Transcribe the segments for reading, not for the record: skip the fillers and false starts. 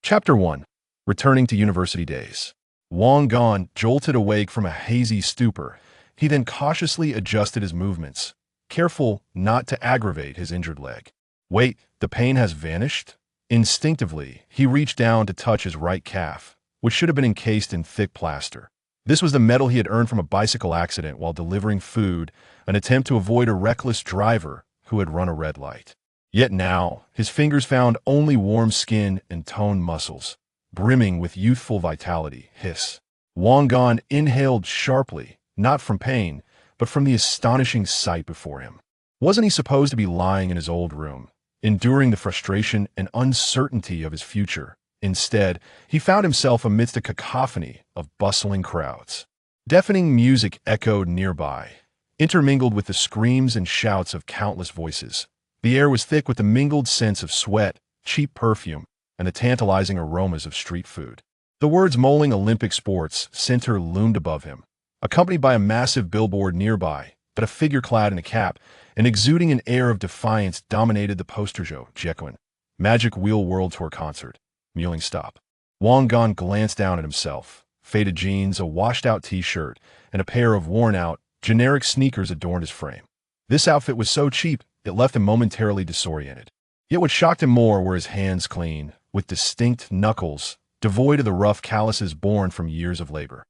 Chapter 1. Returning to University Days. Wang Gan jolted awake from a hazy stupor. He then cautiously adjusted his movements, careful not to aggravate his injured leg. Wait, the pain has vanished? Instinctively, he reached down to touch his right calf, which should have been encased in thick plaster. This was the metal he had earned from a bicycle accident while delivering food, an attempt to avoid a reckless driver who had run a red light. Yet now, his fingers found only warm skin and toned muscles, brimming with youthful vitality. Hiss. Wang Gan inhaled sharply, not from pain, but from the astonishing sight before him. Wasn't he supposed to be lying in his old room, enduring the frustration and uncertainty of his future? Instead, he found himself amidst a cacophony of bustling crowds. Deafening music echoed nearby, intermingled with the screams and shouts of countless voices. The air was thick with the mingled scents of sweat, cheap perfume, and the tantalizing aromas of street food. The words "Moling Olympic Sports Center" loomed above him, accompanied by a massive billboard nearby, but a figure clad in a cap and exuding an air of defiance dominated the poster. Tycoon. Magic Wheel World Tour Concert. Mewling stop. Wang Gan glanced down at himself. Faded jeans, a washed-out t-shirt, and a pair of worn-out, generic sneakers adorned his frame. This outfit was so cheap, it left him momentarily disoriented. Yet what shocked him more were his hands, clean, with distinct knuckles, devoid of the rough calluses born from years of labor.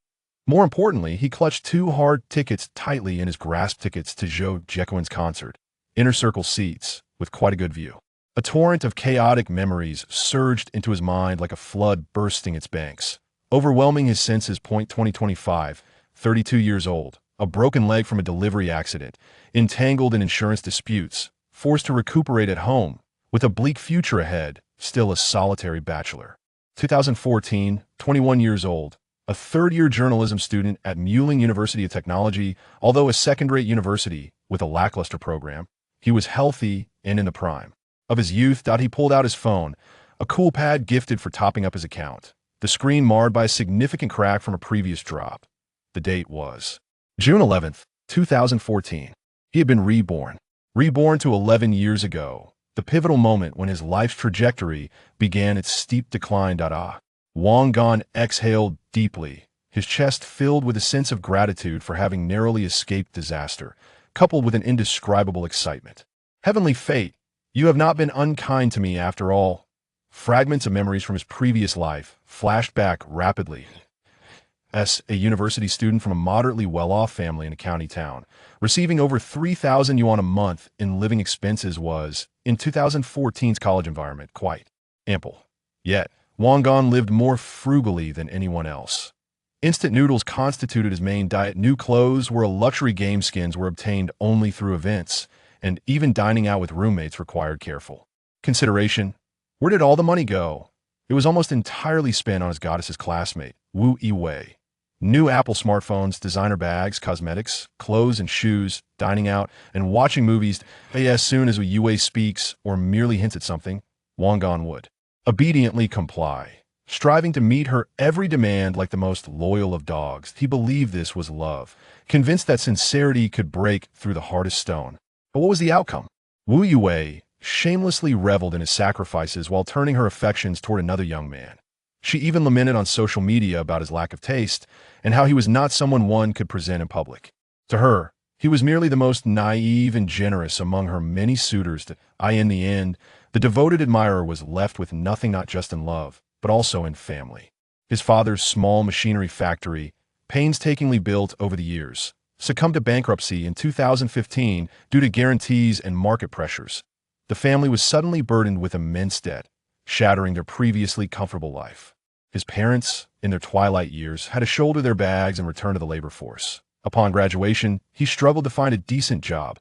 More importantly, he clutched two hard tickets tightly in his grasp. Tickets to Tycoon's concert, inner circle seats, with quite a good view. A torrent of chaotic memories surged into his mind like a flood bursting its banks, overwhelming his senses. 2025, 32 years old, a broken leg from a delivery accident, entangled in insurance disputes, forced to recuperate at home, with a bleak future ahead, still a solitary bachelor. 2014, 21 years old, a third-year journalism student at Mewling University of Technology. Although a second-rate university with a lackluster program, he was healthy and in the prime of his youth. He pulled out his phone, a cool pad gifted for topping up his account, the screen marred by a significant crack from a previous drop. The date was June 11th, 2014. He had been reborn to 11 years ago, the pivotal moment when his life's trajectory began its steep decline. Wang Gan exhaled deeply, his chest filled with a sense of gratitude for having narrowly escaped disaster, coupled with an indescribable excitement. Heavenly fate, you have not been unkind to me after all. Fragments of memories from his previous life flashed back rapidly. As a university student from a moderately well-off family in a county town, receiving over 3,000 yuan a month in living expenses was, in 2014's college environment, quite ample. Yet, Wang Gan lived more frugally than anyone else. Instant noodles constituted his main diet. New clothes were a luxury. Game skins were obtained only through events, and even dining out with roommates required careful consideration. Where did all the money go? It was almost entirely spent on his goddess's classmate, Wu Yiwei. New Apple smartphones, designer bags, cosmetics, clothes and shoes, dining out, and watching movies. As soon as Yiwei speaks or merely hints at something, Wang Gan would obediently comply, striving to meet her every demand like the most loyal of dogs. He believed this was love, convinced that sincerity could break through the hardest stone. But what was the outcome? Wu Yiwei shamelessly reveled in his sacrifices while turning her affections toward another young man. She even lamented on social media about his lack of taste and how he was not someone one could present in public. To her, he was merely the most naive and generous among her many suitors. In the end, the devoted admirer was left with nothing, not just in love, but also in family. His father's small machinery factory, painstakingly built over the years, succumbed to bankruptcy in 2015 due to guarantees and market pressures. The family was suddenly burdened with immense debt, shattering their previously comfortable life. His parents, in their twilight years, had to shoulder their bags and return to the labor force. Upon graduation, he struggled to find a decent job,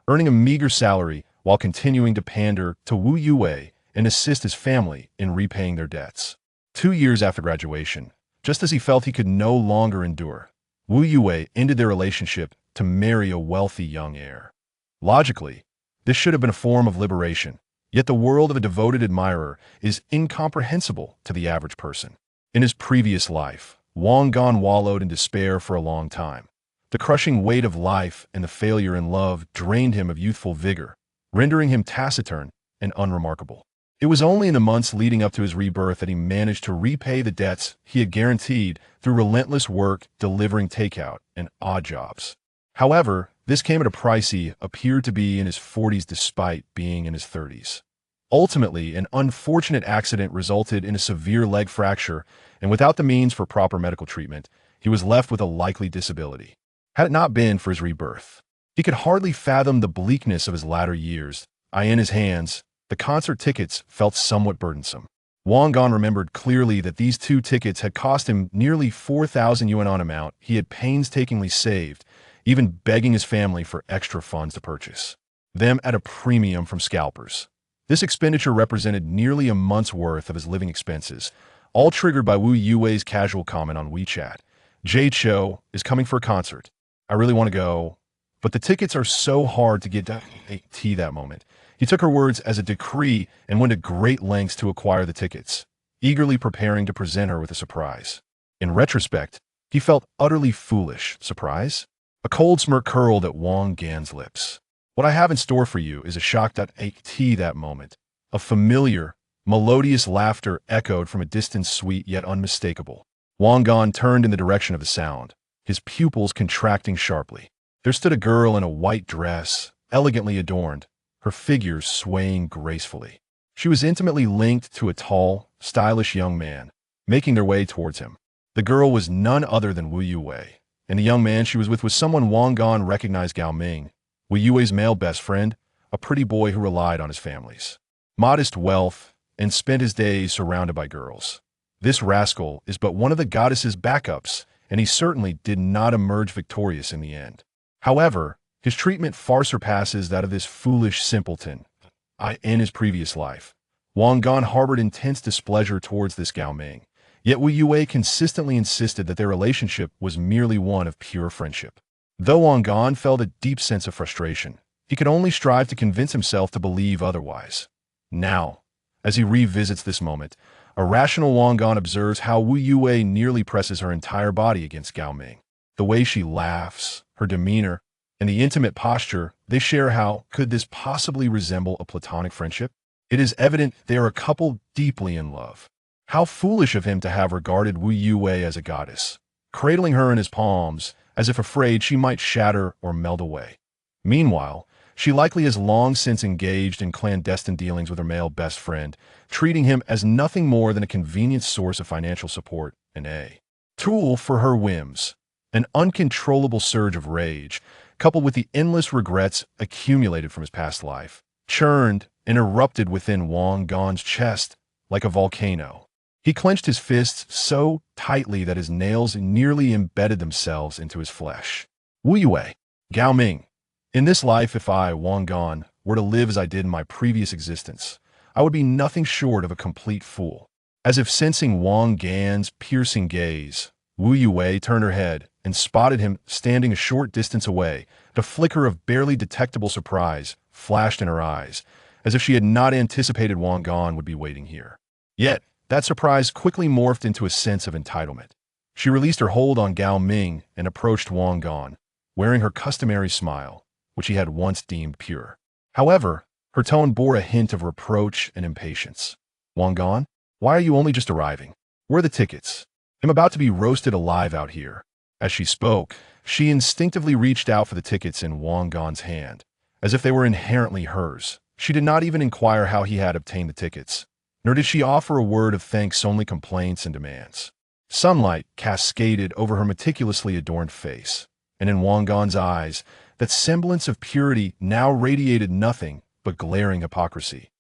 earning a meager salary while continuing to pander to Wu Yiwei and assist his family in repaying their debts. 2 years after graduation, just as he felt he could no longer endure, Wu Yiwei ended their relationship to marry a wealthy young heir. Logically, this should have been a form of liberation. Yet the world of a devoted admirer is incomprehensible to the average person. In his previous life, Wang Gan wallowed in despair for a long time. The crushing weight of life and the failure in love drained him of youthful vigor, rendering him taciturn and unremarkable. It was only in the months leading up to his rebirth that he managed to repay the debts he had guaranteed through relentless work delivering takeout and odd jobs. However, this came at a price. He appeared to be in his 40s despite being in his 30s. Ultimately, an unfortunate accident resulted in a severe leg fracture, and without the means for proper medical treatment, he was left with a likely disability. Had it not been for his rebirth, he could hardly fathom the bleakness of his latter years. In his hands, the concert tickets felt somewhat burdensome. Wang Gan remembered clearly that these 2 tickets had cost him nearly 4,000 yuan on amount he had painstakingly saved, even begging his family for extra funds to purchase them at a premium from scalpers. This expenditure represented nearly a month's worth of his living expenses, all triggered by Wu Yue's casual comment on WeChat. Jade Cho is coming for a concert. I really want to go, but the tickets are so hard to get. That moment. He took her words as a decree and went to great lengths to acquire the tickets, eagerly preparing to present her with a surprise. In retrospect, he felt utterly foolish. Surprise? A cold smirk curled at Wang Gan's lips. What I have in store for you is a shock. That moment. A familiar, melodious laughter echoed from a distance, sweet yet unmistakable. Wang Gan turned in the direction of the sound, his pupils contracting sharply. There stood a girl in a white dress, elegantly adorned, her figure swaying gracefully. She was intimately linked to a tall, stylish young man, making their way towards him. The girl was none other than Wu Yue, and the young man she was with was someone Wang Gan recognized: Gao Ming, Wu Yue's male best friend, a pretty boy who relied on his family's modest wealth and spent his days surrounded by girls. This rascal is but one of the goddess's backups, and he certainly did not emerge victorious in the end. However, his treatment far surpasses that of this foolish simpleton. In his previous life, Wang Gan harbored intense displeasure towards this Gao Ming, yet Wu Yue consistently insisted that their relationship was merely one of pure friendship. Though Wang Gan felt a deep sense of frustration, he could only strive to convince himself to believe otherwise. Now, as he revisits this moment, a rational Wang Gan observes how Wu Yue nearly presses her entire body against Gao Ming. The way she laughs, her demeanor, and the intimate posture they share, how could this possibly resemble a platonic friendship? It is evident they are a couple deeply in love. How foolish of him to have regarded Wu Yue as a goddess, cradling her in his palms as if afraid she might shatter or melt away. Meanwhile, she likely has long since engaged in clandestine dealings with her male best friend, treating him as nothing more than a convenient source of financial support and a tool for her whims. An uncontrollable surge of rage, coupled with the endless regrets accumulated from his past life, churned and erupted within Wang Gan's chest like a volcano. He clenched his fists so tightly that his nails nearly embedded themselves into his flesh. Wu Yue, Gao Ming, in this life, if I, Wang Gan, were to live as I did in my previous existence, I would be nothing short of a complete fool. As if sensing Wang Gan's piercing gaze, Wu Yue turned her head and spotted him standing a short distance away. The flicker of barely detectable surprise flashed in her eyes, as if she had not anticipated Wang Gan would be waiting here. Yet, that surprise quickly morphed into a sense of entitlement. She released her hold on Gao Ming and approached Wang Gan, wearing her customary smile, which he had once deemed pure. However, her tone bore a hint of reproach and impatience. Wang Gan, why are you only just arriving? Where are the tickets? I'm about to be roasted alive out here. As she spoke, she instinctively reached out for the tickets in Wang Gan's hand, as if they were inherently hers. She did not even inquire how he had obtained the tickets, nor did she offer a word of thanks, only complaints and demands. Sunlight cascaded over her meticulously adorned face, and in Wang Gan's eyes, that semblance of purity now radiated nothing but glaring hypocrisy.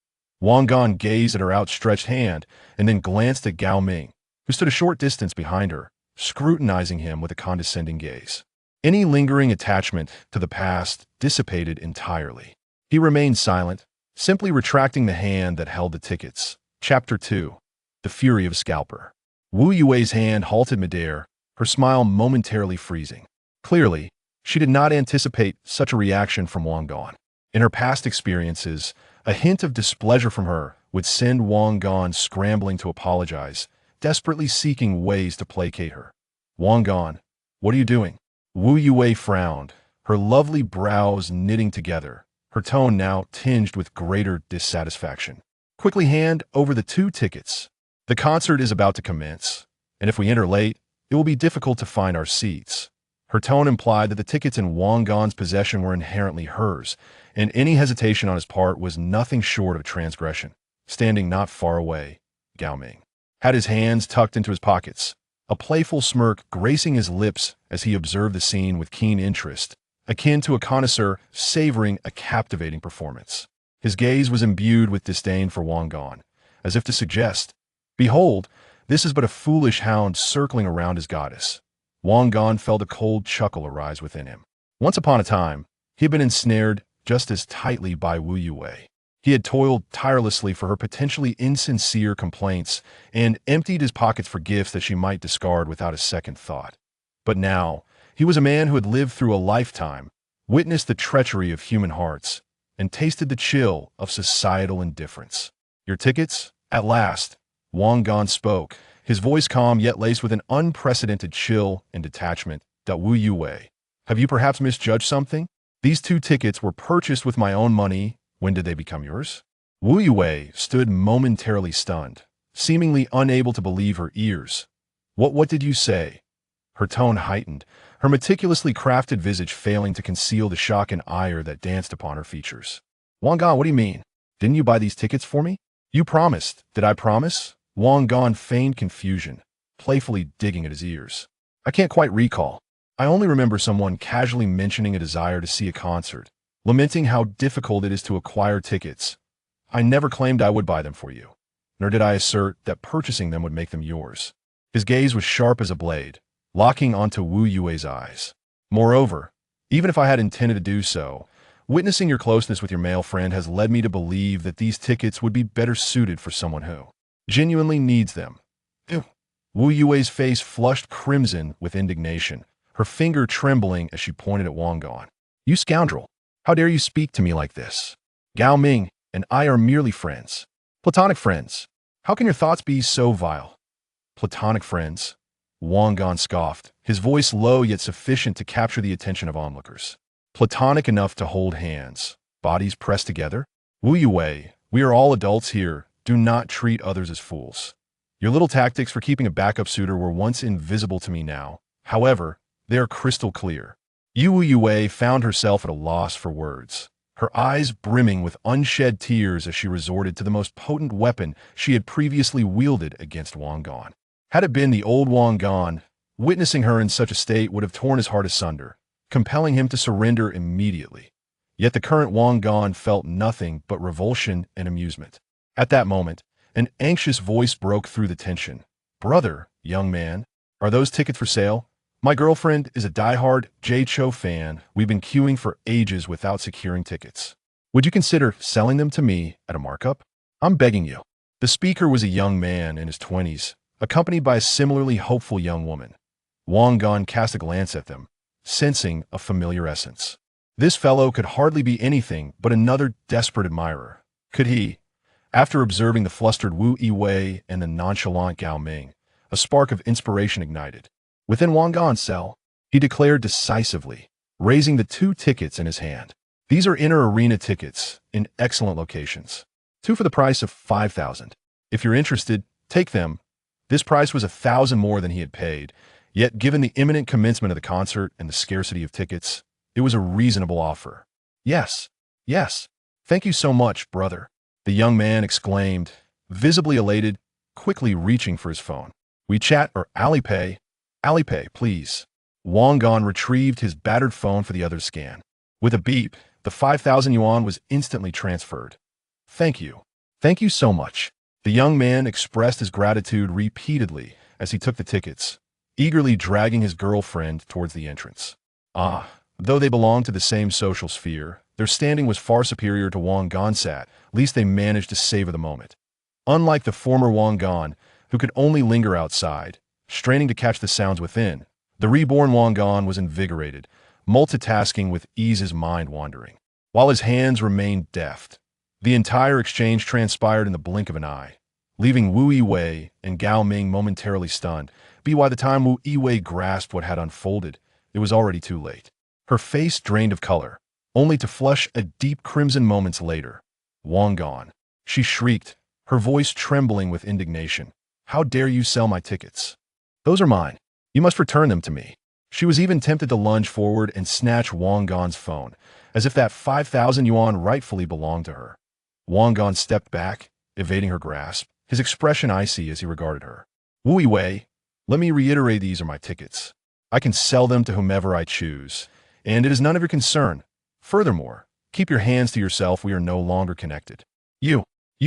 Wang Gan gazed at her outstretched hand and then glanced at Gao Ming, who stood a short distance behind her, scrutinizing him with a condescending gaze. Any lingering attachment to the past dissipated entirely. He remained silent, simply retracting the hand that held the tickets. Chapter 2. The Fury of a Scalper. Wu Yue's hand halted midair, her smile momentarily freezing. Clearly, she did not anticipate such a reaction from Wang Gan. In her past experiences, a hint of displeasure from her would send Wang Gan scrambling to apologize, desperately seeking ways to placate her. Wang Gan, what are you doing? Wu Yue frowned, her lovely brows knitting together, her tone now tinged with greater dissatisfaction. Quickly hand over the 2 tickets. The concert is about to commence, and if we enter late, it will be difficult to find our seats. Her tone implied that the tickets in Wang Gan's possession were inherently hers, and any hesitation on his part was nothing short of transgression. Standing not far away, Gao Ming had his hands tucked into his pockets, a playful smirk gracing his lips as he observed the scene with keen interest, akin to a connoisseur savoring a captivating performance. His gaze was imbued with disdain for Wang Gan, as if to suggest, "Behold, this is but a foolish hound circling around his goddess." Wang Gan felt a cold chuckle arise within him. Once upon a time, he had been ensnared just as tightly by Wu Yue. He had toiled tirelessly for her potentially insincere complaints and emptied his pockets for gifts that she might discard without a second thought. But now, he was a man who had lived through a lifetime, witnessed the treachery of human hearts, and tasted the chill of societal indifference. "Your tickets?" At last, Wang Gan spoke, his voice calm yet laced with an unprecedented chill and detachment. Wu Yue, have you perhaps misjudged something? These 2 tickets were purchased with my own money. When did they become yours? Wu Yue stood momentarily stunned, seemingly unable to believe her ears. What did you say?" Her tone heightened, her meticulously crafted visage failing to conceal the shock and ire that danced upon her features. "Wang Gan, what do you mean? Didn't you buy these tickets for me? You promised. Did I promise?" Wang Gan feigned confusion, playfully digging at his ears. "I can't quite recall. I only remember someone casually mentioning a desire to see a concert, lamenting how difficult it is to acquire tickets. I never claimed I would buy them for you, nor did I assert that purchasing them would make them yours." His gaze was sharp as a blade, locking onto Wu Yue's eyes. "Moreover, even if I had intended to do so, witnessing your closeness with your male friend has led me to believe that these tickets would be better suited for someone who genuinely needs them." Ew. Wu Yue's face flushed crimson with indignation, her finger trembling as she pointed at Wang Gan. "You scoundrel! How dare you speak to me like this? Gao Ming and I are merely friends. Platonic friends. How can your thoughts be so vile?" "Platonic friends?" Wang Gan scoffed, his voice low yet sufficient to capture the attention of onlookers. "Platonic enough to hold hands, bodies pressed together? Wu Yue, we are all adults here. Do not treat others as fools. Your little tactics for keeping a backup suitor were once invisible to me now. However, they are crystal clear." Wu Yue found herself at a loss for words, her eyes brimming with unshed tears as she resorted to the most potent weapon she had previously wielded against Wang Gan. Had it been the old Wang Gan, witnessing her in such a state would have torn his heart asunder, compelling him to surrender immediately. Yet the current Wang Gan felt nothing but revulsion and amusement. At that moment, an anxious voice broke through the tension. "Brother, young man, are those tickets for sale? My girlfriend is a die-hard J-Cho fan. We've been queuing for ages without securing tickets. Would you consider selling them to me at a markup? I'm begging you." The speaker was a young man in his 20s, accompanied by a similarly hopeful young woman. Wang Gan cast a glance at them, sensing a familiar essence. This fellow could hardly be anything but another desperate admirer. Could he? After observing the flustered Wu Yue and the nonchalant Gao Ming, a spark of inspiration ignited. Within Wang Gan's cell, he declared decisively, raising the 2 tickets in his hand. "These are inner arena tickets in excellent locations. 2 for the price of 5,000. If you're interested, take them." This price was 1,000 more than he had paid, yet given the imminent commencement of the concert and the scarcity of tickets, it was a reasonable offer. Yes. Thank you so much, brother," the young man exclaimed, visibly elated, quickly reaching for his phone. "WeChat or Alipay? Alipay, please." Wang Gan retrieved his battered phone for the other's scan. With a beep, the 5,000 yuan was instantly transferred. Thank you so much." The young man expressed his gratitude repeatedly as he took the tickets, eagerly dragging his girlfriend towards the entrance. Though they belonged to the same social sphere, their standing was far superior to Wang Gan's. At least they managed to savor the moment. Unlike the former Wang Gan, who could only linger outside, straining to catch the sounds within, the reborn Wang Gan was invigorated, multitasking with ease, his mind wandering, while his hands remained deft. The entire exchange transpired in the blink of an eye, leaving Wu Yue and Gao Ming momentarily stunned. By the time Wu Yue grasped what had unfolded, it was already too late. Her face drained of color, only to flush a deep crimson moments later. "Wang Gan," she shrieked, her voice trembling with indignation. "How dare you sell my tickets? Those are mine. You must return them to me." She was even tempted to lunge forward and snatch Wang Gan's phone, as if that 5,000 yuan rightfully belonged to her. Wang Gan stepped back, evading her grasp, his expression icy as he regarded her. "Wu Yiwei, let me reiterate, these are my tickets. I can sell them to whomever I choose, and it is none of your concern. Furthermore, keep your hands to yourself, we are no longer connected." You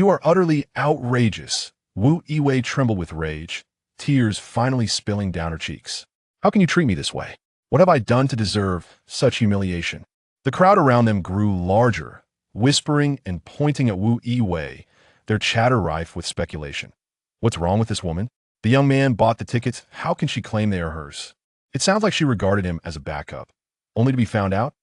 are utterly outrageous." Wu Yiwei trembled with rage, tears finally spilling down her cheeks. "How can you treat me this way? What have I done to deserve such humiliation?" The crowd around them grew larger, whispering and pointing at Wu Yiwei, their chatter rife with speculation. "What's wrong with this woman? The young man bought the tickets. How can she claim they are hers?" It sounds like she regarded him as a backup, only to be found out.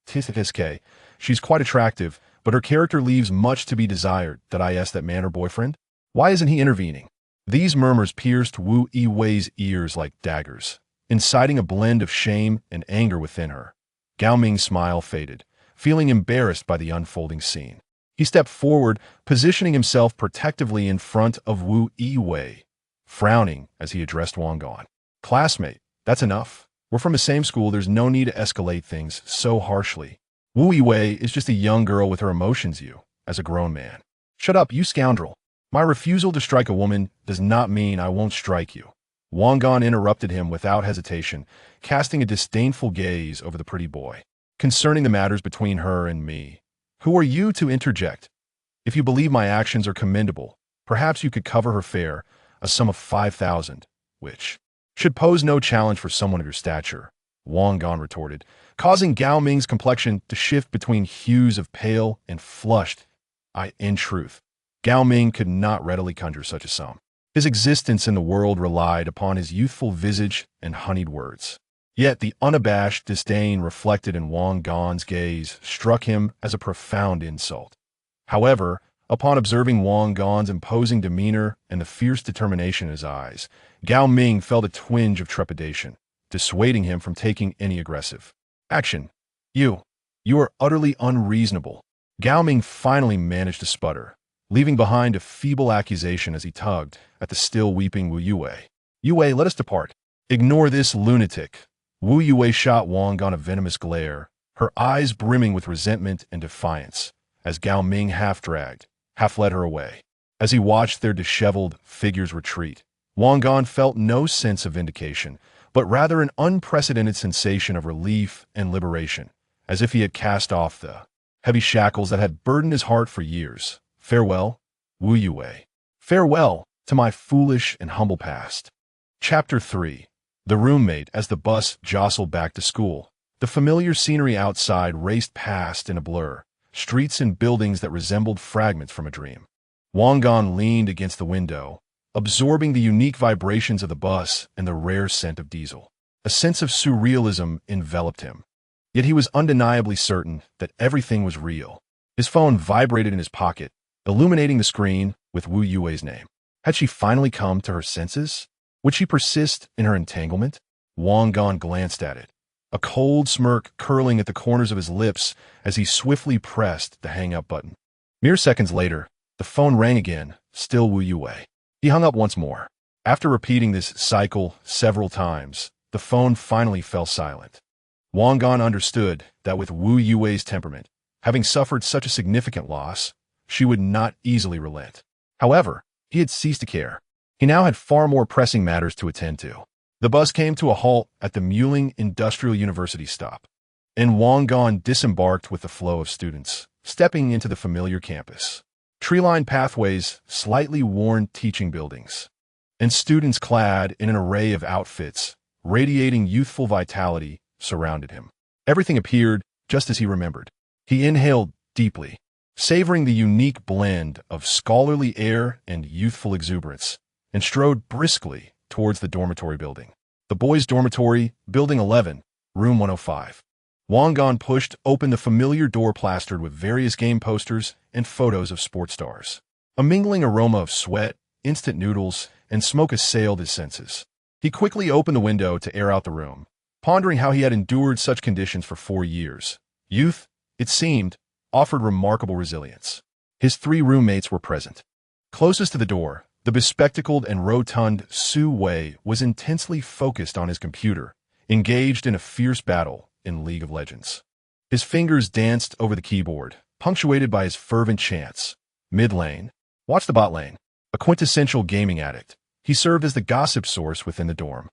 "TSK, she's quite attractive, but her character leaves much to be desired. Did I ask that man her boyfriend? Why isn't he intervening?" These murmurs pierced Wu Yiwei's ears like daggers, inciting a blend of shame and anger within her. Gao Ming's smile faded, feeling embarrassed by the unfolding scene. He stepped forward, positioning himself protectively in front of Wu Yiwei, frowning as he addressed Wang Gan. "Classmate, that's enough. We're from the same school, there's no need to escalate things so harshly. Wu Yiwei is just a young girl with her emotions, you, as a grown man." "Shut up, you scoundrel. My refusal to strike a woman does not mean I won't strike you." Wang Gan interrupted him without hesitation, casting a disdainful gaze over the pretty boy. "Concerning the matters between her and me, who are you to interject? If you believe my actions are commendable, perhaps you could cover her fare, a sum of 5,000, which should pose no challenge for someone of your stature," Wang Gan retorted, causing Gao Ming's complexion to shift between hues of pale and flushed. In truth, Gao Ming could not readily conjure such a sum. His existence in the world relied upon his youthful visage and honeyed words. Yet the unabashed disdain reflected in Wang Gan's gaze struck him as a profound insult. However, upon observing Wang Gan's imposing demeanor and the fierce determination in his eyes, Gao Ming felt a twinge of trepidation, dissuading him from taking any aggressive action. You are utterly unreasonable." Gao Ming finally managed to sputter, leaving behind a feeble accusation as he tugged at the still weeping Wu Yiwei. "Yiwei, let us depart. Ignore this lunatic." Wu Yiwei shot Wang Gan a venomous glare, her eyes brimming with resentment and defiance, as Gao Ming half-dragged, half-led her away. As he watched their disheveled figures retreat, Wang Gan felt no sense of vindication, but rather an unprecedented sensation of relief and liberation, as if he had cast off the heavy shackles that had burdened his heart for years. Farewell, Wu Yiwei. Farewell to my foolish and humble past. Chapter 3. The roommate. As the bus jostled back to school, the familiar scenery outside raced past in a blur, streets and buildings that resembled fragments from a dream. Wang Gan leaned against the window, absorbing the unique vibrations of the bus and the rare scent of diesel. A sense of surrealism enveloped him. Yet he was undeniably certain that everything was real. His phone vibrated in his pocket, illuminating the screen with Wu Yiwei's name. Had she finally come to her senses? Would she persist in her entanglement? Wang Gan glanced at it, a cold smirk curling at the corners of his lips as he swiftly pressed the hang-up button. Mere seconds later, the phone rang again, still Wu Yiwei. He hung up once more. After repeating this cycle several times, the phone finally fell silent. Wang Gan understood that with Wu Yiwei's temperament, having suffered such a significant loss, she would not easily relent. However, he had ceased to care. He now had far more pressing matters to attend to. The bus came to a halt at the Muling Industrial University stop, and Wang Gan disembarked with the flow of students, stepping into the familiar campus. Tree-lined pathways, slightly worn teaching buildings, and students clad in an array of outfits, radiating youthful vitality, surrounded him. Everything appeared just as he remembered. He inhaled deeply, savoring the unique blend of scholarly air and youthful exuberance, and strode briskly towards the dormitory building. The boys' dormitory, Building 11, Room 105. Wang Gan pushed open the familiar door plastered with various game posters and photos of sports stars. A mingling aroma of sweat, instant noodles, and smoke assailed his senses. He quickly opened the window to air out the room, pondering how he had endured such conditions for 4 years. Youth, it seemed, offered remarkable resilience. His 3 roommates were present. Closest to the door, the bespectacled and rotund Su Wei was intensely focused on his computer, engaged in a fierce battle in League of Legends. His fingers danced over the keyboard, punctuated by his fervent chants. Mid lane, watch the bot lane. A quintessential gaming addict, he served as the gossip source within the dorm.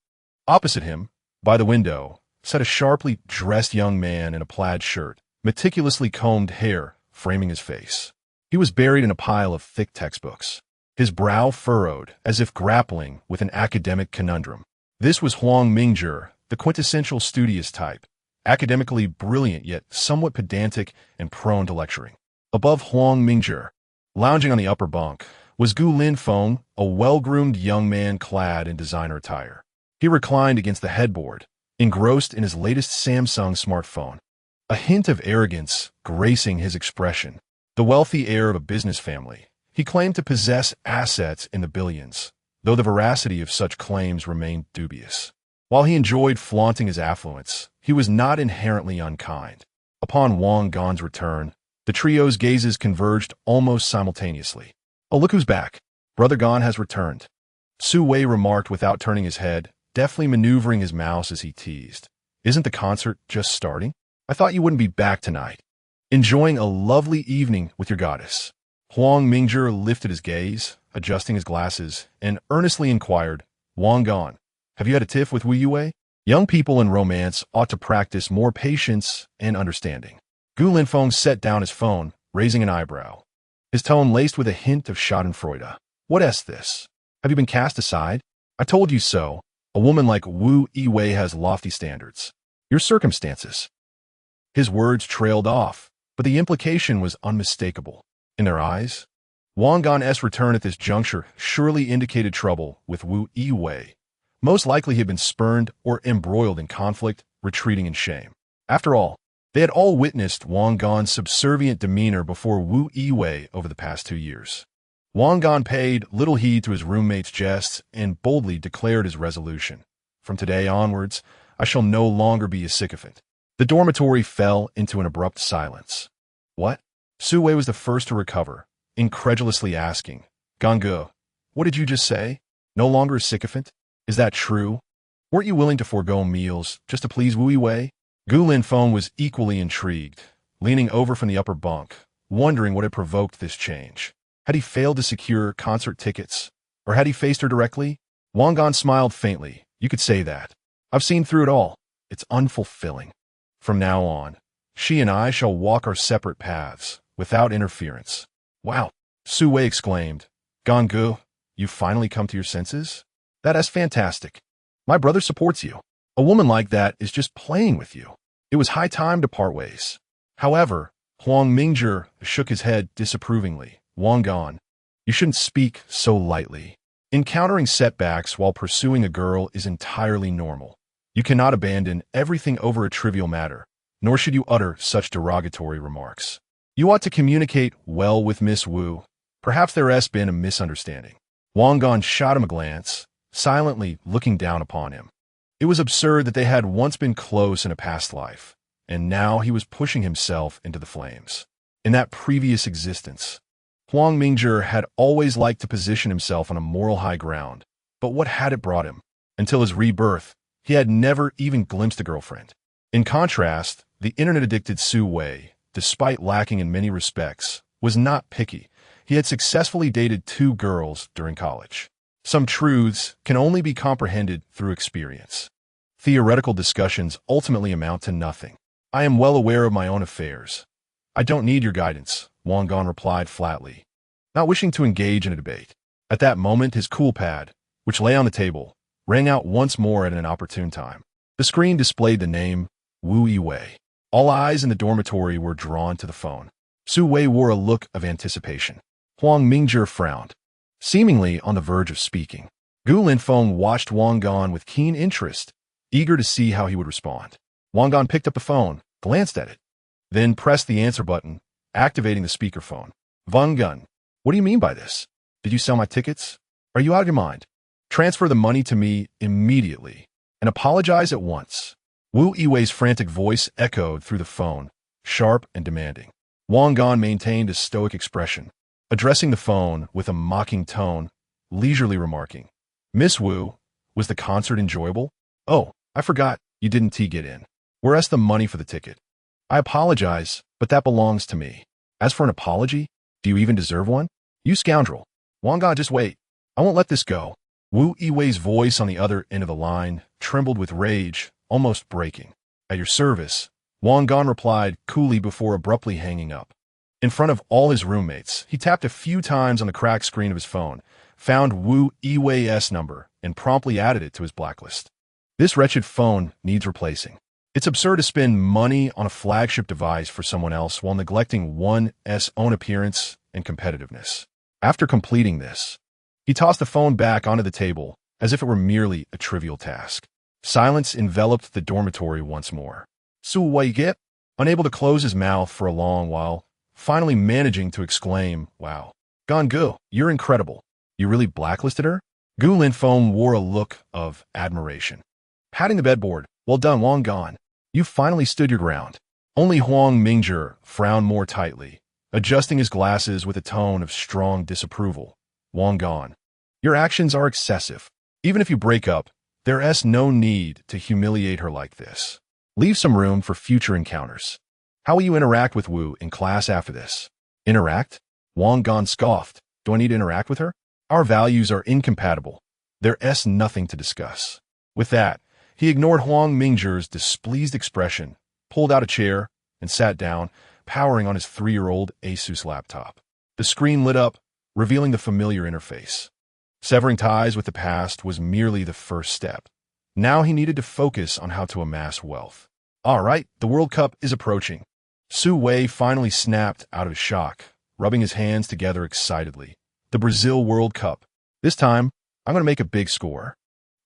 Opposite him, by the window, sat a sharply dressed young man in a plaid shirt, meticulously combed hair framing his face. He was buried in a pile of thick textbooks, his brow furrowed as if grappling with an academic conundrum. This was Huang Mingzhi, the quintessential studious type, academically brilliant yet somewhat pedantic and prone to lecturing. Above Huang Mingzhi, lounging on the upper bunk, was Gu Linfeng, a well-groomed young man clad in designer attire. He reclined against the headboard, engrossed in his latest Samsung smartphone, a hint of arrogance gracing his expression. The wealthy heir of a business family, he claimed to possess assets in the billions, though the veracity of such claims remained dubious. While he enjoyed flaunting his affluence, he was not inherently unkind. Upon Wang Gan's return, the trio's gazes converged almost simultaneously. "Oh, look who's back. Brother Gan has returned," Su Wei remarked without turning his head, deftly maneuvering his mouse as he teased. "Isn't the concert just starting? I thought you wouldn't be back tonight. Enjoying a lovely evening with your goddess." Huang Mingzhi lifted his gaze, adjusting his glasses, and earnestly inquired, "Wang Gan, have you had a tiff with Wu Yue? Young people in romance ought to practice more patience and understanding." Gu Linfeng set down his phone, raising an eyebrow, his tone laced with a hint of schadenfreude. "What is this? Have you been cast aside? I told you so. A woman like Wu Yue has lofty standards. Your circumstances." His words trailed off, but the implication was unmistakable. In their eyes, Wang Gan's return at this juncture surely indicated trouble with Wu Yue. Most likely he had been spurned or embroiled in conflict, retreating in shame. After all, they had all witnessed Wang Gan's subservient demeanor before Wu Yue over the past 2 years. Wang Gan paid little heed to his roommate's jests and boldly declared his resolution. "From today onwards, I shall no longer be a sycophant." The dormitory fell into an abrupt silence. "What?" Su Wei was the first to recover, incredulously asking, "Gangu, what did you just say? No longer a sycophant? Is that true? Weren't you willing to forego meals just to please Wu Yue?" Gu Linfeng was equally intrigued, leaning over from the upper bunk, wondering what had provoked this change. Had he failed to secure concert tickets? Or had he faced her directly? Wang Gan smiled faintly. "You could say that. I've seen through it all. It's unfulfilling. From now on, she and I shall walk our separate paths, without interference." "Wow," Su Wei exclaimed. "Gangu, you've finally come to your senses? That is fantastic. My brother supports you. A woman like that is just playing with you. It was high time to part ways." However, Huang Mingzhi shook his head disapprovingly. "Wang Gan, you shouldn't speak so lightly. Encountering setbacks while pursuing a girl is entirely normal. You cannot abandon everything over a trivial matter, nor should you utter such derogatory remarks. You ought to communicate well with Miss Wu. Perhaps there has been a misunderstanding." Wang Gan shot him a glance, silently looking down upon him. It was absurd that they had once been close in a past life, and now he was pushing himself into the flames. In that previous existence, Huang Mingzhi had always liked to position himself on a moral high ground, but what had it brought him? Until his rebirth, he had never even glimpsed a girlfriend. In contrast, the internet-addicted Su Wei, despite lacking in many respects, was not picky. He had successfully dated 2 girls during college. Some truths can only be comprehended through experience. Theoretical discussions ultimately amount to nothing. "I am well aware of my own affairs. I don't need your guidance," Wang Gan replied flatly, not wishing to engage in a debate. At that moment, his cool pad, which lay on the table, rang out once more at an opportune time. The screen displayed the name Wu Yue. All eyes in the dormitory were drawn to the phone. Su Wei wore a look of anticipation. Huang Mingzhi frowned, seemingly on the verge of speaking. Gu Linfeng watched Wang Gan with keen interest, eager to see how he would respond. Wang Gan picked up the phone, glanced at it, then pressed the answer button, activating the speakerphone. "Wang Gan, what do you mean by this? Did you sell my tickets? Are you out of your mind? Transfer the money to me immediately, and apologize at once." Wu Yue's frantic voice echoed through the phone, sharp and demanding. Wang Gan maintained a stoic expression. addressing the phone with a mocking tone, leisurely remarking, "Miss Wu, was the concert enjoyable? Oh, I forgot you didn't get in. Where's the money for the ticket? I apologize, but that belongs to me. As for an apology, do you even deserve one? You scoundrel. Wangga, just wait. I won't let this go." Wu Yiwei's voice on the other end of the line trembled with rage, almost breaking. "At your service," Wang Gan replied coolly before abruptly hanging up. In front of all his roommates, he tapped a few times on the cracked screen of his phone, found Wu Yiwei's number, and promptly added it to his blacklist. This wretched phone needs replacing. It's absurd to spend money on a flagship device for someone else while neglecting one's own appearance and competitiveness. After completing this, he tossed the phone back onto the table as if it were merely a trivial task. Silence enveloped the dormitory once more. Su Wei, unable to close his mouth for a long while, finally managing to exclaim, "Wow. Gonggu, you're incredible. You really blacklisted her?" Gu Linfeng wore a look of admiration. Patting the bedboard, "Well done, Wang Gan. You finally stood your ground." Only Huang Mingzhi frowned more tightly, adjusting his glasses with a tone of strong disapproval. "Wang Gan, your actions are excessive. Even if you break up, there's no need to humiliate her like this. Leave some room for future encounters. How will you interact with Wu in class after this?" "Interact?" Wang Gan scoffed. "Do I need to interact with her? Our values are incompatible. There's nothing to discuss." With that, he ignored Huang Mingzhi's displeased expression, pulled out a chair, and sat down, powering on his 3-year-old Asus laptop. The screen lit up, revealing the familiar interface. Severing ties with the past was merely the first step. Now he needed to focus on how to amass wealth. "All right, the World Cup is approaching." Su Wei finally snapped out of his shock, rubbing his hands together excitedly. "The Brazil World Cup. This time, I'm going to make a big score.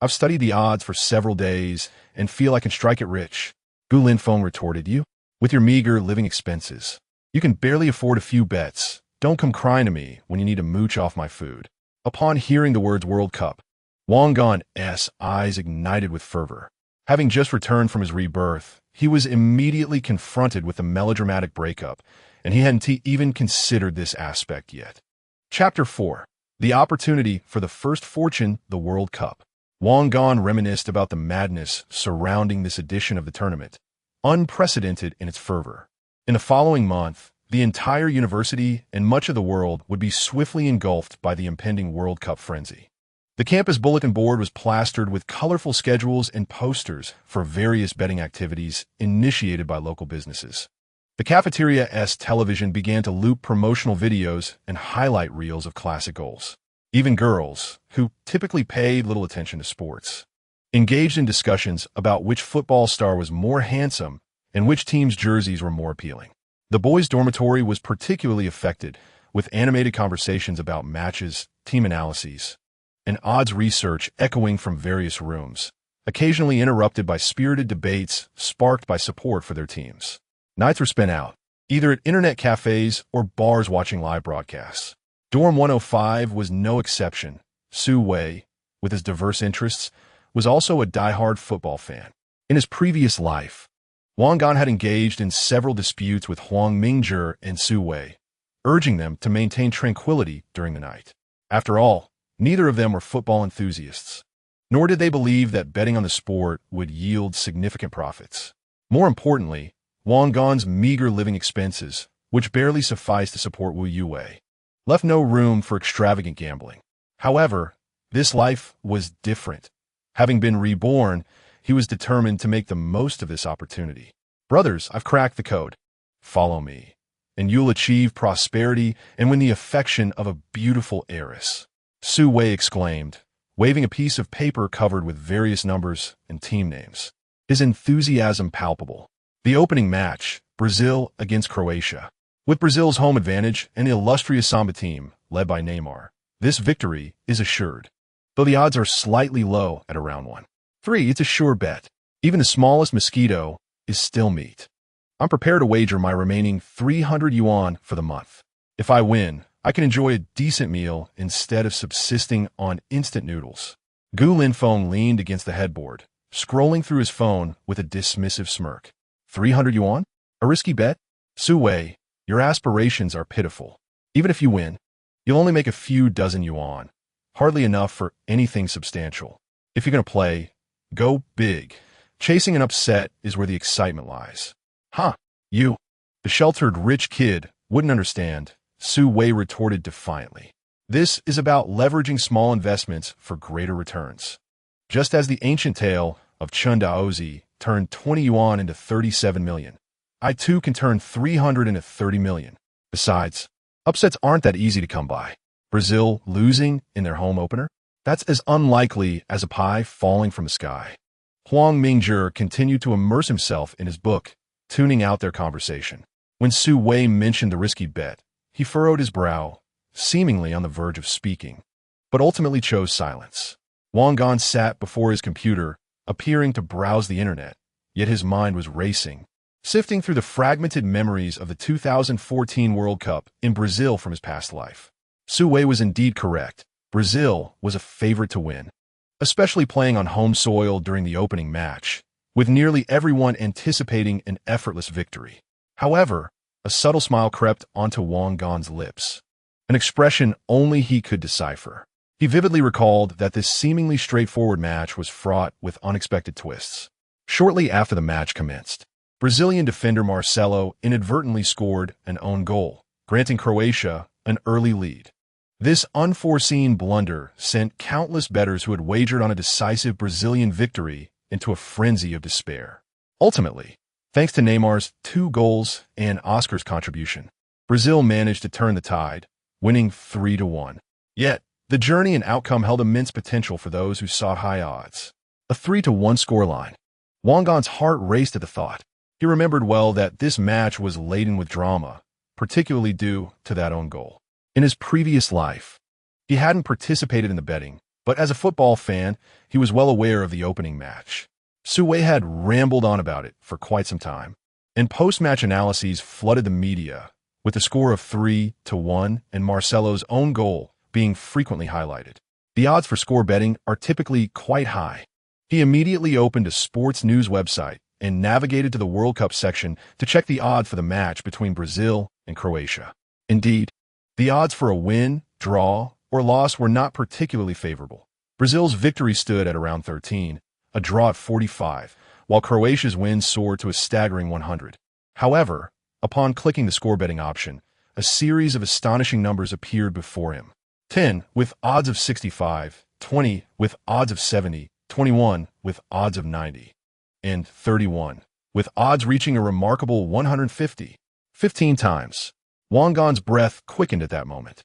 I've studied the odds for several days and feel I can strike it rich." Gu Linfeng retorted, "You, with your meager living expenses. You can barely afford a few bets. Don't come crying to me when you need to mooch off my food." Upon hearing the words World Cup, Wang Gan's eyes ignited with fervor. Having just returned from his rebirth, he was immediately confronted with a melodramatic breakup, and he hadn't even considered this aspect yet. Chapter 4. The Opportunity for the First Fortune, the World Cup. Wang Gan reminisced about the madness surrounding this edition of the tournament, unprecedented in its fervor. In the following month, the entire university and much of the world would be swiftly engulfed by the impending World Cup frenzy. The campus bulletin board was plastered with colorful schedules and posters for various betting activities initiated by local businesses. The cafeteria's television began to loop promotional videos and highlight reels of classic goals. Even girls, who typically paid little attention to sports, engaged in discussions about which football star was more handsome and which team's jerseys were more appealing. The boys' dormitory was particularly affected, with animated conversations about matches, team analyses, and odds research echoing from various rooms, occasionally interrupted by spirited debates sparked by support for their teams. Nights were spent out, either at internet cafes or bars watching live broadcasts. Dorm 105 was no exception. Su Wei, with his diverse interests, was also a die-hard football fan. In his previous life, Wang Gan had engaged in several disputes with Huang Mingzhi and Su Wei, urging them to maintain tranquility during the night. After all, neither of them were football enthusiasts, nor did they believe that betting on the sport would yield significant profits. More importantly, Wang Gan's meager living expenses, which barely sufficed to support Wu Yue, left no room for extravagant gambling. However, this life was different. Having been reborn, he was determined to make the most of this opportunity. "Brothers, I've cracked the code. Follow me, and you'll achieve prosperity and win the affection of a beautiful heiress," Su Wei exclaimed, waving a piece of paper covered with various numbers and team names. His enthusiasm palpable. The opening match, Brazil against Croatia. With Brazil's home advantage and the illustrious Samba team, led by Neymar, this victory is assured. Though the odds are slightly low at around 1-3, it's a sure bet. Even the smallest mosquito is still meat. I'm prepared to wager my remaining 300 yuan for the month. If I win, I can enjoy a decent meal instead of subsisting on instant noodles. Gu Linfeng leaned against the headboard, scrolling through his phone with a dismissive smirk. 300 yuan? A risky bet? Su Wei, your aspirations are pitiful. Even if you win, You'll only make a few dozen yuan, hardly enough for anything substantial. If you're going to play, go big. Chasing an upset is where the excitement lies. Huh, you. The sheltered rich kid wouldn't understand, Su Wei retorted defiantly. This is about leveraging small investments for greater returns. Just as the ancient tale of Chun Daozi turned 20 yuan into 37 million, I too can turn 300 into 30 million. Besides, upsets aren't that easy to come by. Brazil losing in their home opener? That's as unlikely as a pie falling from the sky. Huang Mingzhi continued to immerse himself in his book, tuning out their conversation. When Su Wei mentioned the risky bet, he furrowed his brow, seemingly on the verge of speaking, but ultimately chose silence. Wang Gan sat before his computer, appearing to browse the internet, yet his mind was racing, sifting through the fragmented memories of the 2014 World Cup in Brazil from his past life. Su Wei was indeed correct. Brazil was a favorite to win, especially playing on home soil during the opening match, with nearly everyone anticipating an effortless victory. However, a subtle smile crept onto Wang Gan's lips, an expression only he could decipher. He vividly recalled that this seemingly straightforward match was fraught with unexpected twists. Shortly after the match commenced, Brazilian defender Marcelo inadvertently scored an own goal, granting Croatia an early lead. This unforeseen blunder sent countless bettors who had wagered on a decisive Brazilian victory into a frenzy of despair. Ultimately, thanks to Neymar's 2 goals and Oscar's contribution, Brazil managed to turn the tide, winning 3-1. Yet, the journey and outcome held immense potential for those who sought high odds. A 3-1 scoreline. Wang Gan's heart raced at the thought. He remembered well that this match was laden with drama, particularly due to that own goal. In his previous life, he hadn't participated in the betting, but as a football fan, he was well aware of the opening match. Su Wei had rambled on about it for quite some time, and post-match analyses flooded the media, with the score of 3-1 and Marcelo's own goal being frequently highlighted. The odds for score betting are typically quite high. He immediately opened a sports news website and navigated to the World Cup section to check the odds for the match between Brazil and Croatia. Indeed, the odds for a win, draw, or loss were not particularly favorable. Brazil's victory stood at around 13, a draw at 45, while Croatia's win soared to a staggering 100. However, upon clicking the score betting option, a series of astonishing numbers appeared before him. 10 with odds of 65, 20 with odds of 70, 21 with odds of 90, and 31 with odds reaching a remarkable 150. 15 times. Wang Gan's breath quickened at that moment.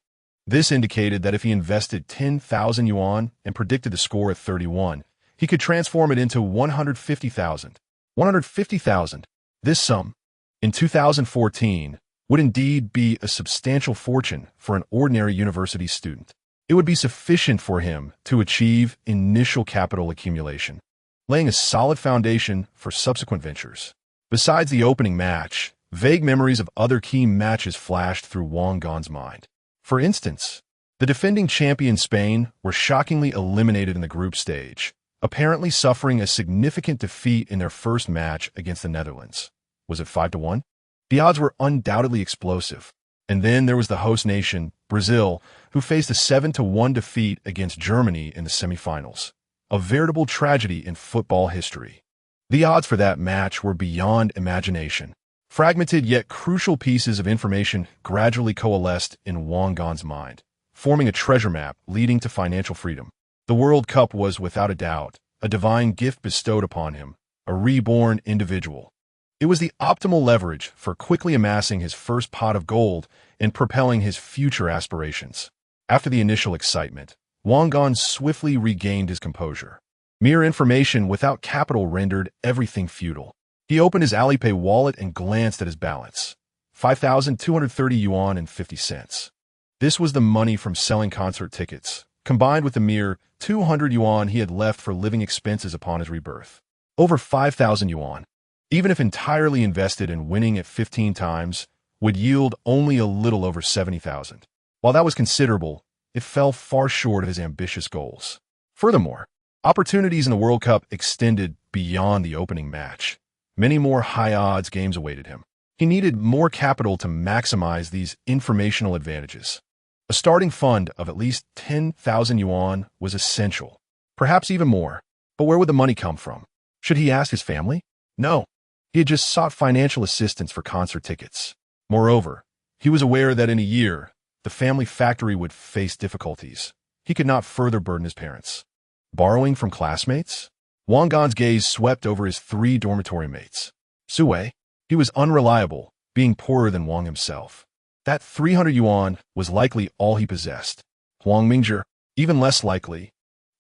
This indicated that if he invested 10,000 yuan and predicted the score at 31, he could transform it into 150,000. 150,000. This sum, in 2014, would indeed be a substantial fortune for an ordinary university student. It would be sufficient for him to achieve initial capital accumulation, laying a solid foundation for subsequent ventures. Besides the opening match, vague memories of other key matches flashed through Wang Gan's mind. For instance, the defending champion Spain were shockingly eliminated in the group stage, apparently suffering a significant defeat in their first match against the Netherlands. Was it 5-1? The odds were undoubtedly explosive. And then there was the host nation, Brazil, who faced a 7-1 defeat against Germany in the semifinals. A veritable tragedy in football history. The odds for that match were beyond imagination. Fragmented yet crucial pieces of information gradually coalesced in Wang Gan's mind, forming a treasure map leading to financial freedom. The World Cup was, without a doubt, a divine gift bestowed upon him, a reborn individual. It was the optimal leverage for quickly amassing his first pot of gold and propelling his future aspirations. After the initial excitement, Wang Gan swiftly regained his composure. Mere information without capital rendered everything futile. He opened his Alipay wallet and glanced at his balance. 5,230 yuan and 50 cents. This was the money from selling concert tickets, combined with the mere 200 yuan he had left for living expenses upon his rebirth. Over 5,000 yuan, even if entirely invested in winning at 15 times, would yield only a little over 70,000. While that was considerable, it fell far short of his ambitious goals. Furthermore, opportunities in the World Cup extended beyond the opening match. Many more high-odds games awaited him. He needed more capital to maximize these informational advantages. A starting fund of at least 10,000 yuan was essential, perhaps even more. But where would the money come from? Should he ask his family? No. He had just sought financial assistance for concert tickets. Moreover, he was aware that in a year, the family factory would face difficulties. He could not further burden his parents. Borrowing from classmates? Wang Gan's gaze swept over his 3 dormitory mates. Sue, he was unreliable, being poorer than Wang himself. That 300 yuan was likely all he possessed. Huang Mingzhi, even less likely,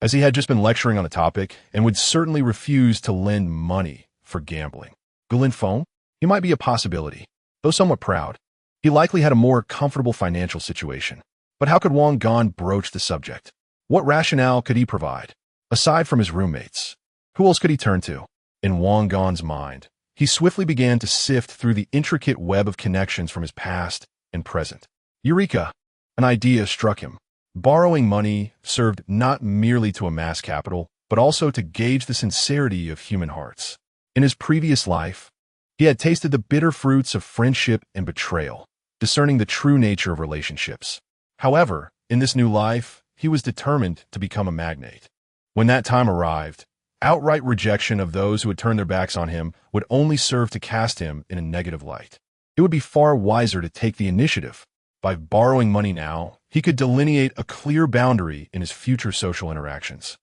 as he had just been lecturing on the topic and would certainly refuse to lend money for gambling. Gulin Feng, he might be a possibility. Though somewhat proud, he likely had a more comfortable financial situation. But how could Wang Gan broach the subject? What rationale could he provide? Aside from his roommates, who else could he turn to? In Wang Gan's mind, he swiftly began to sift through the intricate web of connections from his past and present. Eureka! An idea struck him. Borrowing money served not merely to amass capital, but also to gauge the sincerity of human hearts. In his previous life, he had tasted the bitter fruits of friendship and betrayal, discerning the true nature of relationships. However, in this new life, he was determined to become a magnate. When that time arrived, outright rejection of those who had turned their backs on him would only serve to cast him in a negative light. It would be far wiser to take the initiative. By borrowing money now, he could delineate a clear boundary in his future social interactions.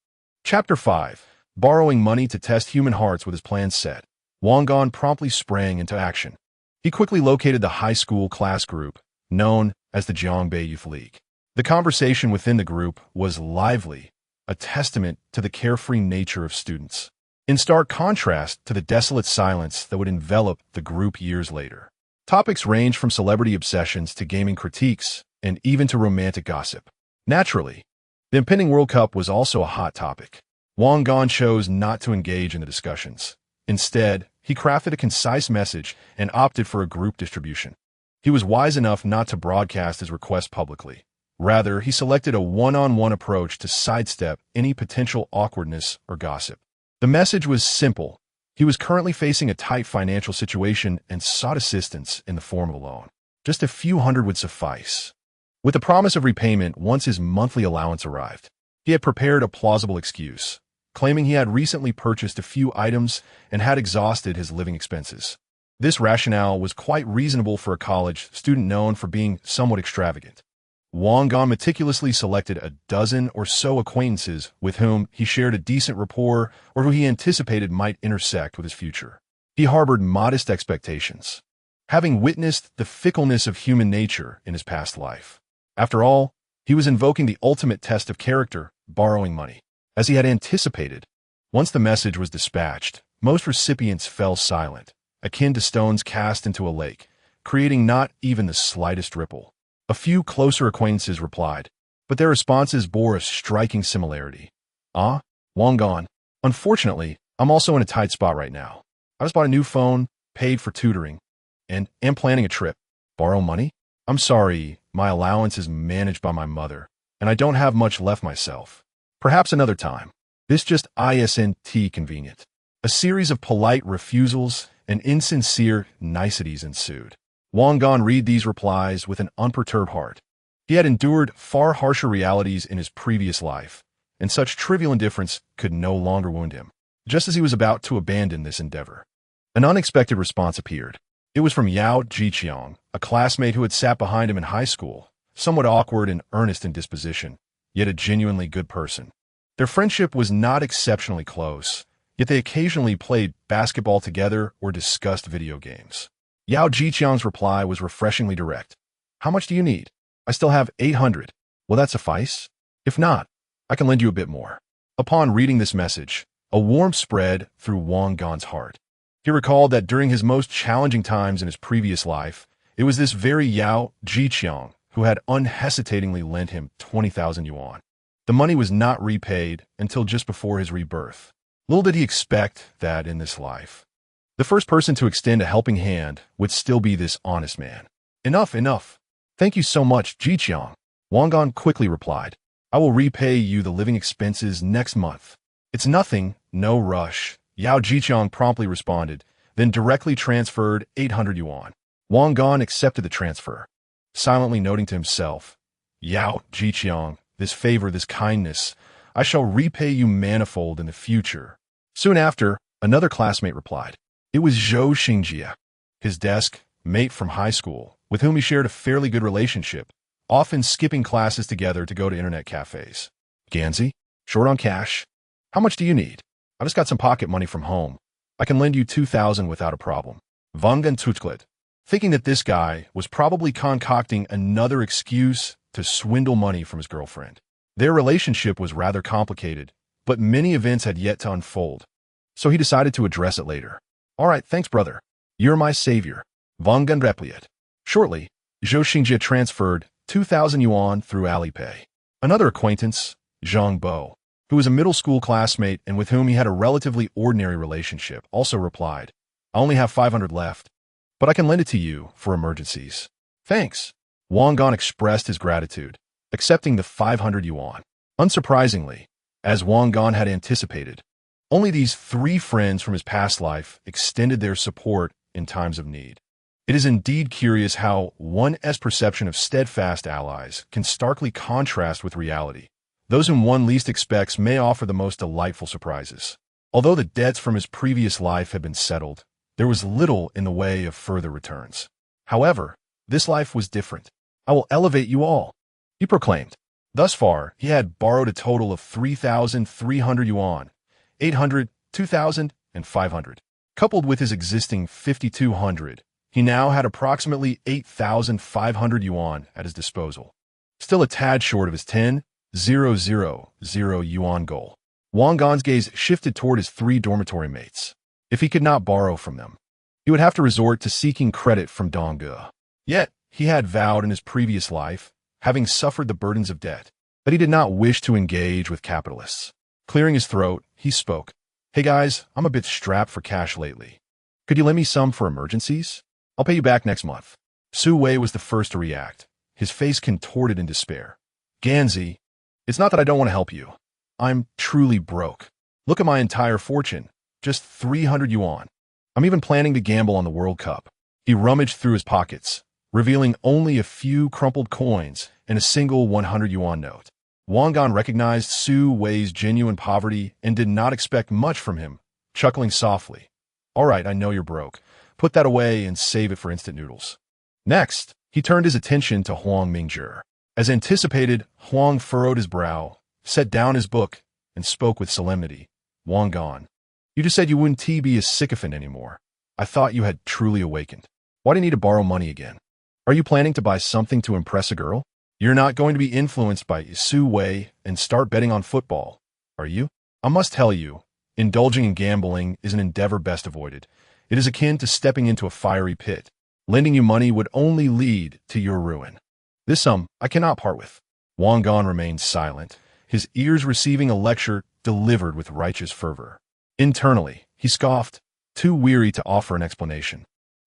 Chapter 5. Borrowing money to test human hearts with his plans set. Wang Gan promptly sprang into action. He quickly located the high school class group, known as the Jiangbei Youth League. The conversation within the group was lively, a testament to the carefree nature of students, in stark contrast to the desolate silence that would envelop the group years later. Topics ranged from celebrity obsessions to gaming critiques, and even to romantic gossip. Naturally, the impending World Cup was also a hot topic. Wang Gan chose not to engage in the discussions. Instead, he crafted a concise message and opted for a group distribution. He was wise enough not to broadcast his request publicly. Rather, he selected a one-on-one approach to sidestep any potential awkwardness or gossip. The message was simple. He was currently facing a tight financial situation and sought assistance in the form of a loan. Just a few hundred would suffice, with the promise of repayment once his monthly allowance arrived. He had prepared a plausible excuse, claiming he had recently purchased a few items and had exhausted his living expenses. This rationale was quite reasonable for a college student known for being somewhat extravagant. Wang Gan meticulously selected a dozen or so acquaintances with whom he shared a decent rapport or who he anticipated might intersect with his future. He harbored modest expectations, having witnessed the fickleness of human nature in his past life. After all, he was invoking the ultimate test of character, borrowing money. As he had anticipated, once the message was dispatched, most recipients fell silent, akin to stones cast into a lake, creating not even the slightest ripple. A few closer acquaintances replied, but their responses bore a striking similarity. Wang Gan. Unfortunately, I'm also in a tight spot right now. I just bought a new phone, paid for tutoring, and am planning a trip. Borrow money? I'm sorry, my allowance is managed by my mother, and I don't have much left myself. Perhaps another time. This just isn't convenient. A series of polite refusals and insincere niceties ensued. Wang Gan read these replies with an unperturbed heart. He had endured far harsher realities in his previous life, and such trivial indifference could no longer wound him. Just as he was about to abandon this endeavor, an unexpected response appeared. It was from Yao Jiqiang, a classmate who had sat behind him in high school, somewhat awkward and earnest in disposition, yet a genuinely good person. Their friendship was not exceptionally close, yet they occasionally played basketball together or discussed video games. Yao Jiqiang's reply was refreshingly direct. How much do you need? I still have 800. Will that suffice? If not, I can lend you a bit more. Upon reading this message, a warmth spread through Wang Gan's heart. He recalled that during his most challenging times in his previous life, it was this very Yao Jiqiang who had unhesitatingly lent him 20,000 yuan. The money was not repaid until just before his rebirth. Little did he expect that in this life, the first person to extend a helping hand would still be this honest man. Enough. Thank you so much, Jiqiang. Wang Gan quickly replied. I will repay you the living expenses next month. It's nothing, no rush. Yao Jiqiang promptly responded, then directly transferred 800 yuan. Wang Gan accepted the transfer, silently noting to himself, Yao Jiqiang, this favor, this kindness, I shall repay you manifold in the future. Soon after, another classmate replied. It was Zhou Xingjie, his desk mate from high school, with whom he shared a fairly good relationship, often skipping classes together to go to internet cafes. Ganzi, short on cash? How much do you need? I just got some pocket money from home. I can lend you 2,000 without a problem. Vangan Tutklet, thinking that this guy was probably concocting another excuse to swindle money from his girlfriend. Their relationship was rather complicated, but many events had yet to unfold, so he decided to address it later. All right, thanks, brother. You're my savior. Vangan replied. Shortly, Zhou Xingjie transferred 2,000 yuan through Alipay. Another acquaintance, Zhang Bo, who was a middle school classmate and with whom he had a relatively ordinary relationship, also replied, I only have 500 left, but I can lend it to you for emergencies. Thanks. Wang Gan expressed his gratitude, accepting the 500 yuan. Unsurprisingly, as Wang Gan had anticipated, only these three friends from his past life extended their support in times of need. It is indeed curious how one's perception of steadfast allies can starkly contrast with reality. Those whom one least expects may offer the most delightful surprises. Although the debts from his previous life had been settled, there was little in the way of further returns. However, this life was different. I will elevate you all, he proclaimed. Thus far, he had borrowed a total of 3,300 yuan, 800, 2,000, and 500. Coupled with his existing 5,200, he now had approximately 8,500 yuan at his disposal. Still a tad short of his 10,000 yuan goal. Wang Gan's gaze shifted toward his three dormitory mates. If he could not borrow from them, he would have to resort to seeking credit from Dongge. Yet, he had vowed in his previous life, having suffered the burdens of debt, that he did not wish to engage with capitalists. Clearing his throat, he spoke. Hey guys, I'm a bit strapped for cash lately. Could you lend me some for emergencies? I'll pay you back next month. Su Wei was the first to react, his face contorted in despair. Ganzi, it's not that I don't want to help you. I'm truly broke. Look at my entire fortune, just 300 yuan. I'm even planning to gamble on the World Cup. He rummaged through his pockets, revealing only a few crumpled coins and a single 100 yuan note. Wang Gan recognized Su Wei's genuine poverty and did not expect much from him, chuckling softly. All right, I know you're broke. Put that away and save it for instant noodles. Next, he turned his attention to Huang Mingjie. As anticipated, Huang furrowed his brow, set down his book, and spoke with solemnity. Wang Gan, you just said you wouldn't be a sycophant anymore. I thought you had truly awakened. Why do you need to borrow money again? Are you planning to buy something to impress a girl? You're not going to be influenced by Su Wei and start betting on football, are you? I must tell you, indulging in gambling is an endeavor best avoided. It is akin to stepping into a fiery pit. Lending you money would only lead to your ruin. This sum I cannot part with. Wang Gan remained silent, his ears receiving a lecture delivered with righteous fervor. Internally, he scoffed, too weary to offer an explanation,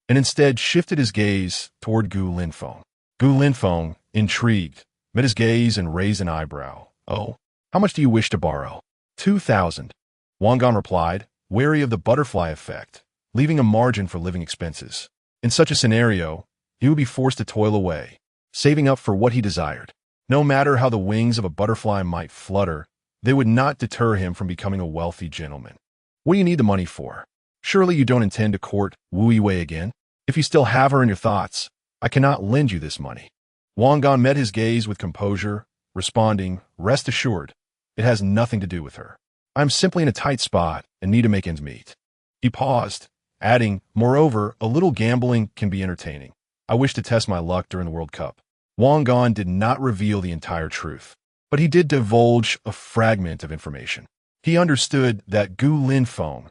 and instead shifted his gaze toward Gu Linfeng. Gu Linfeng, intrigued, met his gaze and raised an eyebrow. Oh, how much do you wish to borrow? 2,000. Wang Gan replied, wary of the butterfly effect, leaving a margin for living expenses. In such a scenario, he would be forced to toil away, saving up for what he desired. No matter how the wings of a butterfly might flutter, they would not deter him from becoming a wealthy gentleman. What do you need the money for? Surely you don't intend to court Wu Yiwei again? If you still have her in your thoughts, I cannot lend you this money. Wang Gan met his gaze with composure, responding, rest assured, it has nothing to do with her. I am simply in a tight spot and need to make ends meet. He paused, adding, moreover, a little gambling can be entertaining. I wish to test my luck during the World Cup. Wang Gan did not reveal the entire truth, but he did divulge a fragment of information. He understood that Gu Linfeng,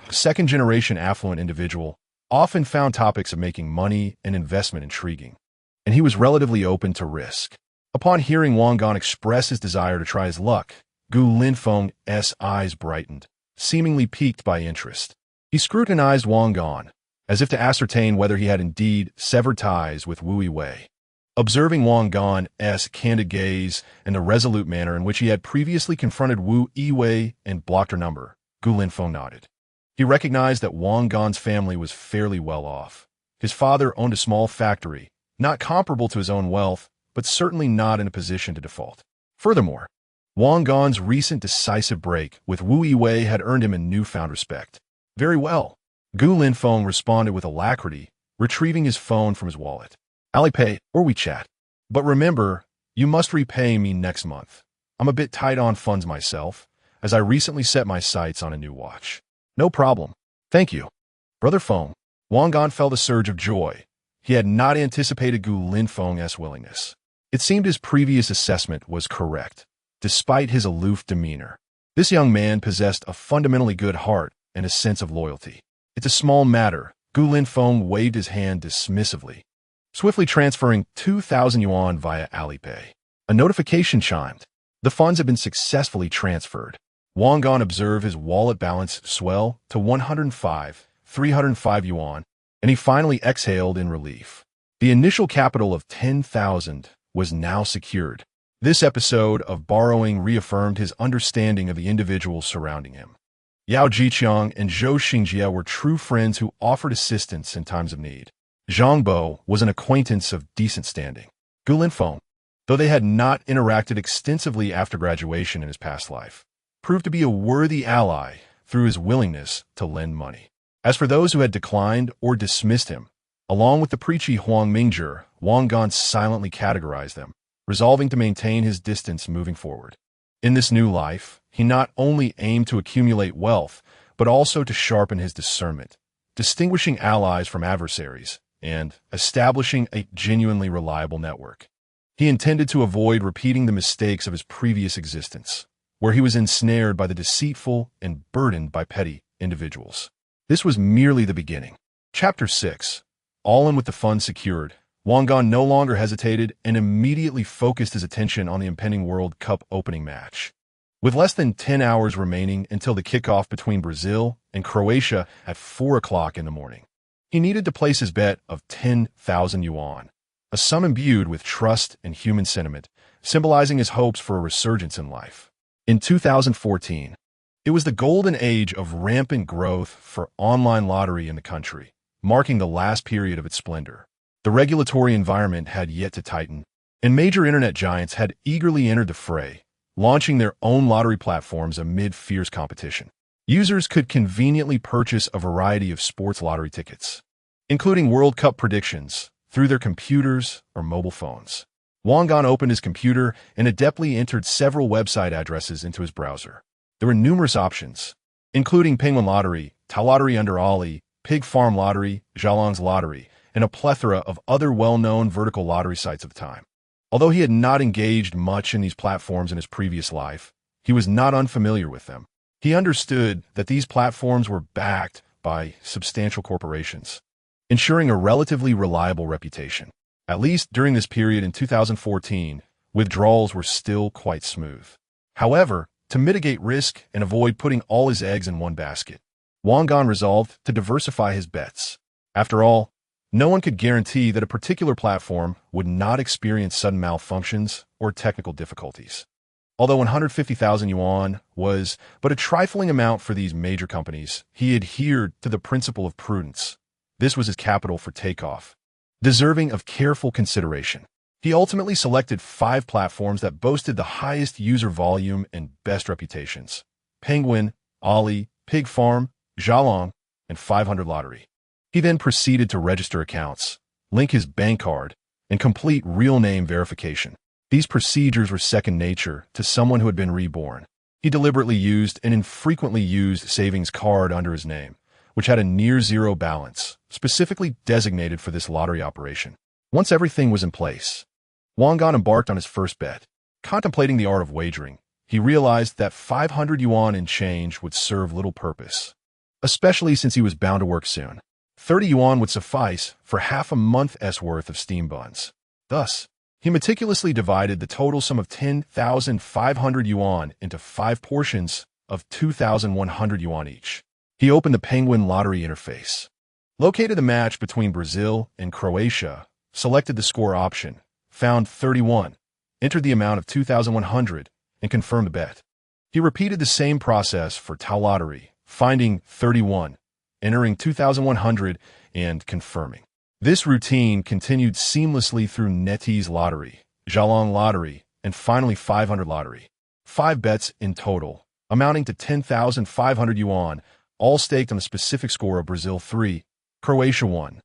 a second-generation affluent individual, often found topics of making money and investment intriguing, and he was relatively open to risk. Upon hearing Wang Gan express his desire to try his luck, Gu Linfeng's eyes brightened, seemingly piqued by interest. He scrutinized Wang Gan, as if to ascertain whether he had indeed severed ties with Wu Yiwei. Observing Wang Gan's candid gaze and the resolute manner in which he had previously confronted Wu Yiwei and blocked her number, Gu Linfeng nodded. He recognized that Wang Gan's family was fairly well off. His father owned a small factory, not comparable to his own wealth, but certainly not in a position to default. Furthermore, Wang Gan's recent decisive break with Wu Yiwei had earned him a newfound respect. Very well. Gu Linfeng responded with alacrity, retrieving his phone from his wallet. Alipay or WeChat. But remember, you must repay me next month. I'm a bit tight on funds myself, as I recently set my sights on a new watch. No problem. Thank you. Brother Feng. Wang Gan felt a surge of joy. He had not anticipated Gu Linfeng's willingness. It seemed his previous assessment was correct, despite his aloof demeanor. This young man possessed a fundamentally good heart and a sense of loyalty. It's a small matter. Gu Linfeng waved his hand dismissively, swiftly transferring 2,000 yuan via Alipay. A notification chimed. The funds had been successfully transferred. Wang Gan observed his wallet balance swell to 305 yuan, and he finally exhaled in relief. The initial capital of 10,000 was now secured. This episode of borrowing reaffirmed his understanding of the individuals surrounding him. Yao Jiqiang and Zhou Xingjie were true friends who offered assistance in times of need. Zhang Bo was an acquaintance of decent standing. Gu Linfeng, though they had not interacted extensively after graduation in his past life, proved to be a worthy ally through his willingness to lend money. As for those who had declined or dismissed him, along with the preachy Huang Mingzhi, Wang Gan silently categorized them, resolving to maintain his distance moving forward. In this new life, he not only aimed to accumulate wealth, but also to sharpen his discernment, distinguishing allies from adversaries, and establishing a genuinely reliable network. He intended to avoid repeating the mistakes of his previous existence, where he was ensnared by the deceitful and burdened by petty individuals. This was merely the beginning. Chapter 6. All in with the funds secured, Wang Gan no longer hesitated and immediately focused his attention on the impending World Cup opening match. With less than 10 hours remaining until the kickoff between Brazil and Croatia at 4 o'clock in the morning, he needed to place his bet of 10,000 yuan, a sum imbued with trust and human sentiment, symbolizing his hopes for a resurgence in life. In 2014, it was the golden age of rampant growth for online lottery in the country, marking the last period of its splendor. The regulatory environment had yet to tighten, and major internet giants had eagerly entered the fray, launching their own lottery platforms amid fierce competition. Users could conveniently purchase a variety of sports lottery tickets, including World Cup predictions, through their computers or mobile phones. Wang Gan opened his computer and adeptly entered several website addresses into his browser. There were numerous options, including Penguin Lottery, Tao Lottery Under Ali, Pig Farm Lottery, Zhalong's Lottery, and a plethora of other well-known vertical lottery sites of the time. Although he had not engaged much in these platforms in his previous life, he was not unfamiliar with them. He understood that these platforms were backed by substantial corporations, ensuring a relatively reliable reputation. At least during this period in 2014, withdrawals were still quite smooth. However, to mitigate risk and avoid putting all his eggs in one basket, Wang Gan resolved to diversify his bets. After all, no one could guarantee that a particular platform would not experience sudden malfunctions or technical difficulties. Although 150,000 yuan was but a trifling amount for these major companies, he adhered to the principle of prudence. This was his capital for takeoff, deserving of careful consideration. He ultimately selected 5 platforms that boasted the highest user volume and best reputations: Penguin, Ali, Pig Farm, Zhalong, and 500 Lottery. He then proceeded to register accounts, link his bank card, and complete real name verification. These procedures were second nature to someone who had been reborn. He deliberately used an infrequently used savings card under his name, which had a near-zero balance, specifically designated for this lottery operation. Once everything was in place, Wang Gan embarked on his first bet. Contemplating the art of wagering, he realized that 500 yuan in change would serve little purpose, especially since he was bound to work soon. 30 yuan would suffice for half a month's worth of steam buns. Thus, he meticulously divided the total sum of 10,500 yuan into 5 portions of 2,100 yuan each. He opened the Penguin Lottery interface, located the match between Brazil and Croatia, selected the score option, found 31, entered the amount of 2,100, and confirmed the bet. He repeated the same process for Tao Lottery, finding 31, entering 2,100, and confirming. This routine continued seamlessly through NetEase Lottery, Zhalong lottery, and finally 500 lottery. 5 bets in total, amounting to 10,500 yuan, all staked on the specific score of Brazil 3, Croatia 1.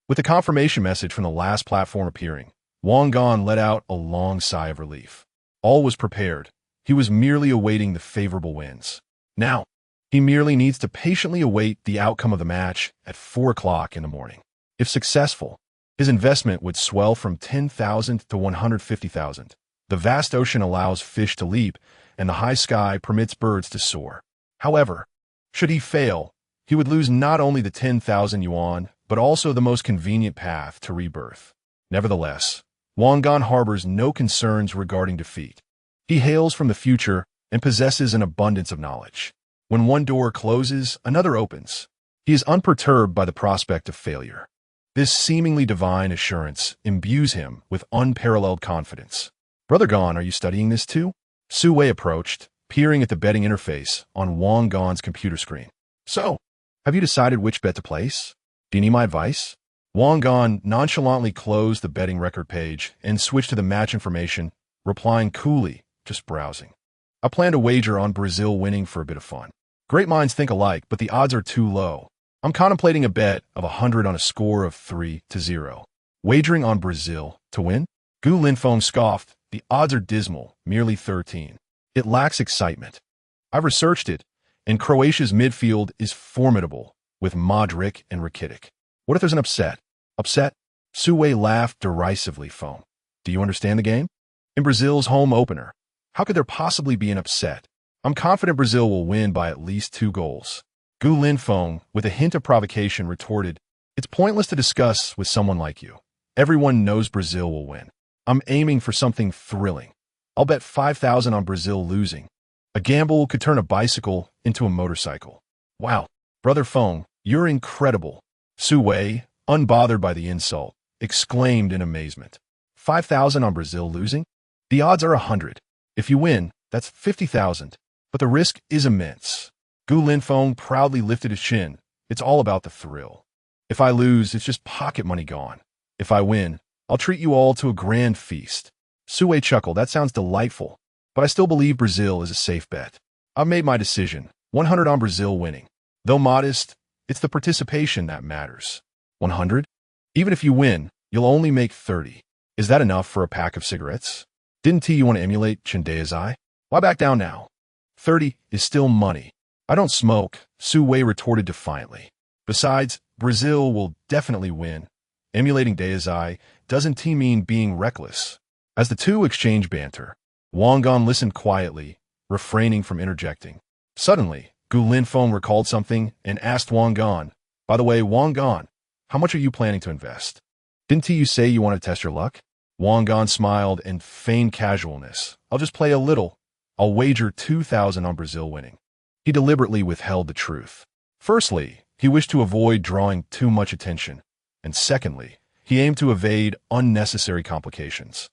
With the confirmation message from the last platform appearing, Wang Gan let out a long sigh of relief. All was prepared. He was merely awaiting the favorable winds. Now, he merely needs to patiently await the outcome of the match at 4 o'clock in the morning. If successful, his investment would swell from 10,000 to 150,000. The vast ocean allows fish to leap, and the high sky permits birds to soar. However, should he fail, he would lose not only the 10,000 yuan, but also the most convenient path to rebirth. Nevertheless, Wang Gan harbors no concerns regarding defeat. He hails from the future and possesses an abundance of knowledge. When one door closes, another opens. He is unperturbed by the prospect of failure. This seemingly divine assurance imbues him with unparalleled confidence. "Brother Gan, are you studying this too?" Su Wei approached, peering at the betting interface on Wang Gan's computer screen. "So, have you decided which bet to place? Do you need my advice?" Wang Gan nonchalantly closed the betting record page and switched to the match information, replying coolly, "Just browsing. I plan to wager on Brazil winning for a bit of fun. Great minds think alike, but the odds are too low. I'm contemplating a bet of 100 on a score of 3-0. Wagering on Brazil to win?" Gu Linfeng scoffed. "The odds are dismal, merely 13. It lacks excitement. I've researched it, and Croatia's midfield is formidable, with Modric and Rakitic. What if there's an upset?" "Upset?" Su Wei laughed derisively. "Foam. Do you understand the game? In Brazil's home opener, how could there possibly be an upset? I'm confident Brazil will win by at least 2 goals. Gu Linfeng, with a hint of provocation, retorted, "It's pointless to discuss with someone like you. Everyone knows Brazil will win. I'm aiming for something thrilling. I'll bet 5,000 on Brazil losing. A gamble could turn a bicycle into a motorcycle." "Wow, Brother Feng, you're incredible." Su Wei, unbothered by the insult, exclaimed in amazement. 5,000 on Brazil losing? The odds are 100. If you win, that's 50,000. But the risk is immense. Gu Linfeng proudly lifted his chin. "It's all about the thrill. If I lose, it's just pocket money gone. If I win, I'll treat you all to a grand feast." Su Wei chuckled. "That sounds delightful, but I still believe Brazil is a safe bet. I've made my decision. 100 on Brazil winning. Though modest, it's the participation that matters." 100? Even if you win, you'll only make 30. Is that enough for a pack of cigarettes? Didn't you want to emulate Chendea's eye? Why back down now? 30 is still money. "I don't smoke," Su Wei retorted defiantly. "Besides, Brazil will definitely win. Emulating Deazai doesn't mean being reckless." As the two exchanged banter, Wang Gan listened quietly, refraining from interjecting. Suddenly, Gu Linfeng recalled something and asked Wang Gan, "By the way, Wang Gan, how much are you planning to invest? Didn't you say you want to test your luck?" Wang Gan smiled and feigned casualness. "I'll just play a little. I'll wager 2,000 on Brazil winning." He deliberately withheld the truth. Firstly, he wished to avoid drawing too much attention, and secondly, he aimed to evade unnecessary complications.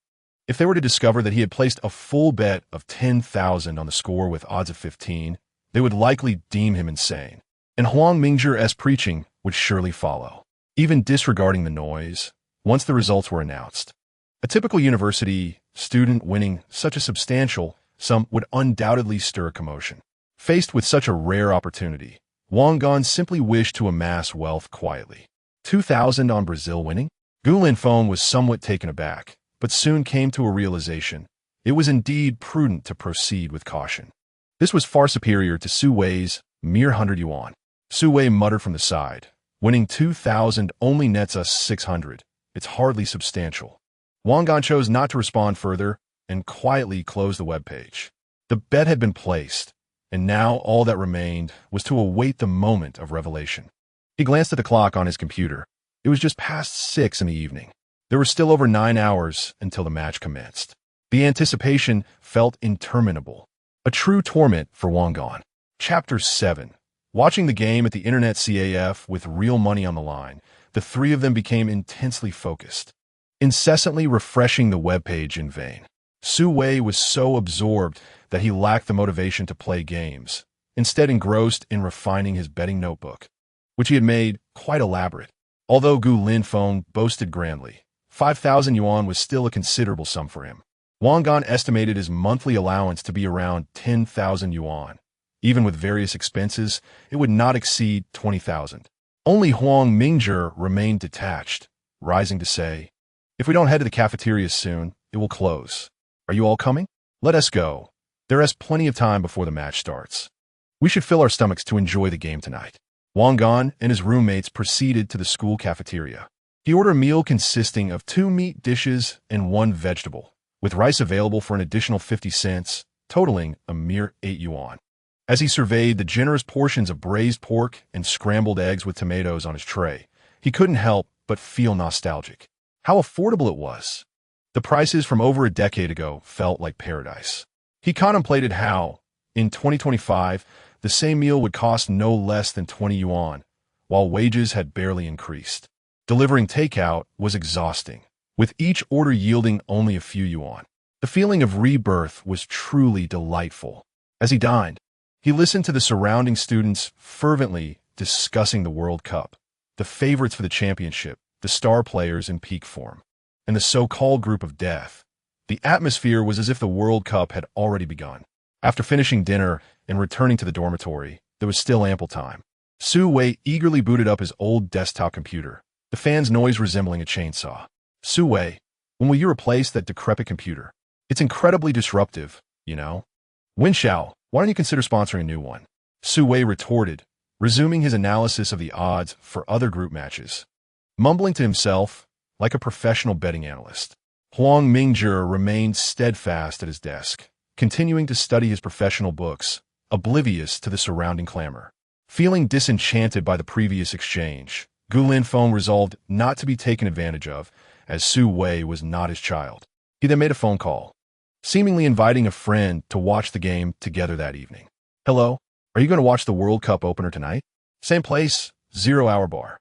If they were to discover that he had placed a full bet of 10,000 on the score with odds of 15, they would likely deem him insane, and Huang Mingzhi's preaching would surely follow. Even disregarding the noise, once the results were announced, a typical university student winning such a substantial sum would undoubtedly stir a commotion. Faced with such a rare opportunity, Wang Gan simply wished to amass wealth quietly. 2,000 on Brazil winning? Gu Linfeng was somewhat taken aback, but soon came to a realization. It was indeed prudent to proceed with caution. This was far superior to Su Wei's mere 100 yuan. Su Wei muttered from the side, "Winning 2,000 only nets us 600. It's hardly substantial." Wang Gan chose not to respond further and quietly closed the webpage. The bet had been placed, and now all that remained was to await the moment of revelation. He glanced at the clock on his computer. It was just past 6 in the evening. There were still over 9 hours until the match commenced. The anticipation felt interminable. A true torment for Wang Gan. Chapter 7. Watching the game at the Internet CAF with real money on the line, the three of them became intensely focused, incessantly refreshing the webpage in vain. Su Wei was so absorbed that he lacked the motivation to play games, instead engrossed in refining his betting notebook, which he had made quite elaborate. Although Gu Linfeng boasted grandly, 5,000 yuan was still a considerable sum for him. Wang Gan estimated his monthly allowance to be around 10,000 yuan. Even with various expenses, it would not exceed 20,000. Only Huang Mingzhi remained detached, rising to say, "If we don't head to the cafeteria soon, it will close. Are you all coming? Let us go. There is plenty of time before the match starts. We should fill our stomachs to enjoy the game tonight." Wang Gan and his roommates proceeded to the school cafeteria. He ordered a meal consisting of 2 meat dishes and 1 vegetable, with rice available for an additional 50 cents, totaling a mere 8 yuan. As he surveyed the generous portions of braised pork and scrambled eggs with tomatoes on his tray, he couldn't help but feel nostalgic. How affordable it was! The prices from over a decade ago felt like paradise. He contemplated how, in 2025, the same meal would cost no less than 20 yuan, while wages had barely increased. Delivering takeout was exhausting, with each order yielding only a few yuan. The feeling of rebirth was truly delightful. As he dined, he listened to the surrounding students fervently discussing the World Cup, the favorites for the championship, the star players in peak form, and the so-called group of death. The atmosphere was as if the World Cup had already begun. After finishing dinner and returning to the dormitory, there was still ample time. Su Wei eagerly booted up his old desktop computer, the fan's noise resembling a chainsaw. "Su Wei, when will you replace that decrepit computer? It's incredibly disruptive, you know." "Wen Xiao, why don't you consider sponsoring a new one?" Su Wei retorted, resuming his analysis of the odds for other group matches. Mumbling to himself, like a professional betting analyst, Huang Mingzhi remained steadfast at his desk, continuing to study his professional books, oblivious to the surrounding clamor. Feeling disenchanted by the previous exchange, Gu Linfeng resolved not to be taken advantage of, as Su Wei was not his child. He then made a phone call, seemingly inviting a friend to watch the game together that evening. "Hello, are you going to watch the World Cup opener tonight? Same place, 0 Hour Bar.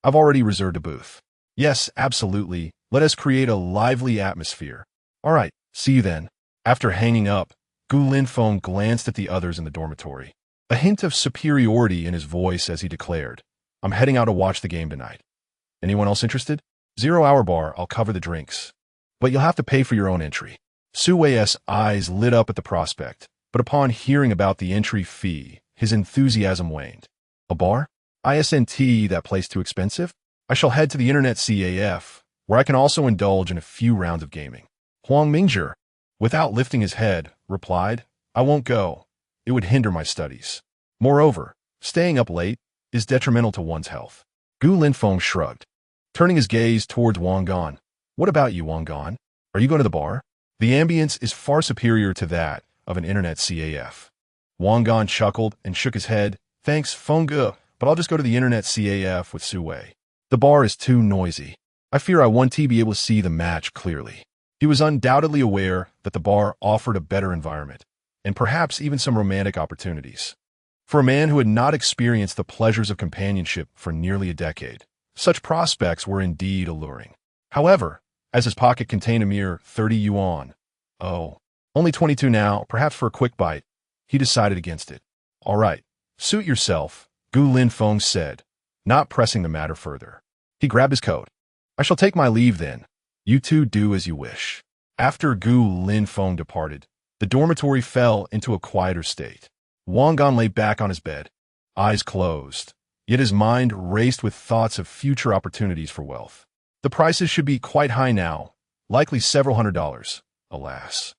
I've already reserved a booth." "Yes, absolutely. Let us create a lively atmosphere." "All right, see you then." After hanging up, Gu Linfeng glanced at the others in the dormitory, a hint of superiority in his voice as he declared, "I'm heading out to watch the game tonight. Anyone else interested? 0 Hour Bar, I'll cover the drinks. But you'll have to pay for your own entry." Su Wei's eyes lit up at the prospect, but upon hearing about the entry fee, his enthusiasm waned. "A bar? Isn't that place too expensive? I shall head to the Internet CAF, where I can also indulge in a few rounds of gaming." Huang Mingzhi, without lifting his head, replied, "I won't go. It would hinder my studies. Moreover, staying up late is detrimental to one's health." Gu Linfeng shrugged, turning his gaze towards Wang Gan. "What about you, Wang Gan? Are you going to the bar? The ambience is far superior to that of an Internet CAF." Wang Gan chuckled and shook his head. "Thanks, Feng Ge, but I'll just go to the Internet CAF with Su Wei. The bar is too noisy. I fear I won't be able to see the match clearly." He was undoubtedly aware that the bar offered a better environment, and perhaps even some romantic opportunities. For a man who had not experienced the pleasures of companionship for nearly a decade, such prospects were indeed alluring. However, as his pocket contained a mere 30 yuan, only 22 now, perhaps for a quick bite, he decided against it. "All right, suit yourself," Gu Linfeng said, not pressing the matter further. He grabbed his coat. "I shall take my leave then. You two do as you wish." After Gu Linfeng departed, the dormitory fell into a quieter state. Wang Gan lay back on his bed, eyes closed, yet his mind raced with thoughts of future opportunities for wealth. The prices should be quite high now, likely several $100s. Alas,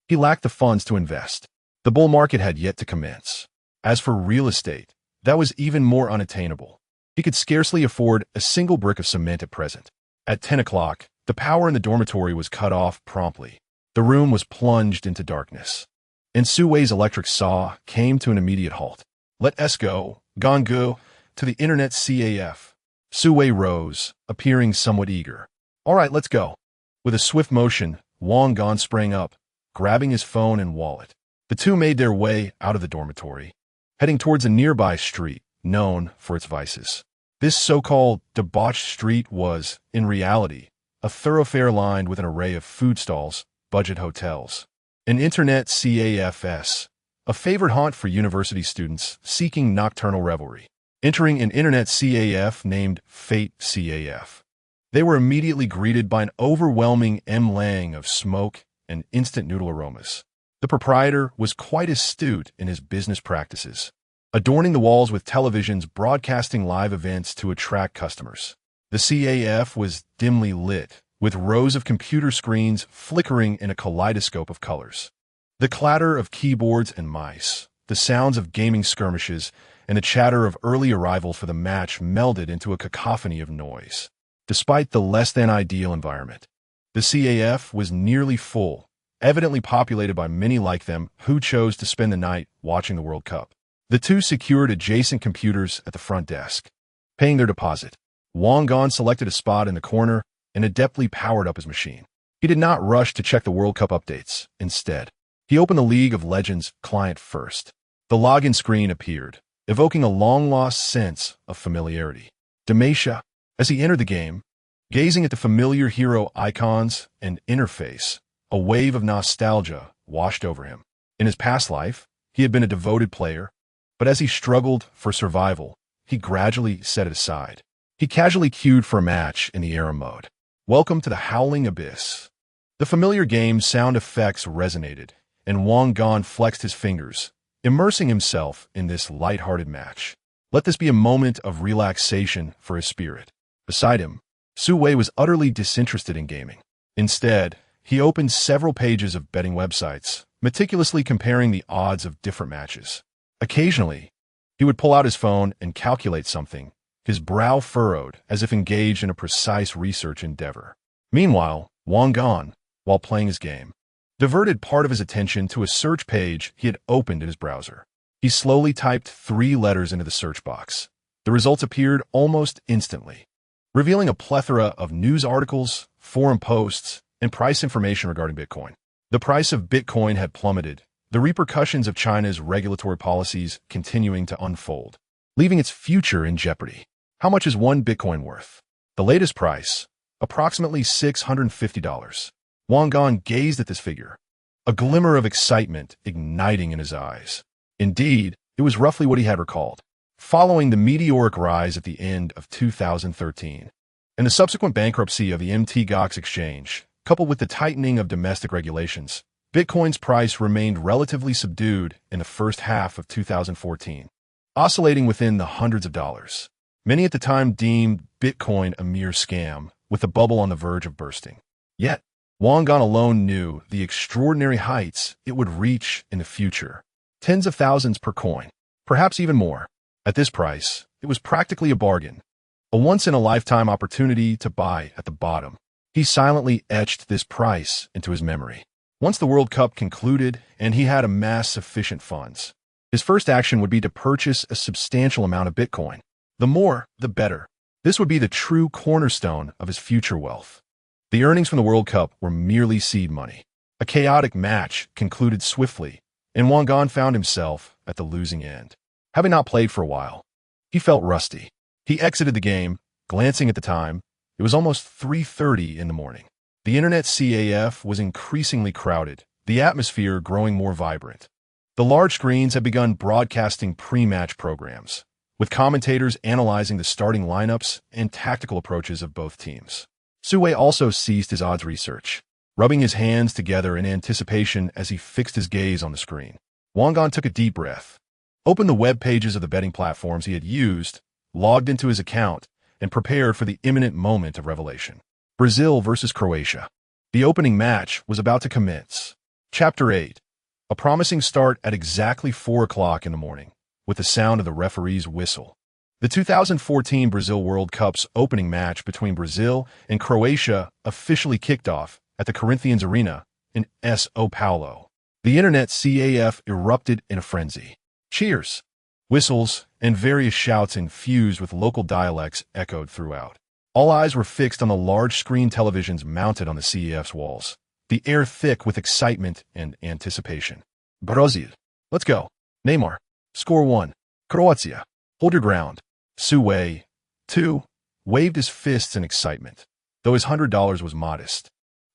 he lacked the funds to invest. The bull market had yet to commence. As for real estate, that was even more unattainable. He could scarcely afford a single brick of cement at present. At 10 o'clock, the power in the dormitory was cut off promptly. The room was plunged into darkness, and Su Wei's electric saw came to an immediate halt. "Let us go, Gonggu, to the Internet CAF." Su Wei rose, appearing somewhat eager. "All right, let's go." With a swift motion, Wang Gan sprang up, grabbing his phone and wallet. The two made their way out of the dormitory, heading towards a nearby street known for its vices. This so-called debauched street was, in reality, a thoroughfare lined with an array of food stalls, budget hotels, an Internet CAFs, a favorite haunt for university students seeking nocturnal revelry. Entering an Internet CAF named Fate CAF, They were immediately greeted by an overwhelming mlang of smoke and instant noodle aromas. The proprietor was quite astute in his business practices, adorning the walls with televisions broadcasting live events to attract customers. The CAF was dimly lit, with rows of computer screens flickering in a kaleidoscope of colors. The clatter of keyboards and mice, the sounds of gaming skirmishes, and the chatter of early arrival for the match melded into a cacophony of noise. Despite the less-than-ideal environment, the CAF was nearly full, evidently populated by many like them who chose to spend the night watching the World Cup. The two secured adjacent computers at the front desk. Paying their deposit, Wang Gan selected a spot in the corner and adeptly powered up his machine. He did not rush to check the World Cup updates. Instead, he opened the League of Legends client first. The login screen appeared, evoking a long-lost sense of familiarity. Demacia, as he entered the game, gazing at the familiar hero icons and interface, a wave of nostalgia washed over him. In his past life, he had been a devoted player, but as he struggled for survival, he gradually set it aside. He casually queued for a match in the era mode. Welcome to the Howling Abyss. The familiar game's sound effects resonated, and Wang Gan flexed his fingers, immersing himself in this light-hearted match. Let this be a moment of relaxation for his spirit. Beside him, Su Wei was utterly disinterested in gaming. Instead, he opened several pages of betting websites, meticulously comparing the odds of different matches. Occasionally, he would pull out his phone and calculate something, his brow furrowed as if engaged in a precise research endeavor. Meanwhile, Wang Gan, while playing his game, diverted part of his attention to a search page he had opened in his browser. He slowly typed 3 letters into the search box. The results appeared almost instantly, revealing a plethora of news articles, forum posts, and price information regarding Bitcoin. The price of Bitcoin had plummeted, the repercussions of China's regulatory policies continuing to unfold, leaving its future in jeopardy. How much is one Bitcoin worth? The latest price, approximately $650. Wang Gan gazed at this figure, a glimmer of excitement igniting in his eyes. Indeed, it was roughly what he had recalled. Following the meteoric rise at the end of 2013 and the subsequent bankruptcy of the MTGOX exchange, coupled with the tightening of domestic regulations, Bitcoin's price remained relatively subdued in the first half of 2014, oscillating within the hundreds of dollars. Many at the time deemed Bitcoin a mere scam, with the bubble on the verge of bursting. Yet, Wang Gan alone knew the extraordinary heights it would reach in the future. Tens of thousands per coin, perhaps even more. At this price, it was practically a bargain, a once-in-a-lifetime opportunity to buy at the bottom. He silently etched this price into his memory. Once the World Cup concluded and he had amassed sufficient funds, his first action would be to purchase a substantial amount of Bitcoin. The more, the better. This would be the true cornerstone of his future wealth. The earnings from the World Cup were merely seed money. A chaotic match concluded swiftly, and Wang Gan found himself at the losing end. Having not played for a while, he felt rusty. He exited the game, glancing at the time. It was almost 3:30 in the morning. The internet CAF was increasingly crowded, the atmosphere growing more vibrant. The large screens had begun broadcasting pre-match programs, with commentators analyzing the starting lineups and tactical approaches of both teams. Su Wei also ceased his odds research, rubbing his hands together in anticipation as he fixed his gaze on the screen. Wang Gan took a deep breath, opened the web pages of the betting platforms he had used, logged into his account, and prepared for the imminent moment of revelation. Brazil versus Croatia. The opening match was about to commence. Chapter 8. A promising start at exactly 4 o'clock in the morning, with the sound of the referee's whistle. The 2014 Brazil World Cup's opening match between Brazil and Croatia officially kicked off at the Corinthians Arena in São Paulo. The internet CAF erupted in a frenzy. Cheers, whistles, and various shouts infused with local dialects echoed throughout. All eyes were fixed on the large screen televisions mounted on the CAF's walls, the air thick with excitement and anticipation. Brazil. Let's go. Neymar. Score 1. Croatia. Hold your ground. Su Wei, 2, waved his fists in excitement, though his $100 was modest.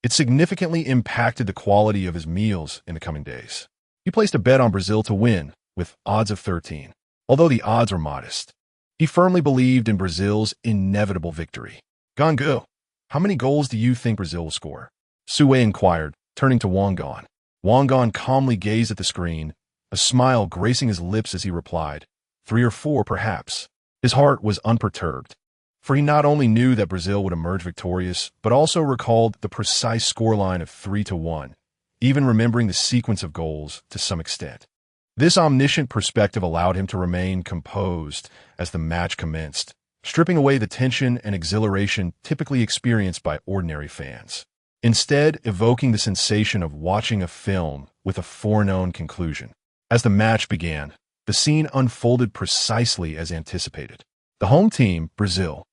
It significantly impacted the quality of his meals in the coming days. He placed a bet on Brazil to win, with odds of 13. Although the odds were modest, he firmly believed in Brazil's inevitable victory. Gangu. How many goals do you think Brazil will score? Sue inquired, turning to Wangan. Wangan calmly gazed at the screen, a smile gracing his lips as he replied, 3 or 4, perhaps. His heart was unperturbed, for he not only knew that Brazil would emerge victorious, but also recalled the precise scoreline of 3-1, even remembering the sequence of goals to some extent. This omniscient perspective allowed him to remain composed as the match commenced, stripping away the tension and exhilaration typically experienced by ordinary fans, instead evoking the sensation of watching a film with a foreknown conclusion. As the match began, the scene unfolded precisely as anticipated. The home team, Brazil,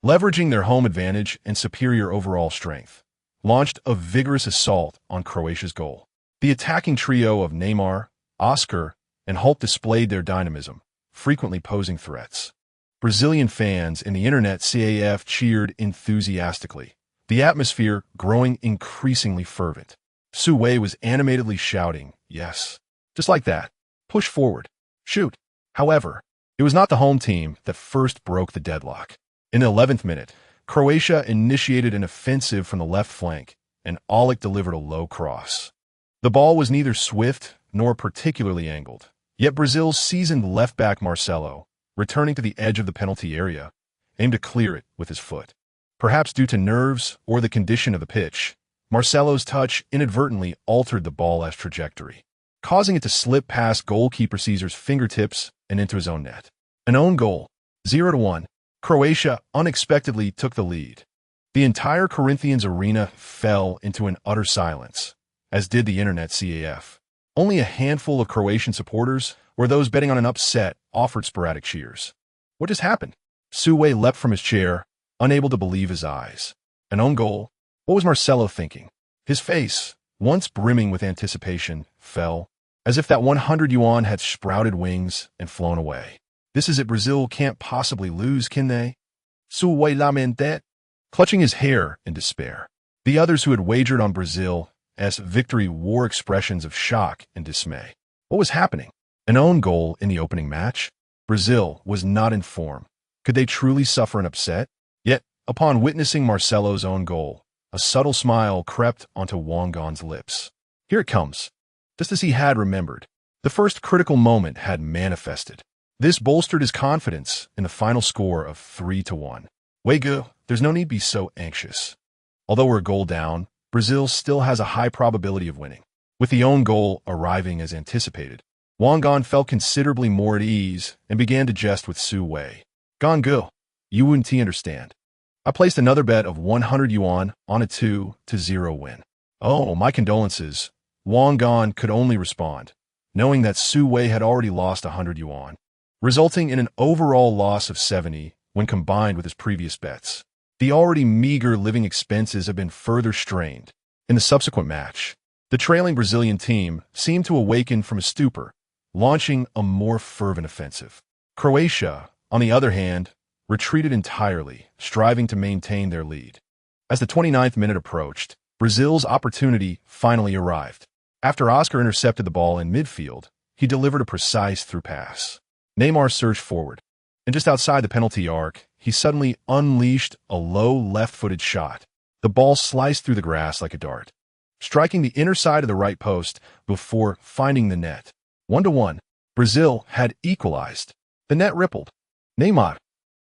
leveraging their home advantage and superior overall strength, launched a vigorous assault on Croatia's goal. The attacking trio of Neymar, Oscar, and Hulk displayed their dynamism, frequently posing threats. Brazilian fans in the internet CAF cheered enthusiastically, the atmosphere growing increasingly fervent. Sue was animatedly shouting, "Yes, just like that. Push forward. Shoot." However, it was not the home team that first broke the deadlock. In the 11th minute, Croatia initiated an offensive from the left flank, and Aulick delivered a low cross. The ball was neither swift nor particularly angled, yet Brazil's seasoned left-back Marcelo, returning to the edge of the penalty area, aimed to clear it with his foot. Perhaps due to nerves or the condition of the pitch, Marcelo's touch inadvertently altered the ball's trajectory, causing it to slip past goalkeeper Caesar's fingertips and into his own net. An own goal, 0-1. Croatia unexpectedly took the lead. The entire Corinthians arena fell into an utter silence, as did the internet CAF. Only a handful of Croatian supporters, or those betting on an upset, offered sporadic cheers. What just happened? Sue leapt from his chair, unable to believe his eyes. An own goal? What was Marcelo thinking? His face, once brimming with anticipation, fell, as if that 100 yuan had sprouted wings and flown away. This is it. Brazil can't possibly lose, can they? Sue lamented, clutching his hair in despair. The others who had wagered on Brazil's victory wore expressions of shock and dismay. What was happening? An own goal in the opening match? Brazil was not in form. Could they truly suffer an upset? Yet, upon witnessing Marcelo's own goal, a subtle smile crept onto Wangan's lips. Here it comes. Just as he had remembered, the first critical moment had manifested. This bolstered his confidence in the final score of 3-1. Wegu, there's no need to be so anxious. Although we're a goal down, Brazil still has a high probability of winning. With the own goal arriving as anticipated, Wangan felt considerably more at ease and began to jest with Sue. Gongu, you wouldn't understand. I placed another bet of 100 yuan on a 2-0 win. Oh, my condolences. Wangan could only respond, knowing that Sue had already lost 100 yuan, resulting in an overall loss of 70 when combined with his previous bets. The already meager living expenses have been further strained. In the subsequent match, the trailing Brazilian team seemed to awaken from a stupor, launching a more fervent offensive. Croatia, on the other hand, retreated entirely, striving to maintain their lead. As the 29th minute approached, Brazil's opportunity finally arrived. After Oscar intercepted the ball in midfield, he delivered a precise through pass. Neymar surged forward, and just outside the penalty arc, he suddenly unleashed a low left-footed shot. The ball sliced through the grass like a dart, striking the inner side of the right post before finding the net. 1-1. Brazil had equalized. The net rippled. Neymar.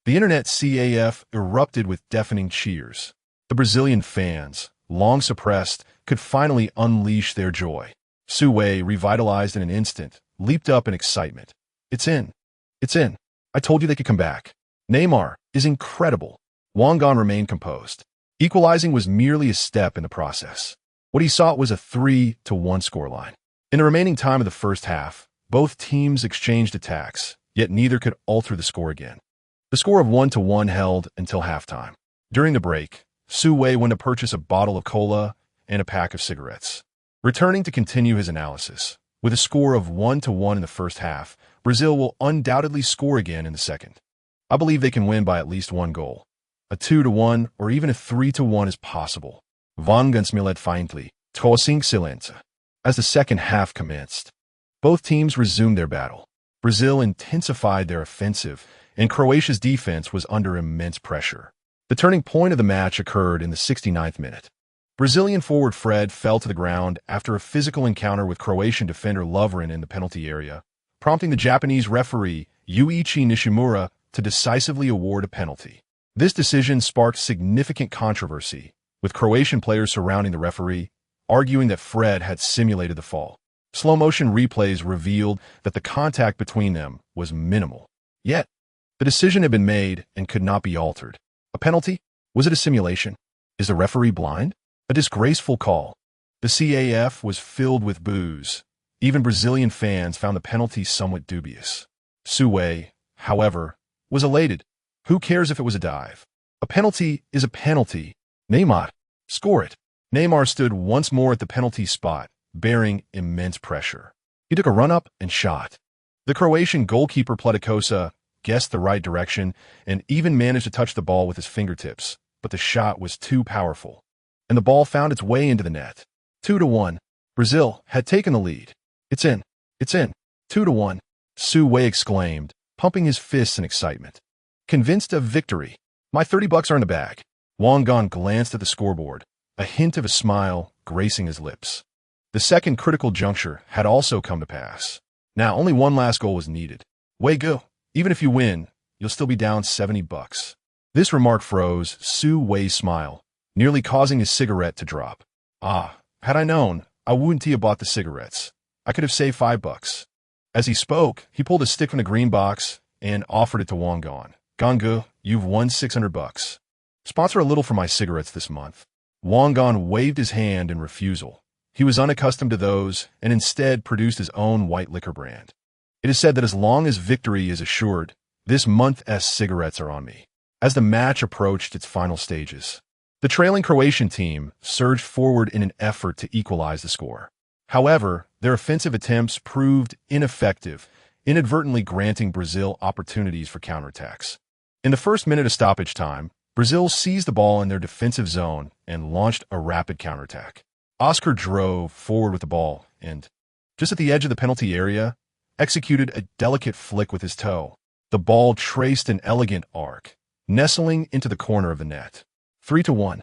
The internet CAF erupted with deafening cheers. The Brazilian fans, long suppressed, could finally unleash their joy. Sue, revitalized in an instant, leaped up in excitement. It's in. It's in. I told you they could come back. Neymar is incredible. Wangan remained composed. Equalizing was merely a step in the process. What he sought was a 3-1 scoreline. In the remaining time of the first half, both teams exchanged attacks, yet neither could alter the score again. The score of 1-1 held until halftime. During the break, Sue went to purchase a bottle of cola and a pack of cigarettes. Returning to continue his analysis, with a score of 1-1 in the first half, Brazil will undoubtedly score again in the second. I believe they can win by at least 1 goal. A 2-1 or even a 3-1 is possible. Wangan smiled faintly, tossing silence. As the second half commenced, both teams resumed their battle. Brazil intensified their offensive, and Croatia's defense was under immense pressure. The turning point of the match occurred in the 69th minute. Brazilian forward Fred fell to the ground after a physical encounter with Croatian defender Lovren in the penalty area, prompting the Japanese referee Yuichi Nishimura to decisively award a penalty. This decision sparked significant controversy, with Croatian players surrounding the referee, arguing that Fred had simulated the fall. Slow-motion replays revealed that the contact between them was minimal. Yet, the decision had been made and could not be altered. A penalty? Was it a simulation? Is the referee blind? A disgraceful call. The CAF was filled with boos. Even Brazilian fans found the penalty somewhat dubious. Suway, however, was elated. Who cares if it was a dive? A penalty is a penalty. Neymar, score it. Neymar stood once more at the penalty spot, bearing immense pressure. He took a run-up and shot. The Croatian goalkeeper Pleticosa guessed the right direction and even managed to touch the ball with his fingertips, but the shot was too powerful, and the ball found its way into the net. 2-1. Brazil had taken the lead. It's in. It's in. 2-1. Suway exclaimed, pumping his fists in excitement. Convinced of victory. My $30 are in the bag. Wangan glanced at the scoreboard, a hint of a smile gracing his lips. The second critical juncture had also come to pass. Now only one last goal was needed. Way go. Even if you win, you'll still be down $70. This remark froze Suway's smile, nearly causing his cigarette to drop. Ah, had I known, I wouldn't have bought the cigarettes. I could have saved $5. As he spoke, he pulled a stick from the green box and offered it to Wangan. Gangu, you've won $600. Sponsor a little for my cigarettes this month. Wangan waved his hand in refusal. He was unaccustomed to those and instead produced his own white liquor brand. It is said that as long as victory is assured, this month's cigarettes are on me. As the match approached its final stages, the trailing Croatian team surged forward in an effort to equalize the score. However, their offensive attempts proved ineffective, inadvertently granting Brazil opportunities for counterattacks. In the first minute of stoppage time, Brazil seized the ball in their defensive zone and launched a rapid counterattack. Oscar drove forward with the ball and, just at the edge of the penalty area, executed a delicate flick with his toe. The ball traced an elegant arc, nestling into the corner of the net. 3-1.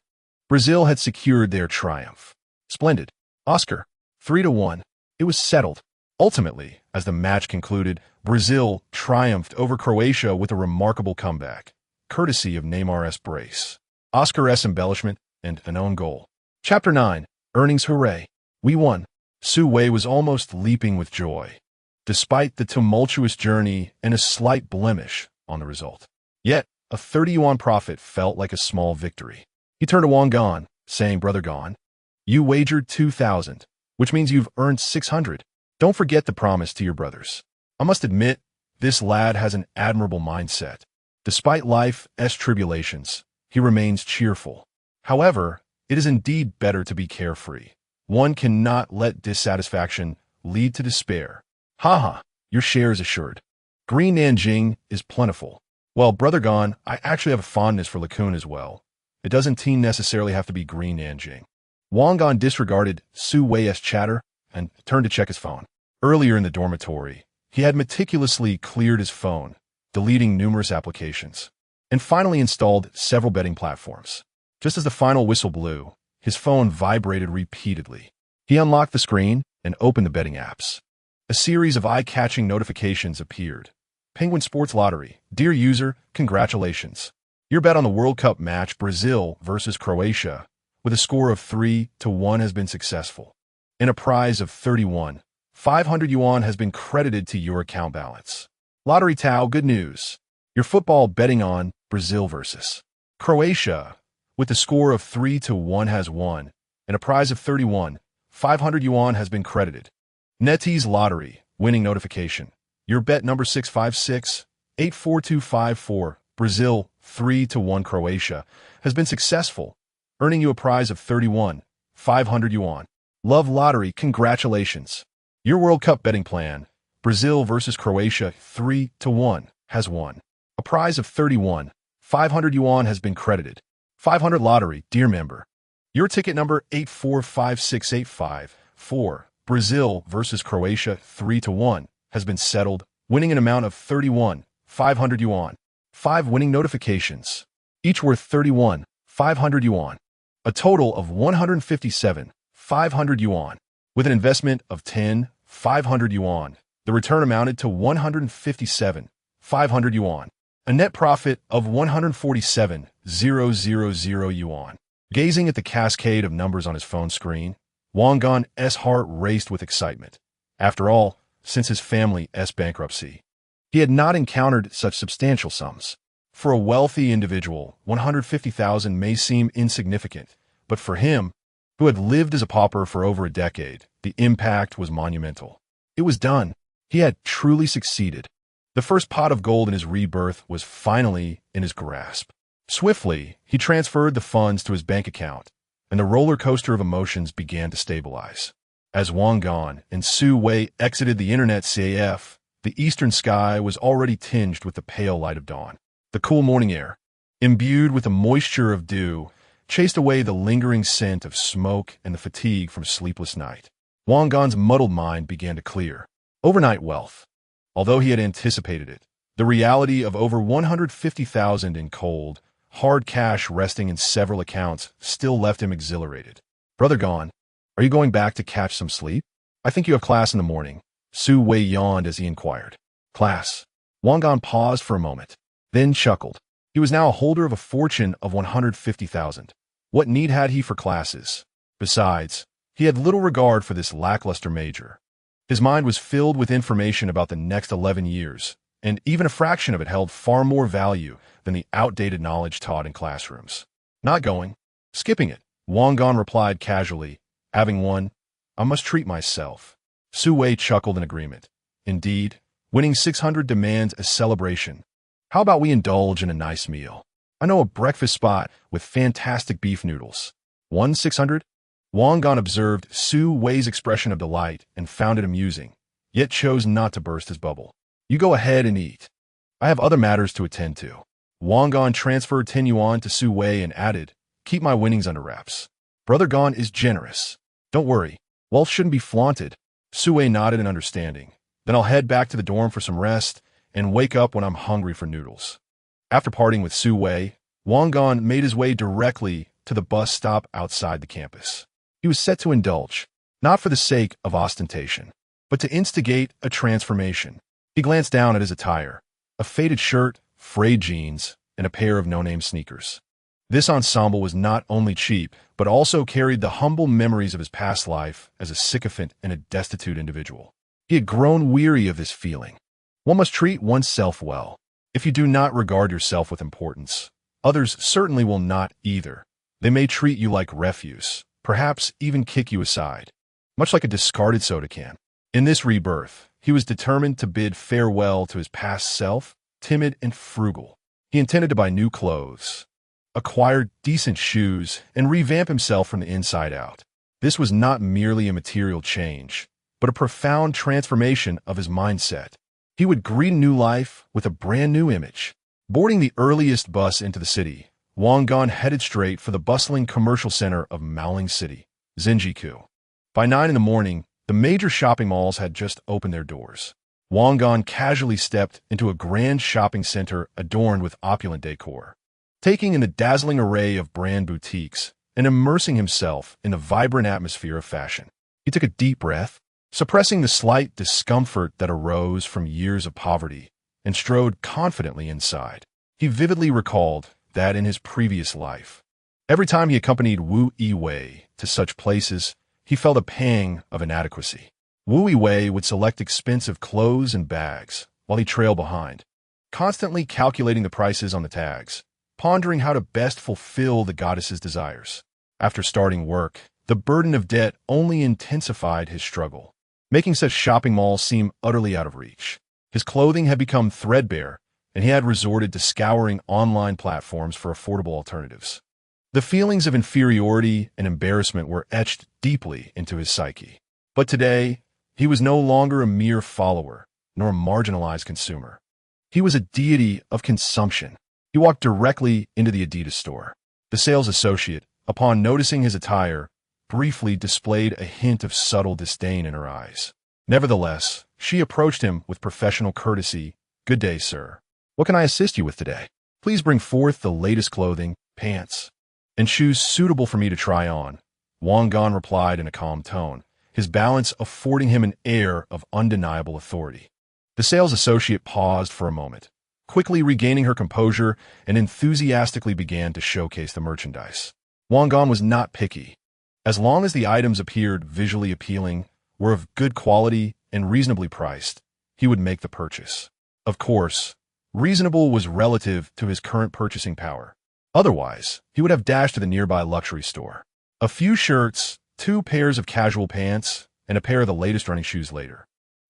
Brazil had secured their triumph. Splendid. Oscar. 3-1. It was settled. Ultimately, as the match concluded, Brazil triumphed over Croatia with a remarkable comeback, courtesy of Neymar's brace, Oscar's embellishment, and an own goal. Chapter 9. Earnings Hooray. We won. Suway was almost leaping with joy, despite the tumultuous journey and a slight blemish on the result. Yet, a 30 yuan profit felt like a small victory. He turned to Wangan, saying, Brother Gon, you wagered 2,000, which means you've earned 600. Don't forget the promise to your brothers. I must admit, this lad has an admirable mindset. Despite life's tribulations, he remains cheerful. However, it is indeed better to be carefree. One cannot let dissatisfaction lead to despair. Haha, your share is assured. Green Nanjing is plentiful. Well, Brother Gon, I actually have a fondness for Tycoon as well. It doesn't necessarily have to be Green Nanjing. Wangan disregarded Suway's chatter and turned to check his phone. Earlier in the dormitory, he had meticulously cleared his phone, deleting numerous applications, and finally installed several betting platforms. Just as the final whistle blew, his phone vibrated repeatedly. He unlocked the screen and opened the betting apps. A series of eye-catching notifications appeared. Penguin Sports Lottery. Dear user, congratulations. Your bet on the World Cup match Brazil versus Croatia with a score of 3-1 has been successful. And a prize of 500 yuan has been credited to your account balance. Lottery Tao, good news. Your football betting on Brazil versus Croatia with a score of 3-1 has won, and a prize of 500 yuan has been credited. NetEase Lottery, winning notification. Your bet number 656-84254, Brazil 3-1 Croatia, has been successful, earning you a prize of 500 yuan. Love Lottery, congratulations. Your World Cup betting plan, Brazil versus Croatia 3-1, has won. A prize of 500 yuan has been credited. 500 Lottery, dear member. Your ticket number 8456854, Brazil versus Croatia 3-1, has been settled, winning an amount of 500 yuan. 5 winning notifications. each worth 31,500 yuan, a total of 157,500 yuan. With an investment of 10,500 yuan, the return amounted to 157,500 yuan, a net profit of 147,000 yuan. Gazing at the cascade of numbers on his phone screen, Wang Gan's heart raced with excitement. After all, since his family's bankruptcy, he had not encountered such substantial sums. For a wealthy individual, 150,000 may seem insignificant, but for him, who had lived as a pauper for over a decade, the impact was monumental. It was done. He had truly succeeded. The first pot of gold in his rebirth was finally in his grasp. Swiftly, he transferred the funds to his bank account, and the roller coaster of emotions began to stabilize. As Wang Gan and Su Wei exited the internet CAF, the eastern sky was already tinged with the pale light of dawn. The cool morning air, imbued with the moisture of dew, chased away the lingering scent of smoke and the fatigue from a sleepless night. Wang Gan's muddled mind began to clear. Overnight wealth. Although he had anticipated it, the reality of over 150,000 in cold, hard cash resting in several accounts still left him exhilarated. Brother Gan, are you going back to catch some sleep? I think you have class in the morning. Su Wei yawned as he inquired. Class. Wang Gan paused for a moment, then chuckled. He was now a holder of a fortune of 150,000. What need had he for classes? Besides, he had little regard for this lackluster major. His mind was filled with information about the next 11 years, and even a fraction of it held far more value than the outdated knowledge taught in classrooms. Not going. Skipping it, Wang Gan replied casually. Having won, I must treat myself. Su Wei chuckled in agreement. Indeed, winning 600 demands a celebration. How about we indulge in a nice meal? I know a breakfast spot with fantastic beef noodles. 600? Wang Gan observed Su Wei's expression of delight and found it amusing, yet chose not to burst his bubble. You go ahead and eat. I have other matters to attend to. Wang Gan transferred 10 yuan to Su Wei and added, keep my winnings under wraps. Brother Gan is generous. Don't worry, wealth shouldn't be flaunted. Su Wei nodded in understanding. Then I'll head back to the dorm for some rest and wake up when I'm hungry for noodles. After parting with Su Wei, Wang Gan made his way directly to the bus stop outside the campus. He was set to indulge, not for the sake of ostentation, but to instigate a transformation. He glanced down at his attire, a faded shirt, frayed jeans, and a pair of no-name sneakers. This ensemble was not only cheap, but also carried the humble memories of his past life as a sycophant and a destitute individual. He had grown weary of this feeling. One must treat oneself well. If you do not regard yourself with importance, others certainly will not either. They may treat you like refuse, perhaps even kick you aside, much like a discarded soda can. In this rebirth, he was determined to bid farewell to his past self, timid and frugal. He intended to buy new clothes, acquire decent shoes, and revamp himself from the inside out. This was not merely a material change, but a profound transformation of his mindset. He would greet a new life with a brand new image. Boarding the earliest bus into the city, Wang Gan headed straight for the bustling commercial center of Maoling City, Zinjiku. By 9 in the morning, the major shopping malls had just opened their doors. Wang Gan casually stepped into a grand shopping center adorned with opulent decor. Taking in the dazzling array of brand boutiques and immersing himself in the vibrant atmosphere of fashion, he took a deep breath, suppressing the slight discomfort that arose from years of poverty, and strode confidently inside. He vividly recalled that in his previous life, every time he accompanied Wu Yiwei to such places, he felt a pang of inadequacy. Wu Yiwei would select expensive clothes and bags, while he trailed behind, constantly calculating the prices on the tags, pondering how to best fulfill the goddess's desires. After starting work, the burden of debt only intensified his struggle, making such shopping malls seem utterly out of reach. His clothing had become threadbare, and he had resorted to scouring online platforms for affordable alternatives. The feelings of inferiority and embarrassment were etched deeply into his psyche. But today, he was no longer a mere follower, nor a marginalized consumer. He was a deity of consumption. He walked directly into the Adidas store. The sales associate, upon noticing his attire, briefly displayed a hint of subtle disdain in her eyes. Nevertheless, she approached him with professional courtesy. Good day, sir. What can I assist you with today? Please bring forth the latest clothing, pants, and shoes suitable for me to try on, Wang Gan replied in a calm tone, his balance affording him an air of undeniable authority. The sales associate paused for a moment, quickly regaining her composure and enthusiastically began to showcase the merchandise. Wang Gan was not picky. As long as the items appeared visually appealing, were of good quality, and reasonably priced, he would make the purchase. Of course, reasonable was relative to his current purchasing power. Otherwise, he would have dashed to the nearby luxury store. A few shirts, 2 pairs of casual pants, and a pair of the latest running shoes later.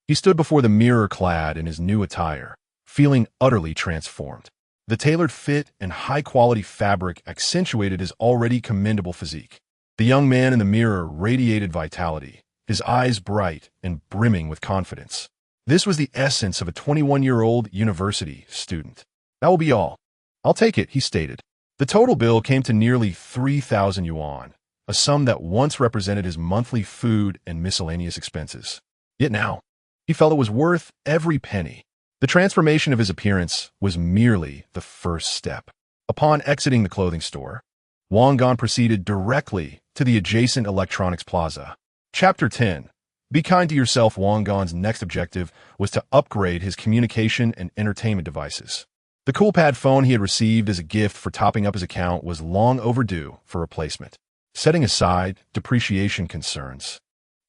He stood before the mirror clad in his new attire, feeling utterly transformed. The tailored fit and high-quality fabric accentuated his already commendable physique. The young man in the mirror radiated vitality, his eyes bright and brimming with confidence. This was the essence of a 21-year-old university student. That will be all. I'll take it, he stated. The total bill came to nearly 3,000 yuan, a sum that once represented his monthly food and miscellaneous expenses. Yet now, he felt it was worth every penny. The transformation of his appearance was merely the first step. Upon exiting the clothing store, Wang Gan proceeded directly to the adjacent electronics plaza. Chapter 10. Be kind to yourself. Wang Gan's next objective was to upgrade his communication and entertainment devices. The CoolPad phone he had received as a gift for topping up his account was long overdue for replacement. Setting aside depreciation concerns,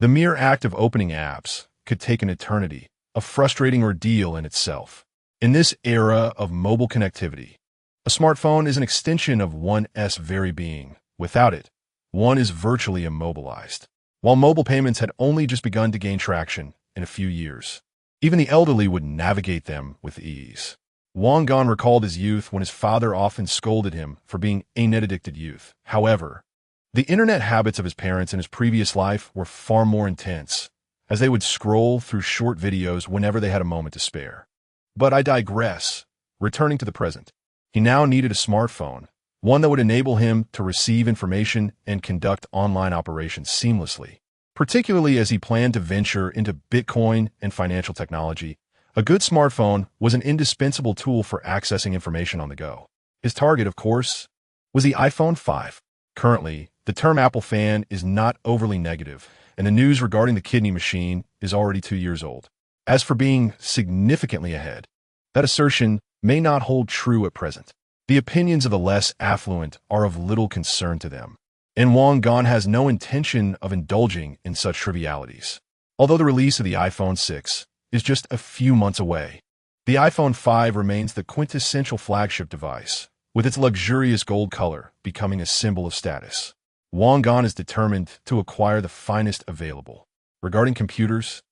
the mere act of opening apps could take an eternity, a frustrating ordeal in itself. In this era of mobile connectivity, a smartphone is an extension of one's very being. Without it, one is virtually immobilized. While mobile payments had only just begun to gain traction in a few years, even the elderly would navigate them with ease. Wang Gan recalled his youth when his father often scolded him for being a net-addicted youth. However, the internet habits of his parents in his previous life were far more intense, as they would scroll through short videos whenever they had a moment to spare. But I digress. Returning to the present, he now needed a smartphone, one that would enable him to receive information and conduct online operations seamlessly. Particularly as he planned to venture into Bitcoin and financial technology, a good smartphone was an indispensable tool for accessing information on the go. His target, of course, was the iPhone 5. Currently, the term Apple fan is not overly negative, and the news regarding the kidney machine is already 2 years old. As for being significantly ahead, that assertion may not hold true at present. The opinions of the less affluent are of little concern to them, and Wang Gan has no intention of indulging in such trivialities. Although the release of the iPhone 6 is just a few months away, the iPhone 5 remains the quintessential flagship device, with its luxurious gold color becoming a symbol of status. Wang Gan is determined to acquire the finest available. Regarding computers,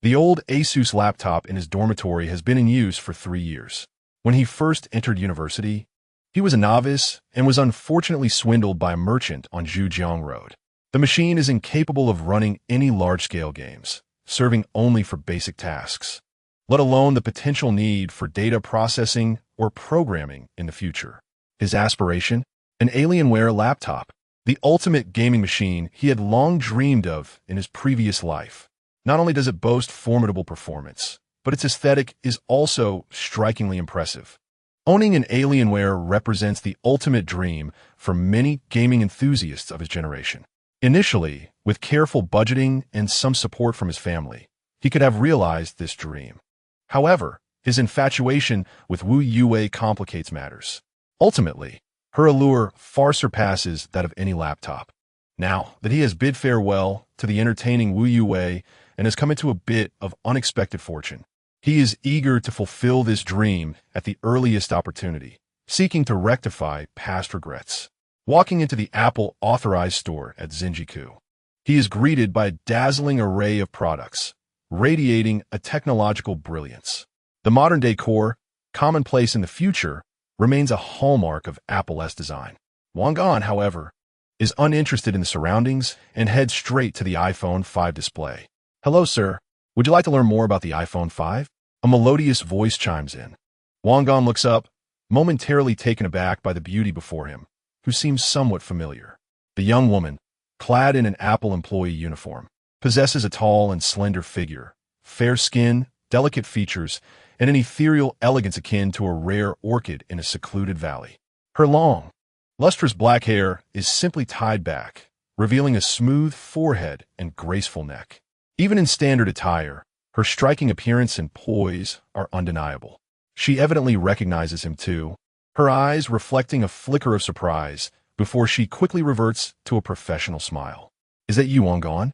the old Asus laptop in his dormitory has been in use for 3 years. When he first entered university, he was a novice and was unfortunately swindled by a merchant on Zhujiang Road. The machine is incapable of running any large-scale games, serving only for basic tasks, let alone the potential need for data processing or programming in the future. His aspiration? An Alienware laptop, the ultimate gaming machine he had long dreamed of in his previous life. Not only does it boast formidable performance, but its aesthetic is also strikingly impressive. Owning an Alienware represents the ultimate dream for many gaming enthusiasts of his generation. Initially, with careful budgeting and some support from his family, he could have realized this dream. However, his infatuation with Wu Yue complicates matters. Ultimately, her allure far surpasses that of any laptop. Now that he has bid farewell to the entertaining Wu Yue and has come into a bit of unexpected fortune, he is eager to fulfill this dream at the earliest opportunity, seeking to rectify past regrets. Walking into the Apple authorized store at Zinjiku, he is greeted by a dazzling array of products, radiating a technological brilliance. The modern decor, commonplace in the future, remains a hallmark of Apple's design. Wang Gan, however, is uninterested in the surroundings and heads straight to the iPhone 5 display. "Hello, sir. Would you like to learn more about the iPhone 5? A melodious voice chimes in. Wang Gan looks up, momentarily taken aback by the beauty before him, who seems somewhat familiar. The young woman, clad in an Apple employee uniform, possesses a tall and slender figure, fair skin, delicate features, and an ethereal elegance akin to a rare orchid in a secluded valley. Her long, lustrous black hair is simply tied back, revealing a smooth forehead and graceful neck. Even in standard attire, her striking appearance and poise are undeniable. She evidently recognizes him too, her eyes reflecting a flicker of surprise before she quickly reverts to a professional smile. "Is that you, Wangan?"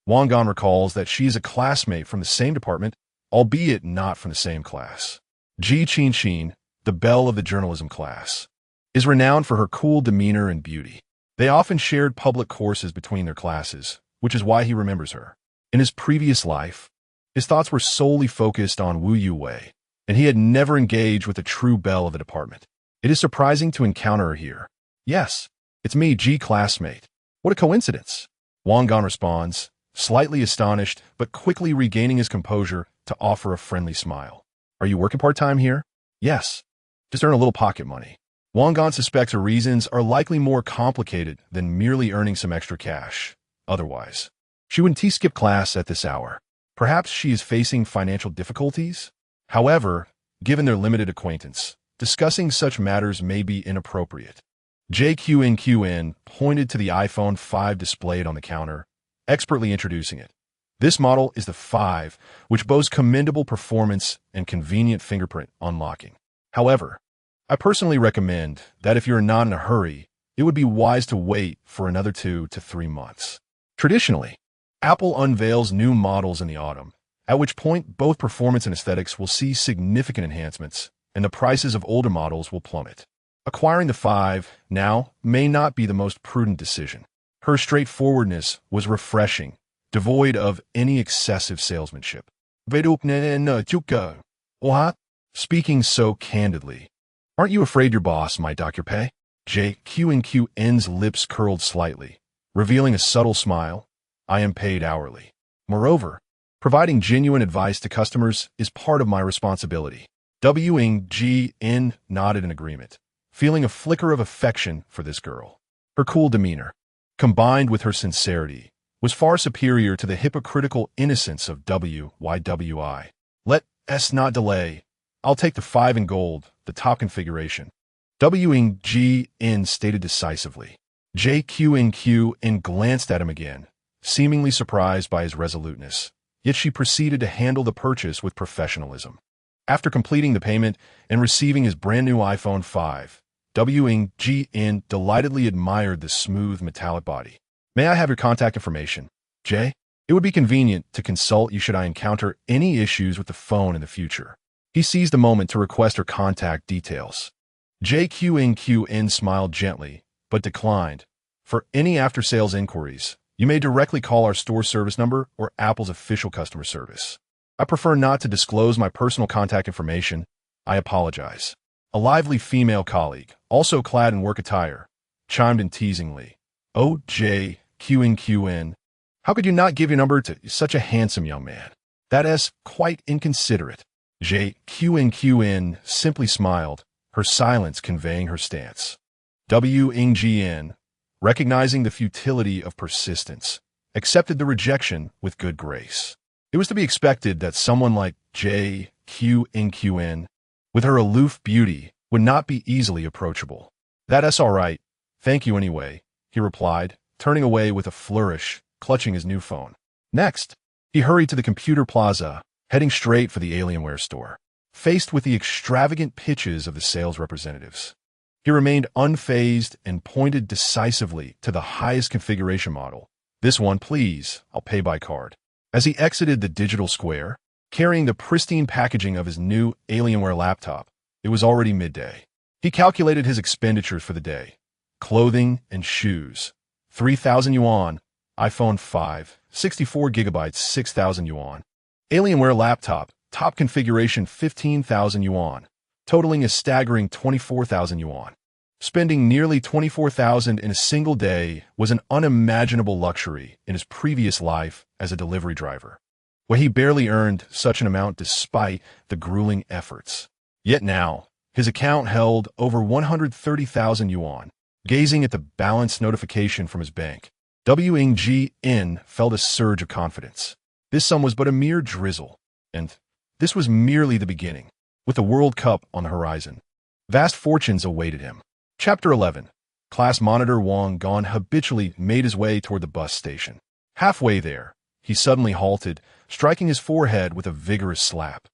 Wangan recalls that she is a classmate from the same department, albeit not from the same class. Ji Qin, the belle of the journalism class, is renowned for her cool demeanor and beauty. They often shared public courses between their classes, which is why he remembers her. In his previous life, his thoughts were solely focused on Wu Yuwei, and he had never engaged with the true belle of the department. It is surprising to encounter her here. "Yes, it's me, Ji classmate. What a coincidence." Wangan responds, slightly astonished, but quickly regaining his composure to offer a friendly smile. "Are you working part-time here?" "Yes, just earn a little pocket money." Wangan suspects her reasons are likely more complicated than merely earning some extra cash. Otherwise, she wouldn't skip class at this hour. Perhaps she is facing financial difficulties? However, given their limited acquaintance, discussing such matters may be inappropriate. JQNQN pointed to the iPhone 5 displayed on the counter, expertly introducing it. This model is the 5, which boasts commendable performance and convenient fingerprint unlocking. However, I personally recommend that if you're not in a hurry, it would be wise to wait for another 2 to 3 months. Traditionally, Apple unveils new models in the autumn, at which point both performance and aesthetics will see significant enhancements, and the prices of older models will plummet. Acquiring the 5 now may not be the most prudent decision. Her straightforwardness was refreshing, devoid of any excessive salesmanship. Speaking so candidly. "Aren't you afraid your boss might dock your pay?" JQNQN's lips curled slightly, revealing a subtle smile. "I am paid hourly. Moreover, providing genuine advice to customers is part of my responsibility." WNGN nodded in agreement, feeling a flicker of affection for this girl. Her cool demeanor, combined with her sincerity, was far superior to the hypocritical innocence of WYWI. "Let us not delay. I'll take the 5 in gold, the top configuration," WNGN stated decisively. JQNQN glanced at him again, seemingly surprised by his resoluteness, yet she proceeded to handle the purchase with professionalism. After completing the payment and receiving his brand new iPhone 5, WNGN delightedly admired the smooth metallic body. "May I have your contact information, Jay? It would be convenient to consult you should I encounter any issues with the phone in the future." He seized a moment to request her contact details. JQNQN smiled gently, but declined. "For any after-sales inquiries, you may directly call our store service number or Apple's official customer service. I prefer not to disclose my personal contact information. I apologize." A lively female colleague, also clad in work attire, chimed in teasingly. "Oh, JQNQN, how could you not give your number to such a handsome young man? That is quite inconsiderate." JQNQN simply smiled, her silence conveying her stance. WNGN, recognizing the futility of persistence, accepted the rejection with good grace. It was to be expected that someone like JQNQN, with her aloof beauty, would not be easily approachable. "That's all right. Thank you anyway," he replied, turning away with a flourish, clutching his new phone. Next, he hurried to the computer plaza, heading straight for the Alienware store. Faced with the extravagant pitches of the sales representatives, he remained unfazed and pointed decisively to the highest configuration model. "This one, please. I'll pay by card." As he exited the digital square, carrying the pristine packaging of his new Alienware laptop, it was already midday. He calculated his expenditures for the day. Clothing and shoes, 3,000 yuan. iPhone 5, 64 gigabytes, 6,000 yuan. Alienware laptop, top configuration, 15,000 yuan, totaling a staggering 24,000 yuan. Spending nearly 24,000 in a single day was an unimaginable luxury in his previous life as a delivery driver, where he barely earned such an amount despite the grueling efforts. Yet now, his account held over 130,000 yuan. Gazing at the balance notification from his bank, WNGN felt a surge of confidence. This sum was but a mere drizzle, and this was merely the beginning. With the World Cup on the horizon, vast fortunes awaited him. Chapter 11. Class monitor Wang Gan habitually made his way toward the bus station. Halfway there, he suddenly halted, striking his forehead with a vigorous slap.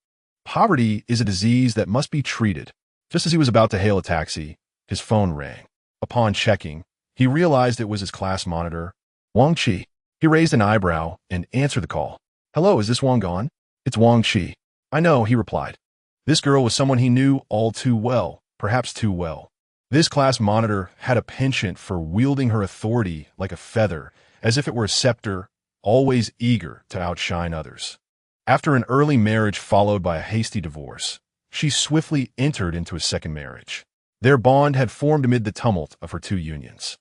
Poverty is a disease that must be treated. Just as he was about to hail a taxi, his phone rang. Upon checking, he realized it was his class monitor, Wang Qi. He raised an eyebrow and answered the call. "Hello, is this Wang Gan?" "It's Wang Qi." "I know," he replied. This girl was someone he knew all too well, perhaps too well. This class monitor had a penchant for wielding her authority like a feather, as if it were a scepter, always eager to outshine others. After an early marriage followed by a hasty divorce, she swiftly entered into a second marriage. Their bond had formed amid the tumult of her two unions.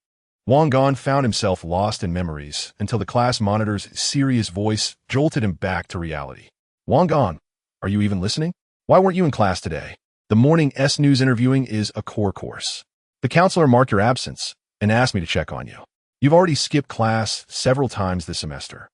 Wang Gan found himself lost in memories until the class monitor's serious voice jolted him back to reality. "Wang Gan, are you even listening? Why weren't you in class today? The morning S-News interviewing is a core course. The counselor marked your absence and asked me to check on you. You've already skipped class several times this semester.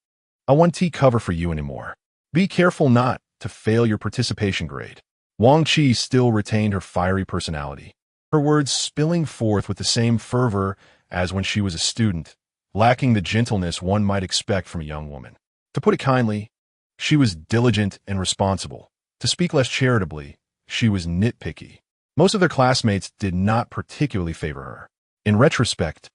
I won't cover for you anymore. Be careful not to fail your participation grade." Wang Qi still retained her fiery personality, her words spilling forth with the same fervor as when she was a student, lacking the gentleness one might expect from a young woman. To put it kindly, she was diligent and responsible. To speak less charitably, she was nitpicky. Most of their classmates did not particularly favor her. In retrospect,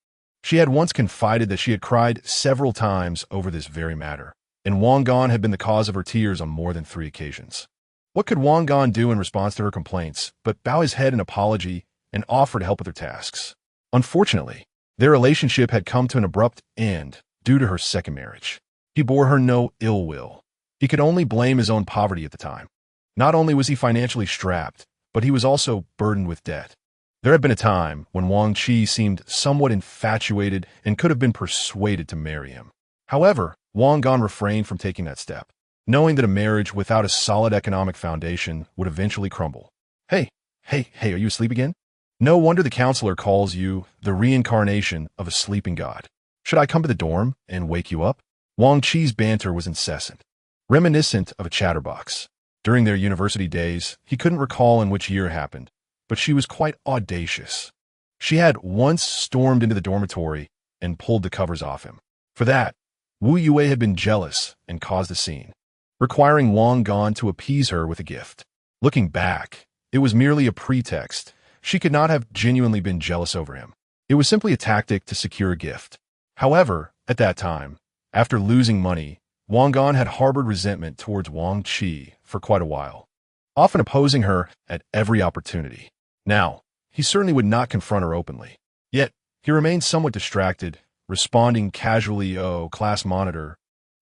she had once confided that she had cried several times over this very matter, and Wang Gan had been the cause of her tears on more than 3 occasions. What could Wang Gan do in response to her complaints but bow his head in apology and offer to help with her tasks? Unfortunately, their relationship had come to an abrupt end due to her second marriage. He bore her no ill will. He could only blame his own poverty at the time. Not only was he financially strapped, but he was also burdened with debt. There had been a time when Wang Qi seemed somewhat infatuated and could have been persuaded to marry him. However, Wang Gan refrained from taking that step, knowing that a marriage without a solid economic foundation would eventually crumble. Hey, are you asleep again? No wonder the counselor calls you the reincarnation of a sleeping god. Should I come to the dorm and wake you up? Wang Qi's banter was incessant, reminiscent of a chatterbox. During their university days, he couldn't recall in which year it happened, but she was quite audacious. She had once stormed into the dormitory and pulled the covers off him. For that, Wu Yue had been jealous and caused a scene, requiring Wang Gan to appease her with a gift. Looking back, it was merely a pretext. She could not have genuinely been jealous over him. It was simply a tactic to secure a gift. However, at that time, after losing money, Wang Gan had harbored resentment towards Wang Qi for quite a while, often opposing her at every opportunity. Now, he certainly would not confront her openly. Yet, he remained somewhat distracted, responding casually, "Oh, class monitor,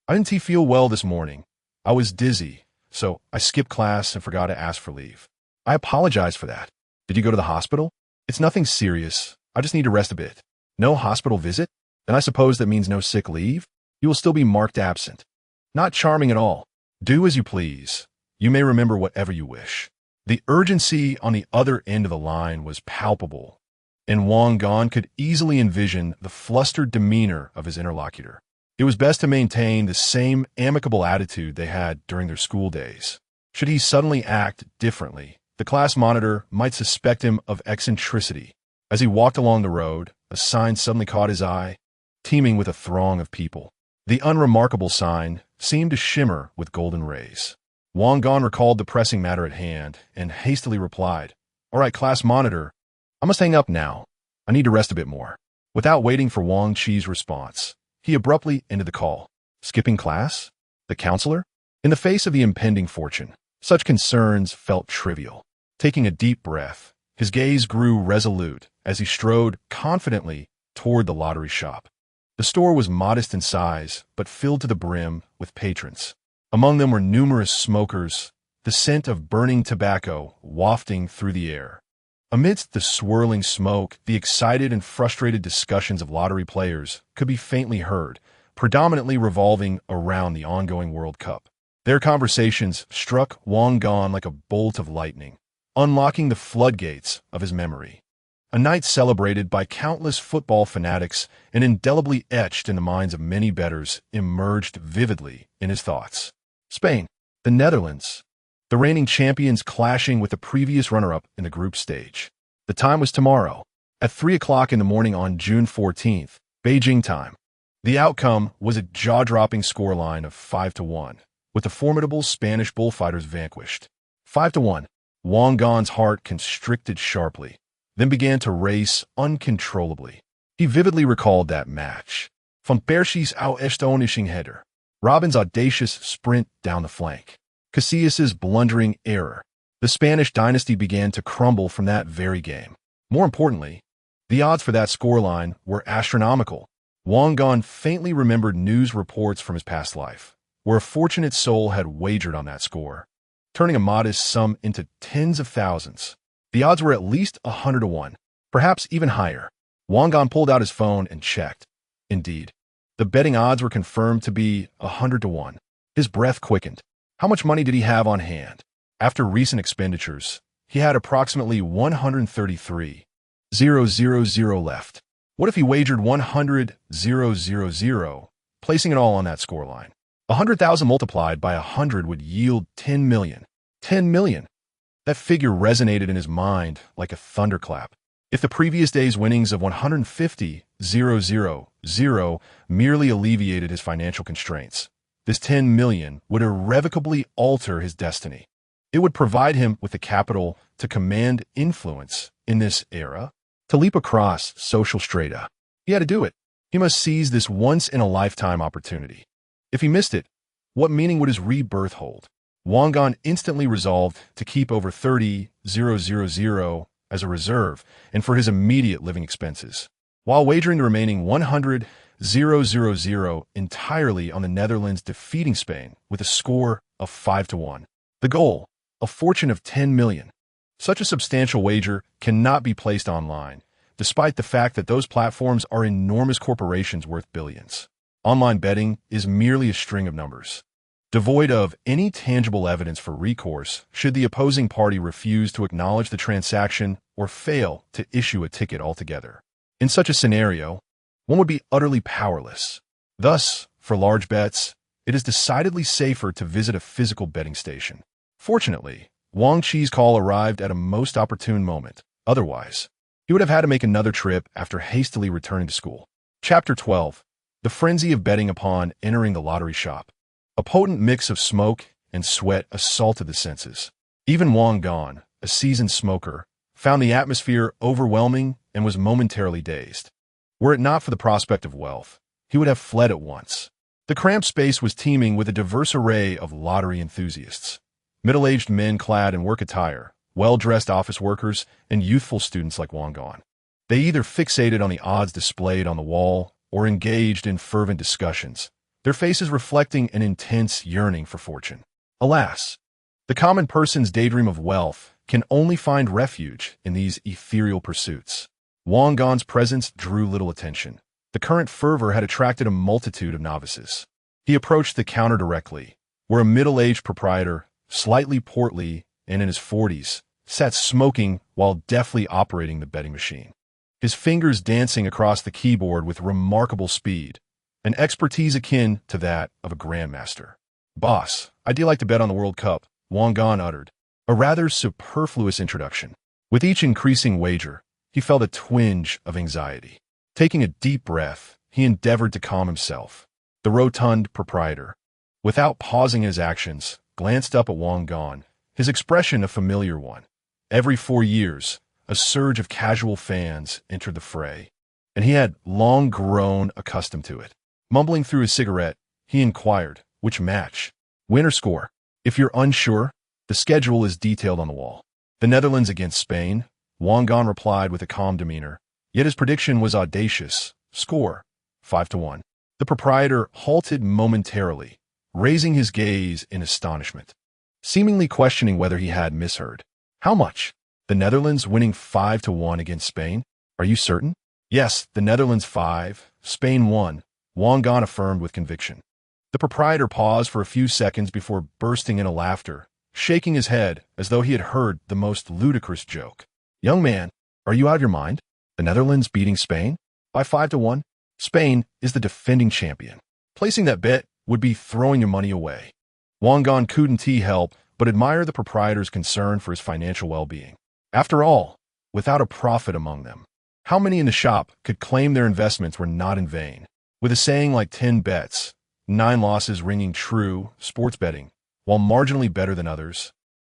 I didn't feel well this morning. I was dizzy, so I skipped class and forgot to ask for leave. I apologize for that. Did you go to the hospital? It's nothing serious. I just need to rest a bit." "No hospital visit? Then I suppose that means no sick leave? You will still be marked absent." Not charming at all. Do as you please. You may remember whatever you wish. The urgency on the other end of the line was palpable, and Wang Gan could easily envision the flustered demeanor of his interlocutor. It was best to maintain the same amicable attitude they had during their school days. Should he suddenly act differently, the class monitor might suspect him of eccentricity. As he walked along the road, a sign suddenly caught his eye, teeming with a throng of people. The unremarkable sign seemed to shimmer with golden rays. Wang Gan recalled the pressing matter at hand and hastily replied, "All right, class monitor, I must hang up now. I need to rest a bit more." Without waiting for Wang Qi's response, he abruptly ended the call. Skipping class? The counselor? In the face of the impending fortune, such concerns felt trivial. Taking a deep breath, his gaze grew resolute as he strode confidently toward the lottery shop. The store was modest in size, but filled to the brim with patrons. Among them were numerous smokers, the scent of burning tobacco wafting through the air. Amidst the swirling smoke, the excited and frustrated discussions of lottery players could be faintly heard, predominantly revolving around the ongoing World Cup. Their conversations struck Wang Gan like a bolt of lightning, unlocking the floodgates of his memory. A night celebrated by countless football fanatics and indelibly etched in the minds of many bettors emerged vividly in his thoughts. Spain, the Netherlands, the reigning champions clashing with the previous runner-up in the group stage. The time was tomorrow, at 3 o'clock in the morning on June 14th, Beijing time. The outcome was a jaw-dropping scoreline of 5-1, with the formidable Spanish bullfighters vanquished. 5-1. Wang Gan's heart constricted sharply, then began to race uncontrollably. He vividly recalled that match. Von Persie's astonishing header, Robin's audacious sprint down the flank, Casillas's blundering error. The Spanish dynasty began to crumble from that very game. More importantly, the odds for that scoreline were astronomical. Wang Gan faintly remembered news reports from his past life, where a fortunate soul had wagered on that score, turning a modest sum into tens of thousands. The odds were at least 100-1, perhaps even higher. Wang Gan pulled out his phone and checked. Indeed, the betting odds were confirmed to be 100-1. His breath quickened. How much money did he have on hand? After recent expenditures, he had approximately 133,000 left. What if he wagered 100,000, placing it all on that scoreline? 100,000 multiplied by 100 would yield 10 million. 10 million. That figure resonated in his mind like a thunderclap. If the previous day's winnings of 150,000 merely alleviated his financial constraints, this 10 million would irrevocably alter his destiny. It would provide him with the capital to command influence in this era, to leap across social strata. He had to do it. He must seize this once-in-a-lifetime opportunity. If he missed it, what meaning would his rebirth hold? Wang Gan instantly resolved to keep over 30,000 as a reserve and for his immediate living expenses, while wagering the remaining 100,000 entirely on the Netherlands defeating Spain with a score of 5-1. The goal, a fortune of 10 million. Such a substantial wager cannot be placed online, despite the fact that those platforms are enormous corporations worth billions. Online betting is merely a string of numbers, devoid of any tangible evidence for recourse should the opposing party refuse to acknowledge the transaction or fail to issue a ticket altogether. In such a scenario, one would be utterly powerless. Thus, for large bets, it is decidedly safer to visit a physical betting station. Fortunately, Wang Chi's call arrived at a most opportune moment. Otherwise, he would have had to make another trip after hastily returning to school. Chapter 12. The frenzy of betting upon entering the lottery shop. A potent mix of smoke and sweat assaulted the senses. Even Wang Gan, a seasoned smoker, found the atmosphere overwhelming and was momentarily dazed. Were it not for the prospect of wealth, he would have fled at once. The cramped space was teeming with a diverse array of lottery enthusiasts. Middle-aged men clad in work attire, well-dressed office workers, and youthful students like Wang Gan. They either fixated on the odds displayed on the wall or engaged in fervent discussions, their faces reflecting an intense yearning for fortune. Alas, the common person's daydream of wealth can only find refuge in these ethereal pursuits. Wang Gan's presence drew little attention. The current fervor had attracted a multitude of novices. He approached the counter directly, where a middle-aged proprietor, slightly portly and in his 40s, sat smoking while deftly operating the betting machine. His fingers dancing across the keyboard with remarkable speed, an expertise akin to that of a grandmaster. "Boss, I'd like to bet on the World Cup," Wang Gan uttered, a rather superfluous introduction. With each increasing wager, he felt a twinge of anxiety. Taking a deep breath, he endeavored to calm himself. The rotund proprietor, without pausing in his actions, glanced up at Wang Gan, his expression a familiar one. Every 4 years, a surge of casual fans entered the fray, and he had long grown accustomed to it. Mumbling through his cigarette, he inquired, "Which match? Win or score?" "If you're unsure, the schedule is detailed on the wall." "The Netherlands against Spain," Wang Gan replied with a calm demeanor, yet his prediction was audacious. "Score, 5-1. The proprietor halted momentarily, raising his gaze in astonishment, seemingly questioning whether he had misheard. "How much?" "The Netherlands winning 5-1 against Spain." "Are you certain?" "Yes, the Netherlands 5, Spain 1, Wang Gan affirmed with conviction. The proprietor paused for a few seconds before bursting into laughter, shaking his head as though he had heard the most ludicrous joke. "Young man, are you out of your mind? The Netherlands beating Spain? By 5-1? Spain is the defending champion. Placing that bet would be throwing your money away." Wang Gan couldn't help but admire the proprietor's concern for his financial well-being. After all, without a profit among them, how many in the shop could claim their investments were not in vain? With a saying like 10 bets, 9 losses ringing true, sports betting, while marginally better than others,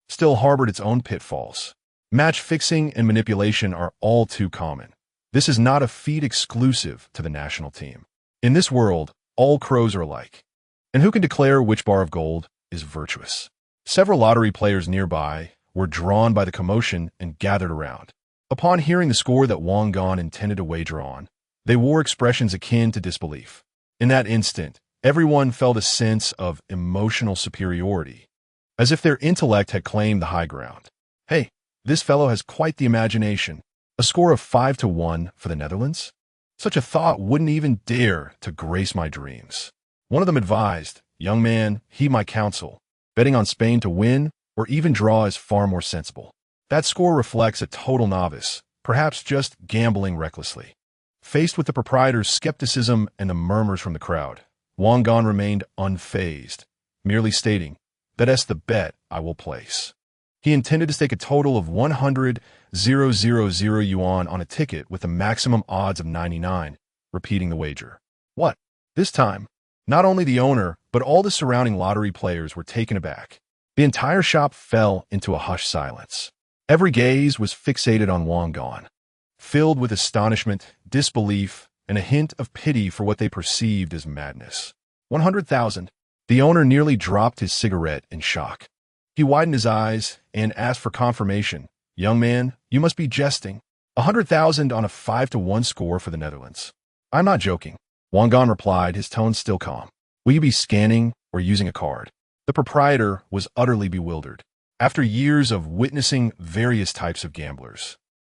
still harbored its own pitfalls. Match fixing and manipulation are all too common. This is not a feat exclusive to the national team. In this world, all crows are alike. And who can declare which bar of gold is virtuous? Several lottery players nearby were drawn by the commotion and gathered around. Upon hearing the score that Wang Gan intended to wager on, they wore expressions akin to disbelief. In that instant, everyone felt a sense of emotional superiority, as if their intellect had claimed the high ground. Hey, this fellow has quite the imagination. A score of 5-1 for the Netherlands? Such a thought wouldn't even dare to grace my dreams. One of them advised, young man, heed my counsel. Betting on Spain to win or even draw is far more sensible. That score reflects a total novice, perhaps just gambling recklessly. Faced with the proprietor's skepticism and the murmurs from the crowd, Wang Gan remained unfazed, merely stating, "That's the bet I will place." He intended to stake a total of 100,000 yuan on a ticket with a maximum odds of 99, repeating the wager. What? This time, not only the owner, but all the surrounding lottery players were taken aback. The entire shop fell into a hushed silence. Every gaze was fixated on Wang Gan, filled with astonishment, disbelief, and a hint of pity for what they perceived as madness. 100,000. The owner nearly dropped his cigarette in shock. He widened his eyes and asked for confirmation. Young man, you must be jesting. 100,000 on a 5-1 score for the Netherlands. I'm not joking. Wang Gan replied, his tone still calm. Will you be scanning or using a card? The proprietor was utterly bewildered. After years of witnessing various types of gamblers,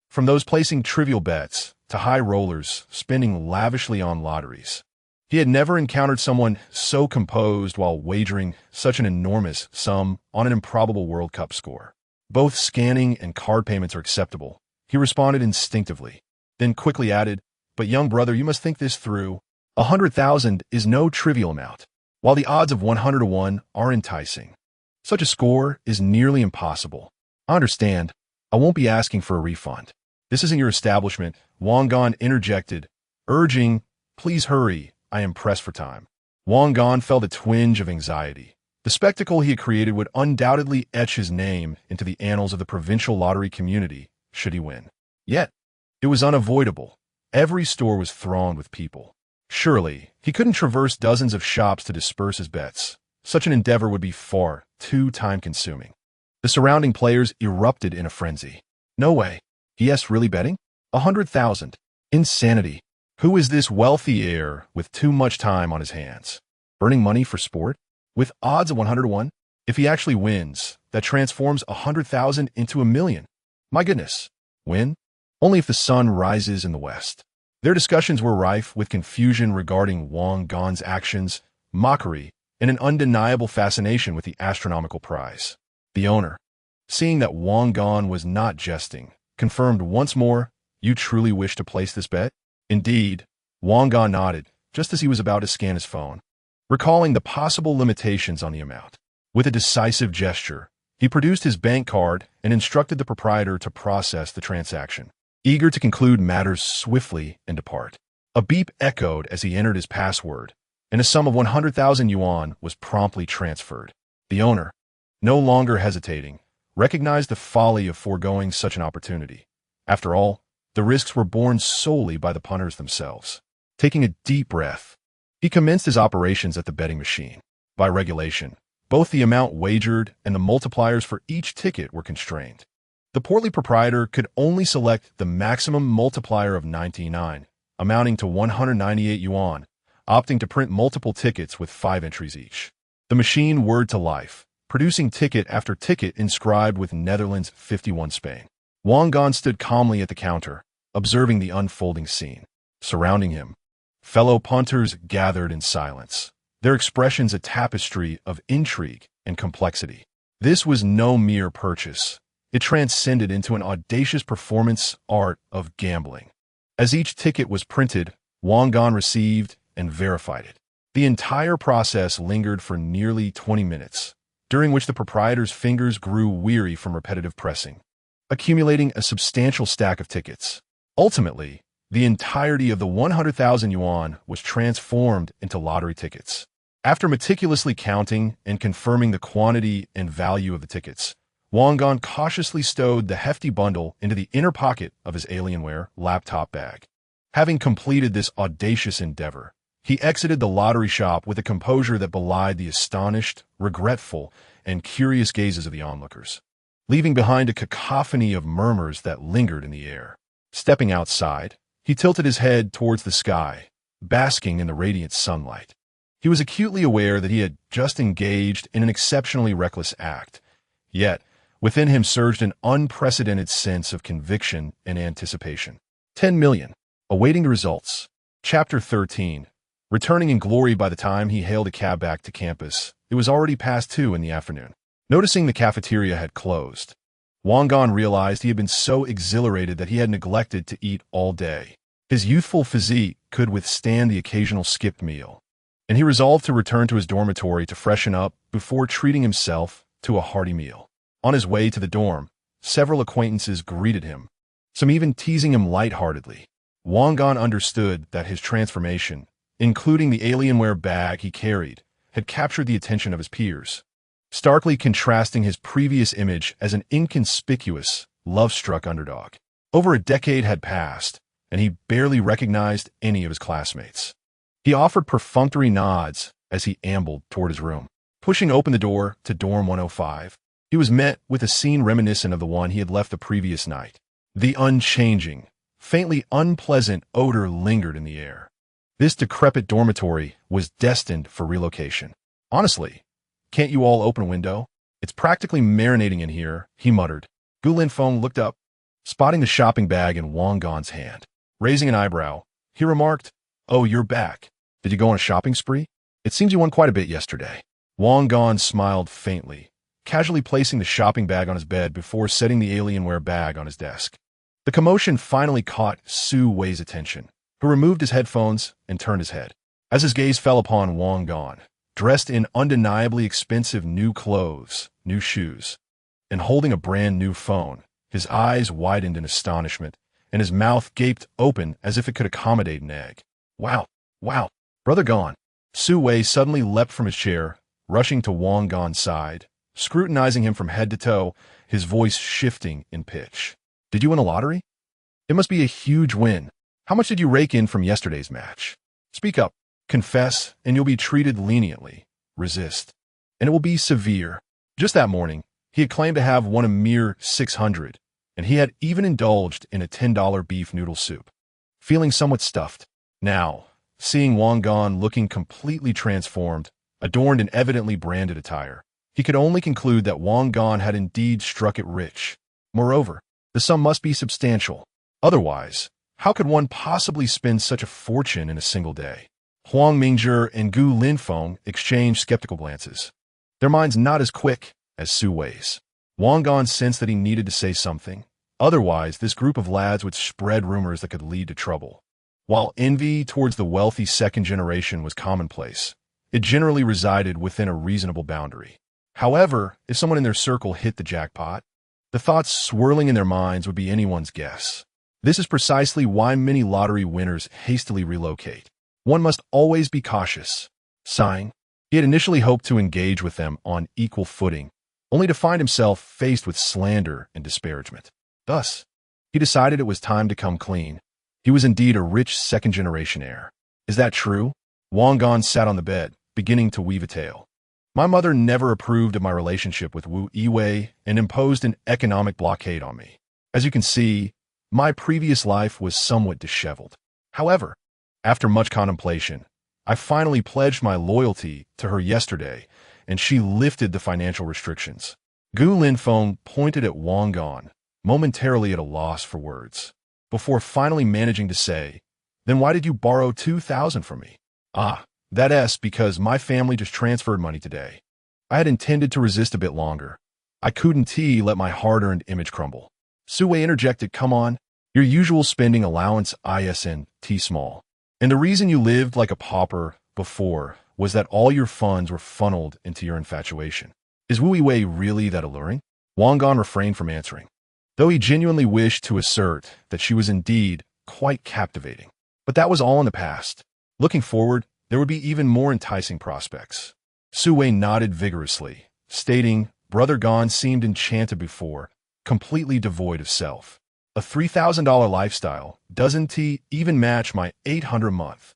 from those placing trivial bets to high rollers spending lavishly on lotteries, he had never encountered someone so composed while wagering such an enormous sum on an improbable World Cup score. Both scanning and card payments are acceptable, he responded instinctively, then quickly added, but young brother, you must think this through. 100,000 is no trivial amount. While the odds of 100-1 are enticing, such a score is nearly impossible. I understand. I won't be asking for a refund. This isn't your establishment, Wang Gan interjected, urging, please hurry, I am pressed for time. Wang Gan felt a twinge of anxiety. The spectacle he had created would undoubtedly etch his name into the annals of the provincial lottery community, should he win. Yet, it was unavoidable. Every store was thronged with people. Surely, he couldn't traverse dozens of shops to disperse his bets. Such an endeavor would be far too time-consuming. The surrounding players erupted in a frenzy. No way. Yes, really betting? 100,000. Insanity. Who is this wealthy heir with too much time on his hands? Burning money for sport? With odds of 100-1? If he actually wins, that transforms 100,000 into 1,000,000. My goodness. Win? Only if the sun rises in the west. Their discussions were rife with confusion regarding Wang Gan's actions, mockery, and an undeniable fascination with the astronomical prize. The owner, seeing that Wang Gan was not jesting, confirmed once more, you truly wish to place this bet? Indeed, Wang Gan nodded, just as he was about to scan his phone, recalling the possible limitations on the amount. With a decisive gesture, he produced his bank card and instructed the proprietor to process the transaction, eager to conclude matters swiftly and depart. A beep echoed as he entered his password, and a sum of 100,000 yuan was promptly transferred. The owner, no longer hesitating, recognized the folly of foregoing such an opportunity. After all, the risks were borne solely by the punters themselves. Taking a deep breath, he commenced his operations at the betting machine. By regulation, both the amount wagered and the multipliers for each ticket were constrained. The portly proprietor could only select the maximum multiplier of 99, amounting to 198 yuan, opting to print multiple tickets with 5 entries each. The machine whirred to life, producing ticket after ticket inscribed with Netherlands 51 Spain. Wang Gan stood calmly at the counter, observing the unfolding scene. Surrounding him, fellow punters gathered in silence, their expressions a tapestry of intrigue and complexity. This was no mere purchase. It transcended into an audacious performance art of gambling. As each ticket was printed, Wang Gan received and verified it. The entire process lingered for nearly 20 minutes, during which the proprietor's fingers grew weary from repetitive pressing, accumulating a substantial stack of tickets. Ultimately, the entirety of the 100,000 yuan was transformed into lottery tickets. After meticulously counting and confirming the quantity and value of the tickets, Wang Gong cautiously stowed the hefty bundle into the inner pocket of his Alienware laptop bag. Having completed this audacious endeavor, he exited the lottery shop with a composure that belied the astonished, regretful, and curious gazes of the onlookers, leaving behind a cacophony of murmurs that lingered in the air. Stepping outside, he tilted his head towards the sky, basking in the radiant sunlight. He was acutely aware that he had just engaged in an exceptionally reckless act, yet within him surged an unprecedented sense of conviction and anticipation. 10 million. Awaiting the results. Chapter 13. Returning in glory. By the time he hailed a cab back to campus, it was already past 2 in the afternoon. Noticing the cafeteria had closed, Wang Gong realized he had been so exhilarated that he had neglected to eat all day. His youthful physique could withstand the occasional skipped meal, and he resolved to return to his dormitory to freshen up before treating himself to a hearty meal. On his way to the dorm, several acquaintances greeted him, some even teasing him lightheartedly. Wang Gong understood that his transformation, including the Alienware bag he carried, had captured the attention of his peers, starkly contrasting his previous image as an inconspicuous, love-struck underdog. Over a decade had passed, and he barely recognized any of his classmates. He offered perfunctory nods as he ambled toward his room. Pushing open the door to dorm 105, he was met with a scene reminiscent of the one he had left the previous night. The unchanging, faintly unpleasant odor lingered in the air. This decrepit dormitory was destined for relocation. Honestly, can't you all open a window? It's practically marinating in here, he muttered. Gu Linfeng looked up, spotting the shopping bag in Wang Gong's hand. Raising an eyebrow, he remarked, "Oh, you're back. Did you go on a shopping spree? It seems you won quite a bit yesterday." Wang Gong smiled faintly, casually placing the shopping bag on his bed before setting the Alienware bag on his desk. The commotion finally caught Su Wei's attention, who removed his headphones and turned his head. As his gaze fell upon Wang Gong, dressed in undeniably expensive new clothes, new shoes, and holding a brand new phone, his eyes widened in astonishment, and his mouth gaped open as if it could accommodate an egg. Wow, brother Gong. Su Wei suddenly leapt from his chair, rushing to Wang Gong's side, scrutinizing him from head to toe, his voice shifting in pitch. Did you win a lottery? It must be a huge win. How much did you rake in from yesterday's match? Speak up, confess, and you'll be treated leniently. Resist, and it will be severe. Just that morning, he had claimed to have won a mere 600, and he had even indulged in a $10 beef noodle soup. Feeling somewhat stuffed. Now, seeing Wang Gong looking completely transformed, adorned in evidently branded attire, he could only conclude that Wang Gong had indeed struck it rich. Moreover, the sum must be substantial. Otherwise, how could one possibly spend such a fortune in a single day? Huang Mingzhi and Gu Linfeng exchanged skeptical glances, their minds not as quick as Su Wei's. Wang Gong sensed that he needed to say something. Otherwise, this group of lads would spread rumors that could lead to trouble. While envy towards the wealthy second generation was commonplace, it generally resided within a reasonable boundary. However, if someone in their circle hit the jackpot, the thoughts swirling in their minds would be anyone's guess. This is precisely why many lottery winners hastily relocate. One must always be cautious. Sighing, he had initially hoped to engage with them on equal footing, only to find himself faced with slander and disparagement. Thus, he decided it was time to come clean. He was indeed a rich second-generation heir. Is that true? Wang Gong sat on the bed, beginning to weave a tale. My mother never approved of my relationship with Wu Yiwei and imposed an economic blockade on me. As you can see, my previous life was somewhat disheveled. However, after much contemplation, I finally pledged my loyalty to her yesterday, and she lifted the financial restrictions. Gu Linfeng pointed at Wang Gong, momentarily at a loss for words, before finally managing to say, "Then why did you borrow 2,000 from me?" That's because my family just transferred money today. I had intended to resist a bit longer. I couldn't let my hard-earned image crumble. Su Wei interjected, "Come on, your usual spending allowance isn't small. And the reason you lived like a pauper before was that all your funds were funneled into your infatuation. Is Wu Wei really that alluring? Wang Gan refrained from answering, though he genuinely wished to assert that she was indeed quite captivating. But that was all in the past. Looking forward, there would be even more enticing prospects. Su Wei nodded vigorously, stating, Brother Gan seemed enchanted before, completely devoid of self. A $3,000 lifestyle, doesn't he even match my $800 a month?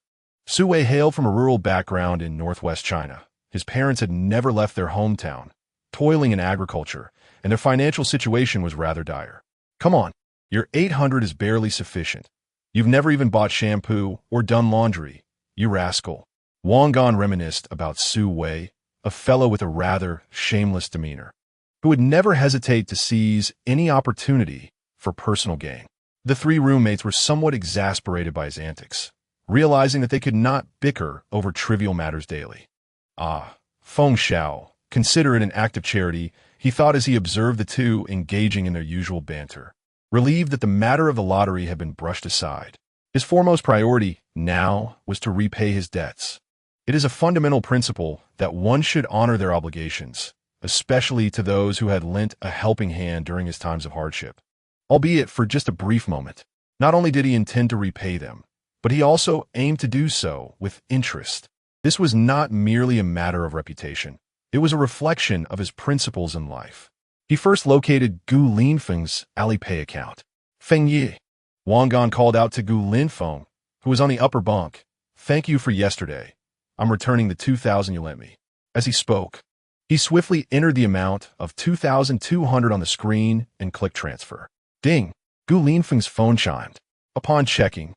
Su Wei hailed from a rural background in northwest China. His parents had never left their hometown, toiling in agriculture, and their financial situation was rather dire. Come on, your $800 is barely sufficient. You've never even bought shampoo or done laundry, you rascal. Wang Gan reminisced about Su Wei, a fellow with a rather shameless demeanor, who would never hesitate to seize any opportunity for personal gain. The three roommates were somewhat exasperated by his antics, realizing that they could not bicker over trivial matters daily. Ah, Feng Xiao, consider it an act of charity, he thought as he observed the two engaging in their usual banter. Relieved that the matter of the lottery had been brushed aside, his foremost priority now was to repay his debts. It is a fundamental principle that one should honor their obligations, especially to those who had lent a helping hand during his times of hardship, albeit for just a brief moment. Not only did he intend to repay them, but he also aimed to do so with interest. This was not merely a matter of reputation. It was a reflection of his principles in life. He first located Gu Linfeng's Alipay account. Feng Yi. Wang Gan called out to Gu Linfeng, who was on the upper bunk. Thank you for yesterday. I'm returning the 2,000 you lent me. As he spoke, he swiftly entered the amount of 2,200 on the screen and clicked transfer. Ding! Gu Linfeng's phone chimed. Upon checking,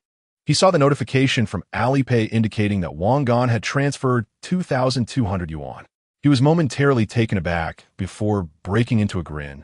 he saw the notification from Alipay indicating that Wang Gan had transferred 2,200 yuan. He was momentarily taken aback before breaking into a grin,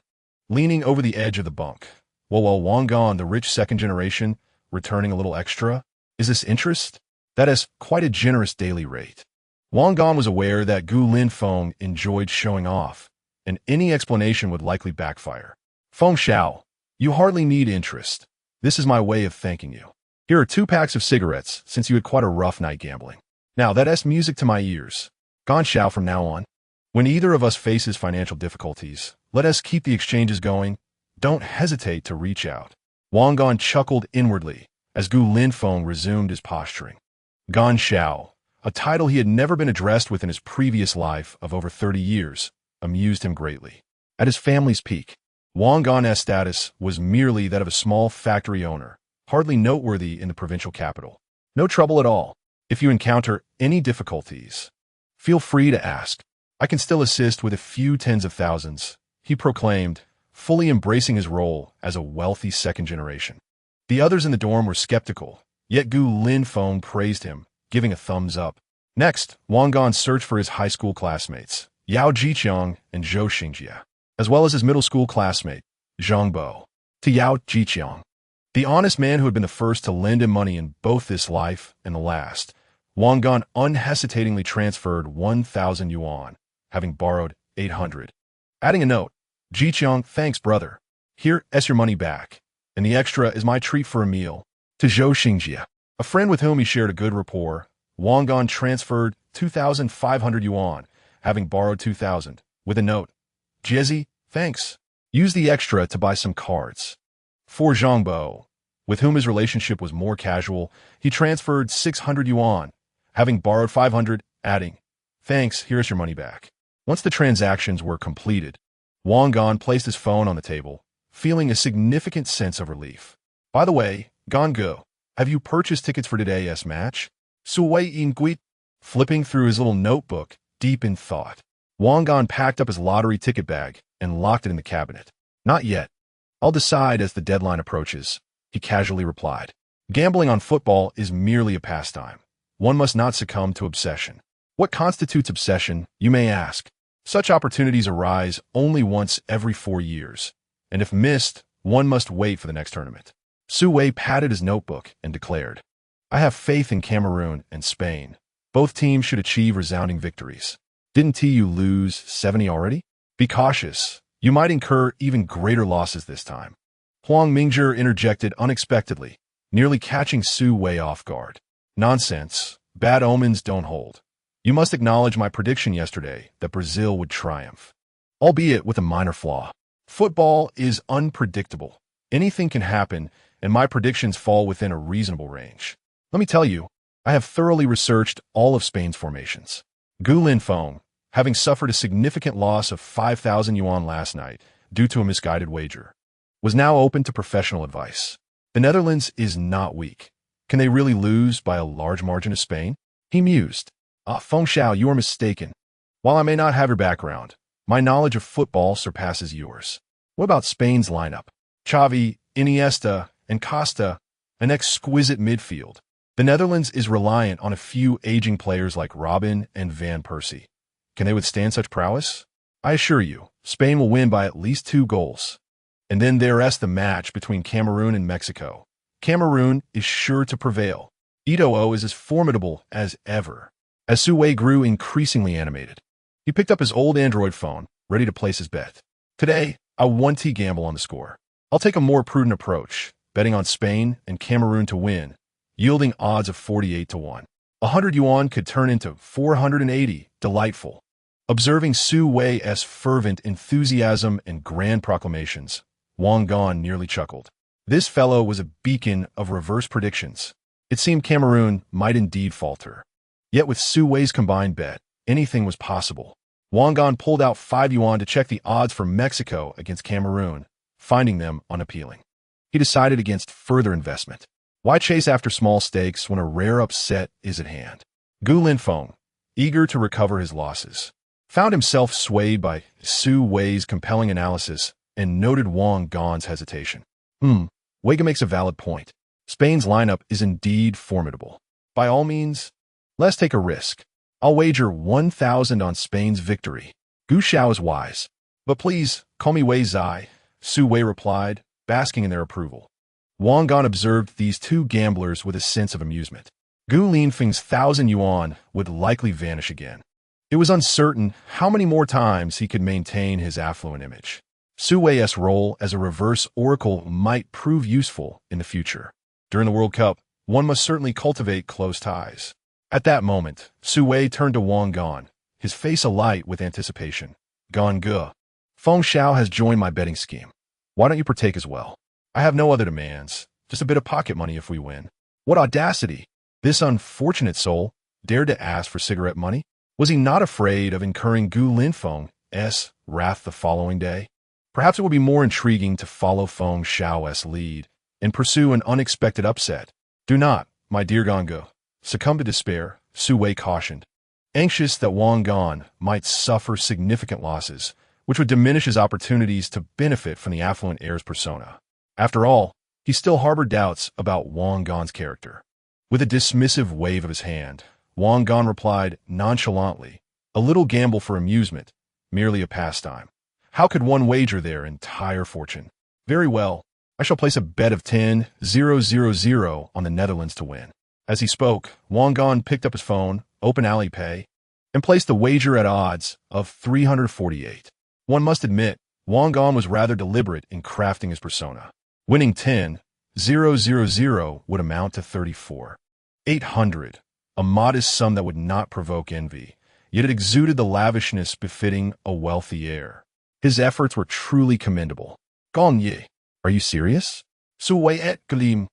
leaning over the edge of the bunk. While Wang Gan, the rich second generation, returning a little extra? Is this interest? That is quite a generous daily rate. Wang Gan was aware that Gu Linfeng enjoyed showing off, and any explanation would likely backfire. Feng Xiao, you hardly need interest. This is my way of thanking you. Here are 2 packs of cigarettes, since you had quite a rough night gambling. Now, that's music to my ears. Gan Xiao from now on. When either of us faces financial difficulties, let us keep the exchanges going. Don't hesitate to reach out. Wang Gan chuckled inwardly as Gu Linfeng resumed his posturing. Gan Xiao, a title he had never been addressed with in his previous life of over 30 years, amused him greatly. At his family's peak, Wang Gan's status was merely that of a small factory owner, hardly noteworthy in the provincial capital. No trouble at all. If you encounter any difficulties, feel free to ask. I can still assist with a few tens of thousands, he proclaimed, fully embracing his role as a wealthy second generation. The others in the dorm were skeptical, yet Gu Linfeng praised him, giving a thumbs up. Next, Wang Gan searched for his high school classmates, Yao Jiqiang and Zhou Xingjia, as well as his middle school classmate, Zhang Bo. To Yao Jiqiang, the honest man who had been the first to lend him money in both this life and the last, Wang Gan unhesitatingly transferred 1,000 yuan, having borrowed 800. Adding a note, Jiqiang, thanks brother. Here is your money back, and the extra is my treat for a meal. To Zhou Xingjia, a friend with whom he shared a good rapport, Wang Gan transferred 2,500 yuan, having borrowed 2,000, with a note, Jizzy, thanks. Use the extra to buy some cards. For Zhang Bo, with whom his relationship was more casual, he transferred 600 yuan, having borrowed 500, adding, thanks, here's your money back. Once the transactions were completed, Wang Gan placed his phone on the table, feeling a significant sense of relief. By the way, Gan Go, have you purchased tickets for today's match? Su Wei Yin Gui, flipping through his little notebook, deep in thought. Wang Gan packed up his lottery ticket bag and locked it in the cabinet. Not yet. I'll decide as the deadline approaches, he casually replied. Gambling on football is merely a pastime. One must not succumb to obsession. What constitutes obsession, you may ask? Such opportunities arise only once every 4 years, and if missed, one must wait for the next tournament. Su Wei patted his notebook and declared, I have faith in Cameroon and Spain. Both teams should achieve resounding victories. Didn't TU lose 70 already? Be cautious. You might incur even greater losses this time. Huang Mingzhi interjected unexpectedly, nearly catching Su Wei off guard. Nonsense. Bad omens don't hold. You must acknowledge my prediction yesterday that Brazil would triumph. albeit with a minor flaw. Football is unpredictable. Anything can happen, and my predictions fall within a reasonable range. Let me tell you, I have thoroughly researched all of Spain's formations. Gu Linfeng, having suffered a significant loss of 5,000 yuan last night due to a misguided wager, was now open to professional advice. The Netherlands is not weak. Can they really lose by a large margin to Spain? He mused. Feng Xiao, you are mistaken. While I may not have your background, my knowledge of football surpasses yours. What about Spain's lineup? Xavi, Iniesta, and Costa, an exquisite midfield. The Netherlands is reliant on a few aging players like Robin and Van Persie. Can they withstand such prowess? I assure you, Spain will win by at least 2 goals. And then there is the match between Cameroon and Mexico. Cameroon is sure to prevail. Eto'o is as formidable as ever. As Su Wei grew increasingly animated, he picked up his old Android phone, ready to place his bet. Today, I 1T gamble on the score. I'll take a more prudent approach, betting on Spain and Cameroon to win, yielding odds of 48 to 1. 100 yuan could turn into 480. Delightful. Observing Su Wei's fervent enthusiasm and grand proclamations, Wang Gan nearly chuckled. This fellow was a beacon of reverse predictions. It seemed Cameroon might indeed falter. Yet with Su Wei's combined bet, anything was possible. Wang Gan pulled out 5 yuan to check the odds for Mexico against Cameroon, finding them unappealing. He decided against further investment. Why chase after small stakes when a rare upset is at hand? Gu Linfeng, eager to recover his losses, found himself swayed by Su Wei's compelling analysis and noted Wang Gan's hesitation. Wega makes a valid point. Spain's lineup is indeed formidable. By all means, let's take a risk. I'll wager 1,000 on Spain's victory. Gu Xiao is wise. But please, call me Wei Zai, Su Wei replied, basking in their approval. Wang Gan observed these 2 gamblers with a sense of amusement. Gu Linfeng's 1,000 yuan would likely vanish again. It was uncertain how many more times he could maintain his affluent image. Su Wei's role as a reverse oracle might prove useful in the future. During the World Cup, one must certainly cultivate close ties. At that moment, Su Wei turned to Wang Gan, his face alight with anticipation. Gan Ge, Feng Xiao has joined my betting scheme. Why don't you partake as well? I have no other demands, just a bit of pocket money if we win. What audacity! This unfortunate soul dared to ask for cigarette money? Was he not afraid of incurring Gu Linfeng's wrath the following day? Perhaps it would be more intriguing to follow Feng Xiao's lead and pursue an unexpected upset. Do not, my dear Gan Ge, succumb to despair, Su Wei cautioned, anxious that Wang Gan might suffer significant losses, which would diminish his opportunities to benefit from the affluent heir's persona. After all, he still harbored doubts about Wang Gan's character. With a dismissive wave of his hand, Wang Gan replied nonchalantly, a little gamble for amusement, merely a pastime. How could one wager their entire fortune? Very well, I shall place a bet of 10,000 on the Netherlands to win. As he spoke, Wang Gan picked up his phone, opened Alipay, and placed the wager at odds of 348. One must admit, Wang Gan was rather deliberate in crafting his persona. Winning 10,000 would amount to 34,800, a modest sum that would not provoke envy, yet it exuded the lavishness befitting a wealthy heir. His efforts were truly commendable. Gagne, are you serious? Su Wei et Galim.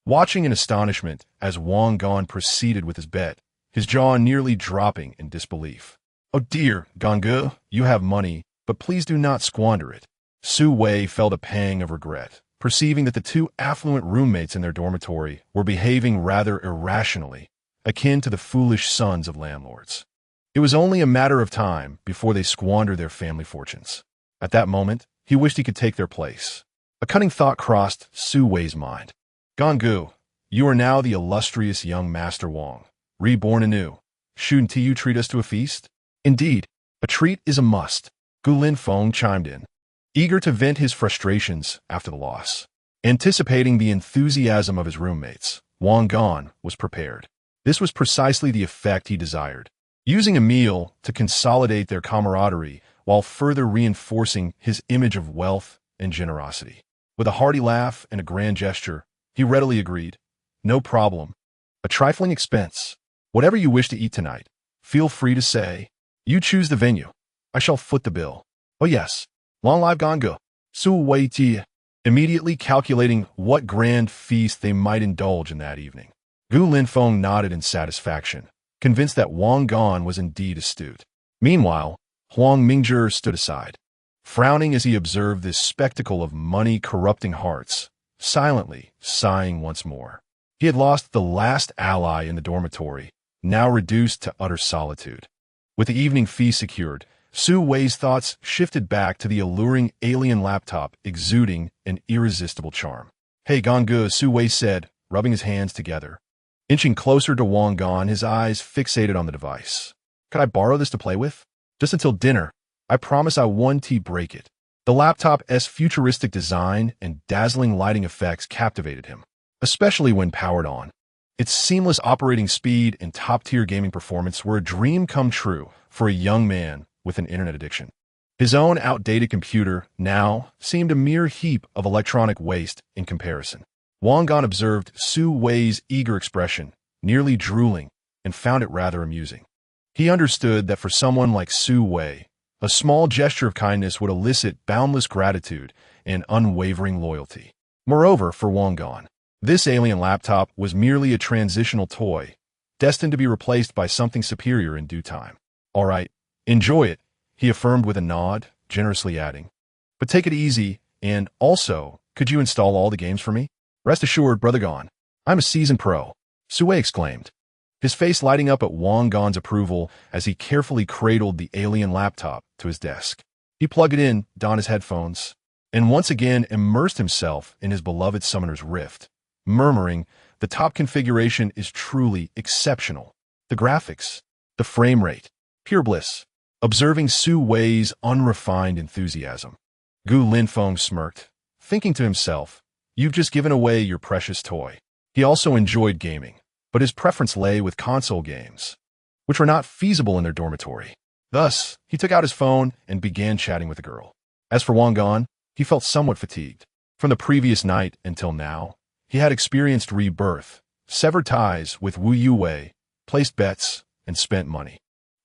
Watching in astonishment as Wang Gan proceeded with his bet, his jaw nearly dropping in disbelief. Oh dear, Gan Ge, you have money, but please do not squander it. Su Wei felt a pang of regret, perceiving that the 2 affluent roommates in their dormitory were behaving rather irrationally, akin to the foolish sons of landlords. It was only a matter of time before they squandered their family fortunes. At that moment, he wished he could take their place. A cunning thought crossed Su Wei's mind. Gan Ge, you are now the illustrious young Master Wang, reborn anew. Shouldn't you treat us to a feast? Indeed, a treat is a must, Gu Linfeng chimed in, eager to vent his frustrations after the loss. Anticipating the enthusiasm of his roommates, Wang Gan was prepared. This was precisely the effect he desired, using a meal to consolidate their camaraderie while further reinforcing his image of wealth and generosity. With a hearty laugh and a grand gesture, he readily agreed. No problem. A trifling expense. Whatever you wish to eat tonight, feel free to say. You choose the venue. I shall foot the bill. Oh yes, long live Ganga. Su Wei Ji, immediately calculating what grand feast they might indulge in that evening. Gu Linfeng nodded in satisfaction, convinced that Wang Gan was indeed astute. Meanwhile, Huang Mingzhi stood aside, frowning as he observed this spectacle of money-corrupting hearts, silently sighing once more. He had lost the last ally in the dormitory, now reduced to utter solitude. With the evening feast secured, Su Wei's thoughts shifted back to the alluring alien laptop exuding an irresistible charm. Hey Gonggu, Su Wei said, rubbing his hands together. Inching closer to Wang Gan, his eyes fixated on the device. Could I borrow this to play with? Just until dinner. I promise I won't break it. The laptop's futuristic design and dazzling lighting effects captivated him, especially when powered on. Its seamless operating speed and top-tier gaming performance were a dream come true for a young man with an internet addiction. His own outdated computer now seemed a mere heap of electronic waste in comparison. Wang Gan observed Su Wei's eager expression, nearly drooling, and found it rather amusing. He understood that for someone like Su Wei, a small gesture of kindness would elicit boundless gratitude and unwavering loyalty. Moreover, for Wang Gan, this alien laptop was merely a transitional toy, destined to be replaced by something superior in due time. All right, enjoy it, he affirmed with a nod, generously adding. But take it easy, and also, could you install all the games for me? Rest assured, Brother Gan, I'm a seasoned pro, Su Wei exclaimed, his face lighting up at Wang Gan's approval as he carefully cradled the alien laptop to his desk. He plugged it in, donned his headphones, and once again immersed himself in his beloved Summoner's Rift, murmuring, the top configuration is truly exceptional. The graphics, the frame rate, pure bliss. Observing Su Wei's unrefined enthusiasm, Gu Linfeng smirked, thinking to himself, you've just given away your precious toy. He also enjoyed gaming, but his preference lay with console games, which were not feasible in their dormitory. Thus, he took out his phone and began chatting with the girl. As for Wang Gan, he felt somewhat fatigued. From the previous night until now, he had experienced rebirth, severed ties with Wu Yuwei, placed bets, and spent money.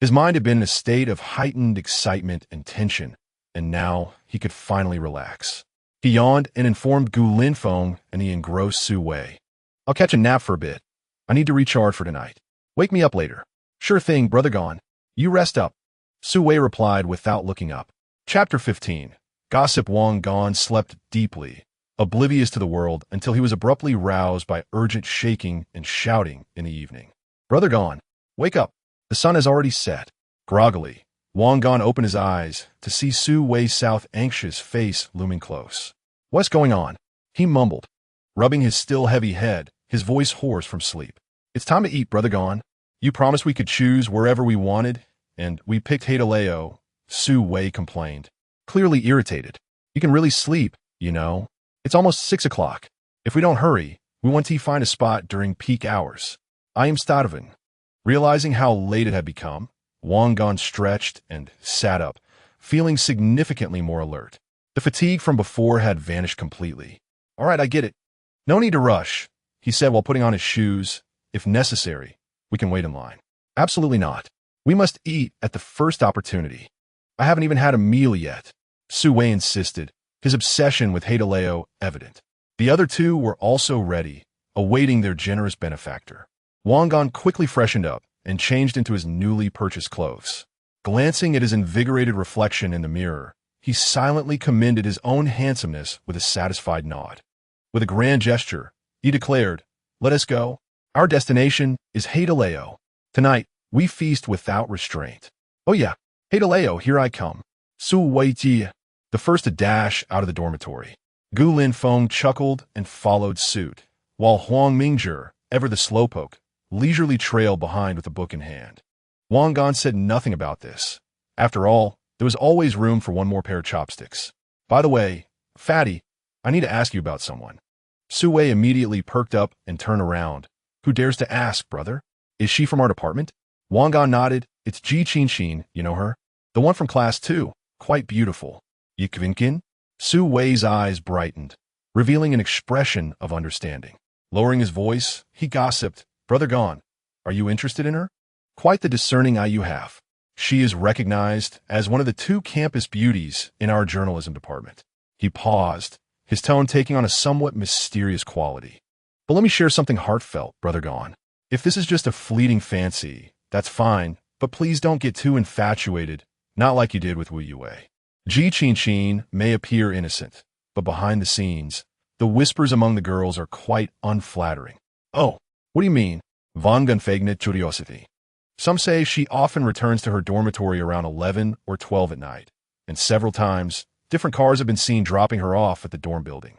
His mind had been in a state of heightened excitement and tension, and now he could finally relax. He yawned and informed Gu Linfeng, and he engrossed Su Wei. I'll catch a nap for a bit. I need to recharge for tonight. Wake me up later. Sure thing, Brother Gan. You rest up. Su Wei replied without looking up. Chapter 15. Gossip. Wang Gan slept deeply, oblivious to the world, until he was abruptly roused by urgent shaking and shouting in the evening. Brother Gan, wake up. The sun has already set. Groggily, Wang Gan opened his eyes to see Su Wei's anxious face looming close. What's going on? He mumbled, rubbing his still heavy head, his voice hoarse from sleep. It's time to eat, Brother Gan. You promised we could choose wherever we wanted, and we picked Hadaleo, Su Wei complained, clearly irritated. You can really sleep, you know. It's almost 6 o'clock. If we don't hurry, we want to find a spot during peak hours. I am starving. Realizing how late it had become, Wang Gan stretched and sat up, feeling significantly more alert. The fatigue from before had vanished completely. All right, I get it. No need to rush, he said while putting on his shoes. If necessary, we can wait in line. Absolutely not. We must eat at the first opportunity. I haven't even had a meal yet, Su Wei insisted, his obsession with Hadaleo evident. The other two were also ready, awaiting their generous benefactor. Wang Gan quickly freshened up and changed into his newly purchased clothes. Glancing at his invigorated reflection in the mirror, he silently commended his own handsomeness with a satisfied nod. With a grand gesture, he declared, let us go. Our destination is Hadaleo. Tonight, we feast without restraint. Oh yeah, Hadaleo, here I come. Su Wei Ji, the first to dash out of the dormitory. Gu Linfeng chuckled and followed suit, while Huang Mingzhi, ever the slowpoke, leisurely trailed behind with a book in hand. Wang Gan said nothing about this. After all, there was always room for one more pair of chopsticks. By the way, Fatty, I need to ask you about someone. Su Wei immediately perked up and turned around. Who dares to ask, brother? Is she from our department? Wang Gan nodded. It's Ji Qinshin, you know her? The one from class 2. Quite beautiful. Yikvinkin? Su Wei's eyes brightened, revealing an expression of understanding. Lowering his voice, he gossiped, Brother Gan, are you interested in her? Quite the discerning eye you have. She is recognized as one of the two campus beauties in our journalism department. He paused, his tone taking on a somewhat mysterious quality. But let me share something heartfelt, Brother Gon. If this is just a fleeting fancy, that's fine, but please don't get too infatuated, not like you did with Wu Yue. Ji Qin may appear innocent, but behind the scenes, the whispers among the girls are quite unflattering. Oh, what do you mean? Vangunfagnet curiosity. Some say she often returns to her dormitory around 11 or 12 at night, and several times, different cars have been seen dropping her off at the dorm building.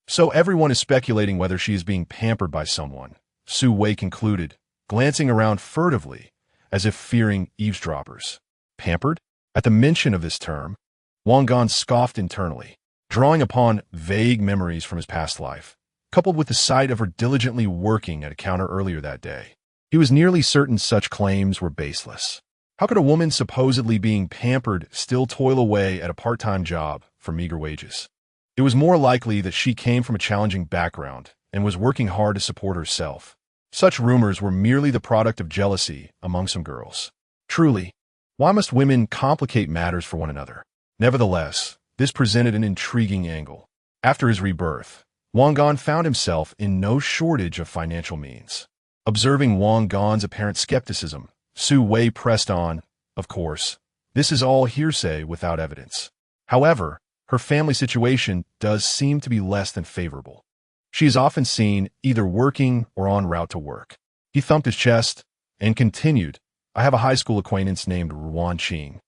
So everyone is speculating whether she is being pampered by someone, Su Wei concluded, glancing around furtively, as if fearing eavesdroppers. Pampered? At the mention of this term, Wang Gan scoffed internally, drawing upon vague memories from his past life, coupled with the sight of her diligently working at a counter earlier that day. He was nearly certain such claims were baseless. How could a woman supposedly being pampered still toil away at a part-time job for meager wages? It was more likely that she came from a challenging background and was working hard to support herself. Such rumors were merely the product of jealousy among some girls. Truly, why must women complicate matters for one another? Nevertheless, this presented an intriguing angle. After his rebirth, Wang Gan found himself in no shortage of financial means. Observing Wang Gan's apparent skepticism, Su Wei pressed on, of course, this is all hearsay without evidence. However, her family situation does seem to be less than favorable. She is often seen either working or en route to work. He thumped his chest and continued, I have a high school acquaintance named Ruan Qing,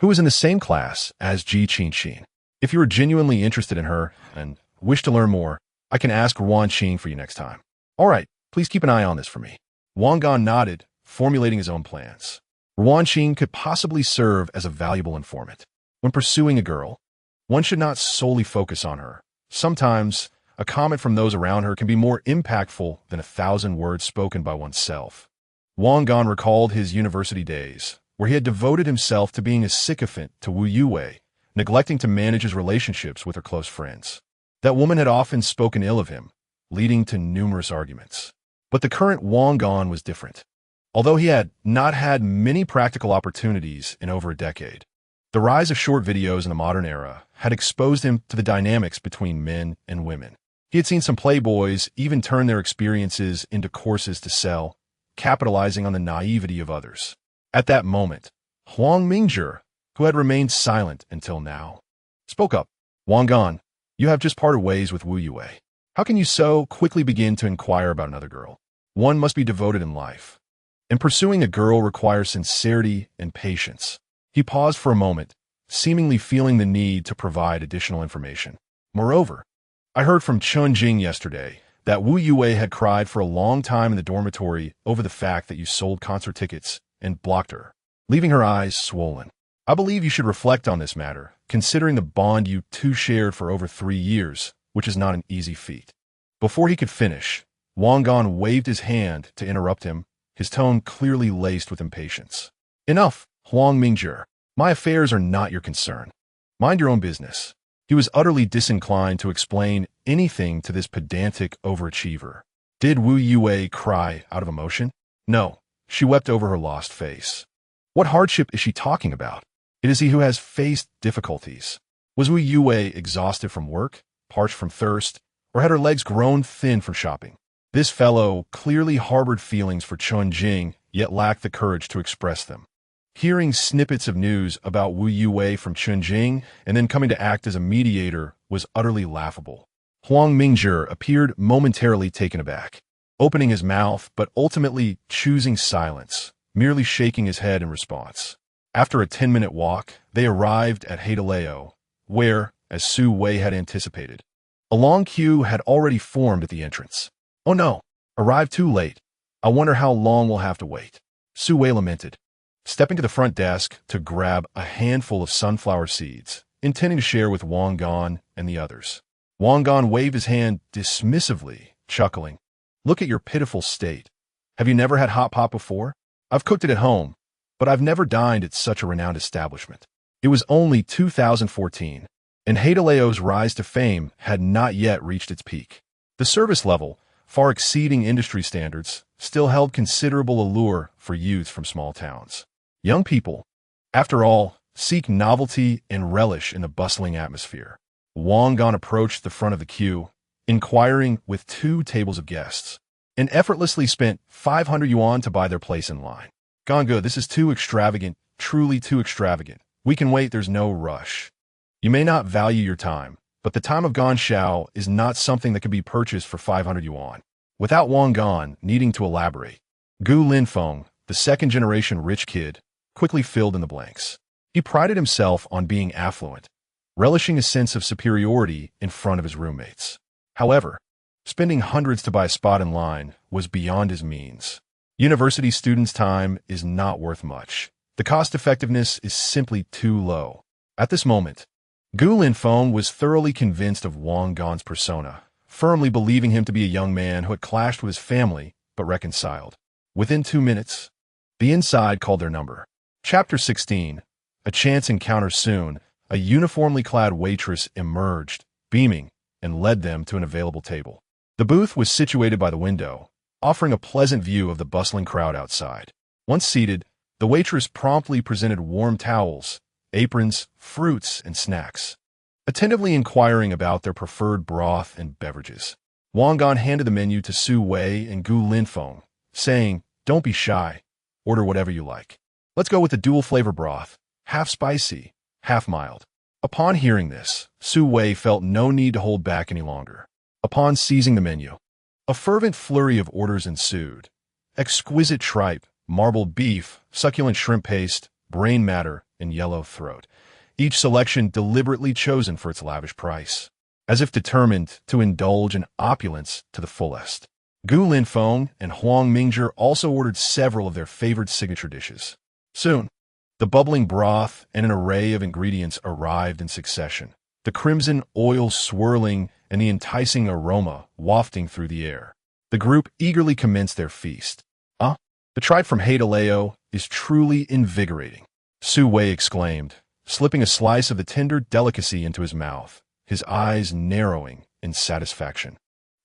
who is in the same class as Ji Qin. If you are genuinely interested in her and wish to learn more, I can ask Ruan Qing for you next time. All right, please keep an eye on this for me. Wang Gan nodded, formulating his own plans. Ruan Qing could possibly serve as a valuable informant. When pursuing a girl, one should not solely focus on her. Sometimes, a comment from those around her can be more impactful than 1,000 words spoken by oneself. Wang Gan recalled his university days, where he had devoted himself to being a sycophant to Wu Yue, neglecting to manage his relationships with her close friends. That woman had often spoken ill of him, leading to numerous arguments. But the current Wang Gan was different. Although he had not had many practical opportunities in over a decade, the rise of short videos in the modern era had exposed him to the dynamics between men and women. He had seen some playboys even turn their experiences into courses to sell, capitalizing on the naivety of others. At that moment, Huang Mingzhi, who had remained silent until now, spoke up. Wang Gan, you have just parted ways with Wu Yue. How can you so quickly begin to inquire about another girl? One must be devoted in life. And pursuing a girl requires sincerity and patience. He paused for a moment, seemingly feeling the need to provide additional information. Moreover, I heard from Chun Jing yesterday that Wu Yue had cried for a long time in the dormitory over the fact that you sold concert tickets and blocked her, leaving her eyes swollen. I believe you should reflect on this matter, considering the bond you two shared for over 3 years, which is not an easy feat. Before he could finish, Wang Gan waved his hand to interrupt him, his tone clearly laced with impatience. Enough, Huang Mingzhi. My affairs are not your concern. Mind your own business. He was utterly disinclined to explain anything to this pedantic overachiever. Did Wu Yue cry out of emotion? No, she wept over her lost face. What hardship is she talking about? It is he who has faced difficulties. Was Wu Yue exhausted from work, parched from thirst, or had her legs grown thin from shopping? This fellow clearly harbored feelings for Chun Jing, yet lacked the courage to express them. Hearing snippets of news about Wu Yue from Chun Jing and then coming to act as a mediator was utterly laughable. Huang Mingzhi appeared momentarily taken aback, opening his mouth but ultimately choosing silence, merely shaking his head in response. After a 10-minute walk, they arrived at Hadaleo, where, as Su Wei had anticipated, a long queue had already formed at the entrance. Oh no, arrived too late. I wonder how long we'll have to wait. Su Wei lamented, stepping to the front desk to grab a handful of sunflower seeds, intending to share with Wang Gan and the others. Wang Gan waved his hand dismissively, chuckling. Look at your pitiful state. Have you never had hot pot before? I've cooked it at home, but I've never dined at such a renowned establishment. It was only 2014, and Hadaleo's rise to fame had not yet reached its peak. The service level, far exceeding industry standards, still held considerable allure for youth from small towns. Young people, After all, seek novelty and relish in the bustling atmosphere. Wang Gan approached the front of the queue, inquiring with 2 tables of guests, and effortlessly spent 500 yuan to buy their place in line. Ganga, this is too extravagant, truly too extravagant. We can wait, there's no rush. You may not value your time, but the time of Gan Shao is not something that can be purchased for 500 yuan. Without Wang Gan needing to elaborate, Gu Linfeng, the second-generation rich kid, quickly filled in the blanks. He prided himself on being affluent, relishing a sense of superiority in front of his roommates. However, spending hundreds to buy a spot in line was beyond his means. University students' time is not worth much. The cost-effectiveness is simply too low. At this moment, Gu Linfeng was thoroughly convinced of Wang Gan's persona, firmly believing him to be a young man who had clashed with his family but reconciled. Within 2 minutes, the inside called their number. Chapter 16. A chance encounter. Soon, a uniformly clad waitress emerged, beaming, and led them to an available table. The booth was situated by the window, offering a pleasant view of the bustling crowd outside. Once seated, the waitress promptly presented warm towels, aprons, fruits, and snacks, attentively inquiring about their preferred broth and beverages. Wang Gan handed the menu to Su Wei and Gu Linfeng, saying, "Don't be shy. Order whatever you like. Let's go with the dual-flavor broth, half spicy, half mild." Upon hearing this, Su Wei felt no need to hold back any longer. Upon seizing the menu, a fervent flurry of orders ensued. Exquisite tripe, marbled beef, succulent shrimp paste, brain matter, and yellow throat, each selection deliberately chosen for its lavish price, as if determined to indulge in opulence to the fullest. Gu Linfeng and Huang Mingzhi also ordered several of their favorite signature dishes. Soon, the bubbling broth and an array of ingredients arrived in succession, the crimson oil swirling and the enticing aroma wafting through the air. The group eagerly commenced their feast. The tripe from Haidaleo is truly invigorating," Su Wei exclaimed, slipping a slice of the tender delicacy into his mouth, his eyes narrowing in satisfaction.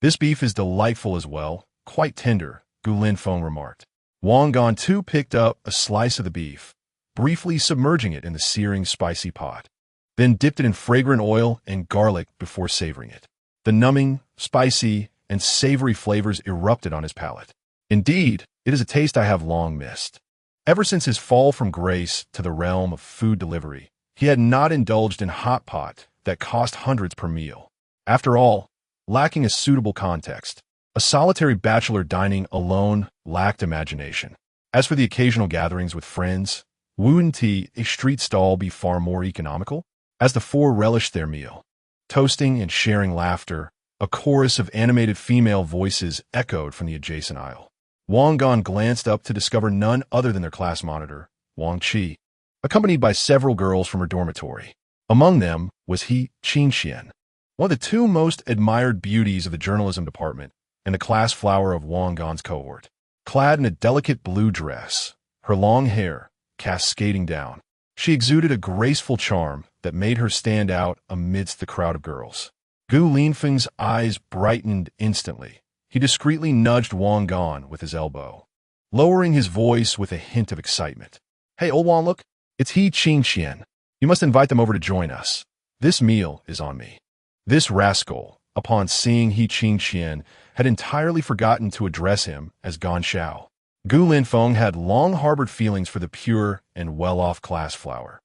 "This beef is delightful as well, quite tender," Gu Linfeng remarked. Wang Gan too picked up a slice of the beef, briefly submerging it in the searing spicy pot, then dipped it in fragrant oil and garlic before savoring it. The numbing, spicy, and savory flavors erupted on his palate. Indeed, it is a taste I have long missed. Ever since his fall from grace to the realm of food delivery, he had not indulged in hot pot that cost hundreds per meal. After all, lacking a suitable context, a solitary bachelor dining alone lacked imagination. As for the occasional gatherings with friends, wouldn't a street stall be far more economical? As the 4 relished their meal, toasting and sharing laughter, a chorus of animated female voices echoed from the adjacent aisle. Wang Gan glanced up to discover none other than their class monitor, Wang Qi, accompanied by several girls from her dormitory. Among them was He Qingxian, one of the 2 most admired beauties of the journalism department and the class flower of Wang Gan's cohort. Clad in a delicate blue dress, her long hair cascading down, she exuded a graceful charm that made her stand out amidst the crowd of girls. Gu Linfeng's eyes brightened instantly. He discreetly nudged Wang Gan with his elbow, lowering his voice with a hint of excitement. "Hey, old Wang, look, it's He Qingxian. You must invite them over to join us. This meal is on me." This rascal, upon seeing He Qingxian, had entirely forgotten to address him as Gan Shao. Gu Linfeng had long harbored feelings for the pure and well-off class flower.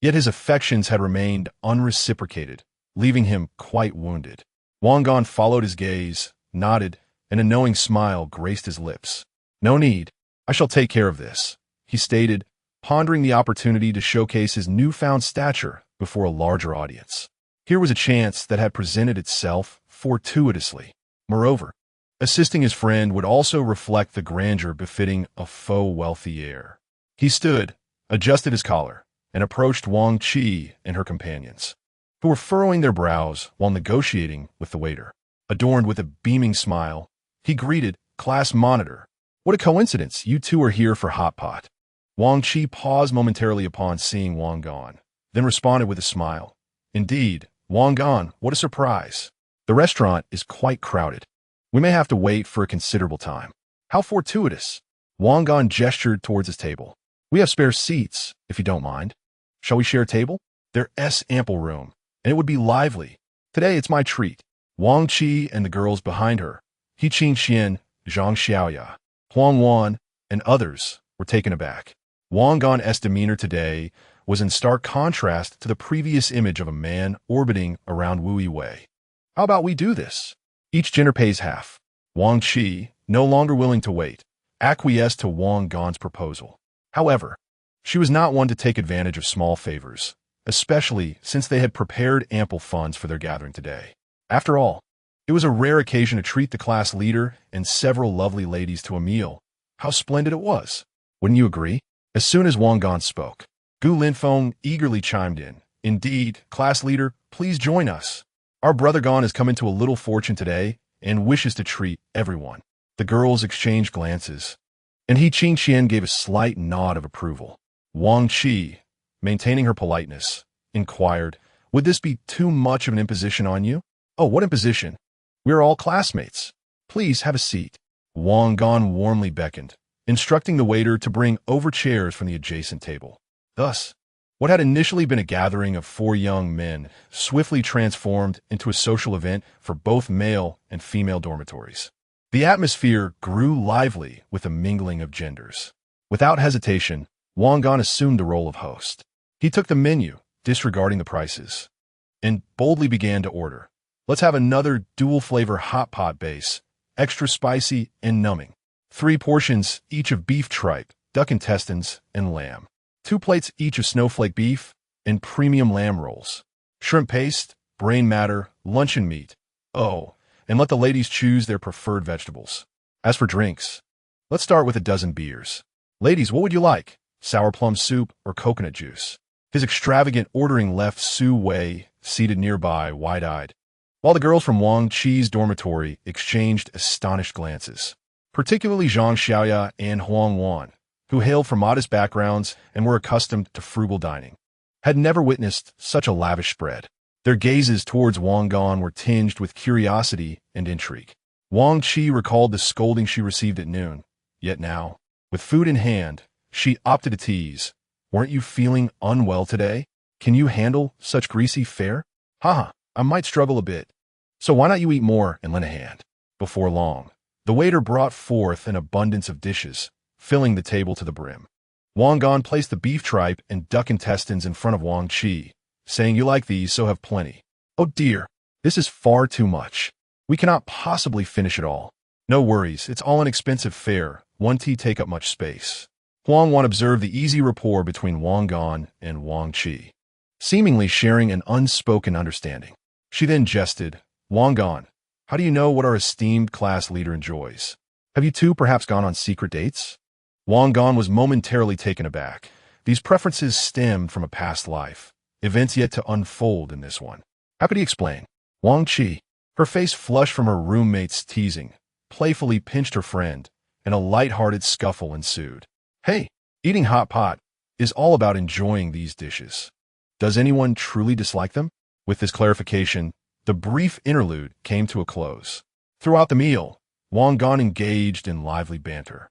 Yet his affections had remained unreciprocated, leaving him quite wounded. Wang Gan followed his gaze, nodded, and a knowing smile graced his lips. "No need. I shall take care of this," he stated, pondering the opportunity to showcase his newfound stature before a larger audience. Here was a chance that had presented itself fortuitously. Moreover, assisting his friend would also reflect the grandeur befitting a faux wealthy heir. He stood, adjusted his collar, and approached Wang Qi and her companions, who were furrowing their brows while negotiating with the waiter. Adorned with a beaming smile, he greeted, "Class monitor. What a coincidence, you 2 are here for hot pot." Wang Qi paused momentarily upon seeing Wang Gan, then responded with a smile. "Indeed, Wang Gan, what a surprise. The restaurant is quite crowded. We may have to wait for a considerable time." "How fortuitous." Wang Gan gestured towards his table. We have spare seats, if you don't mind. Shall we share a table? There's ample room, and it would be lively. Today it's my treat. Wang Qi and the girls behind her, He Qing Xian, Zhang Xiaoya, Huang Wan, and others were taken aback. Wang Gan's demeanor today was in stark contrast to the previous image of a man orbiting around Wu Yiwei. How about we do this? Each dinner pays half. Wang Qi, no longer willing to wait, acquiesced to Wang Gan's proposal. However, she was not one to take advantage of small favors, especially since they had prepared ample funds for their gathering today. After all, it was a rare occasion to treat the class leader and several lovely ladies to a meal. How splendid it was! Wouldn't you agree? As soon as Wang Gan spoke, Gu Linfeng eagerly chimed in. Indeed, class leader, please join us. Our brother Gan has come into a little fortune today and wishes to treat everyone. The girls exchanged glances, and He Qing Xian gave a slight nod of approval. Wang Qi, maintaining her politeness, inquired, would this be too much of an imposition on you? Oh, what imposition? We're all classmates. Please have a seat. Wang Gan warmly beckoned, instructing the waiter to bring over chairs from the adjacent table. Thus, what had initially been a gathering of 4 young men swiftly transformed into a social event for both male and female dormitories. The atmosphere grew lively with a mingling of genders. Without hesitation, Wang Gan assumed the role of host. He took the menu, disregarding the prices, and boldly began to order. Let's have another dual-flavor hot pot base, extra spicy and numbing. 3 portions each of beef tripe, duck intestines, and lamb. 2 plates each of snowflake beef and premium lamb rolls. Shrimp paste, brain matter, luncheon meat. Oh, and let the ladies choose their preferred vegetables. As for drinks, let's start with a dozen beers. Ladies, what would you like? Sour plum soup or coconut juice? His extravagant ordering left Su Wei seated nearby, wide-eyed, while the girls from Wang Qi's dormitory exchanged astonished glances, particularly Zhang Xiaoya and Huang Wan, who hailed from modest backgrounds and were accustomed to frugal dining, had never witnessed such a lavish spread. Their gazes towards Wang Gan were tinged with curiosity and intrigue. Wang Qi recalled the scolding she received at noon, yet now, with food in hand, she opted to tease. Weren't you feeling unwell today? Can you handle such greasy fare? Haha, I might struggle a bit. So why not you eat more and lend a hand? Before long, the waiter brought forth an abundance of dishes, filling the table to the brim. Wang Gan placed the beef tripe and duck intestines in front of Wang Qi, saying, you like these, so have plenty. Oh dear, this is far too much. We cannot possibly finish it all. No worries, it's all an expensive fare. One tea take up much space. Huang Wan observed the easy rapport between Wang Gan and Wang Qi, seemingly sharing an unspoken understanding. She then jested, Wang Gan, how do you know what our esteemed class leader enjoys? Have you two perhaps gone on secret dates? Wang Gan was momentarily taken aback. These preferences stemmed from a past life, events yet to unfold in this one. How could he explain? Wang Qi, her face flushed from her roommate's teasing, playfully pinched her friend, and a light-hearted scuffle ensued. Hey, eating hot pot is all about enjoying these dishes. Does anyone truly dislike them? With this clarification, the brief interlude came to a close. Throughout the meal, Wang Gan engaged in lively banter,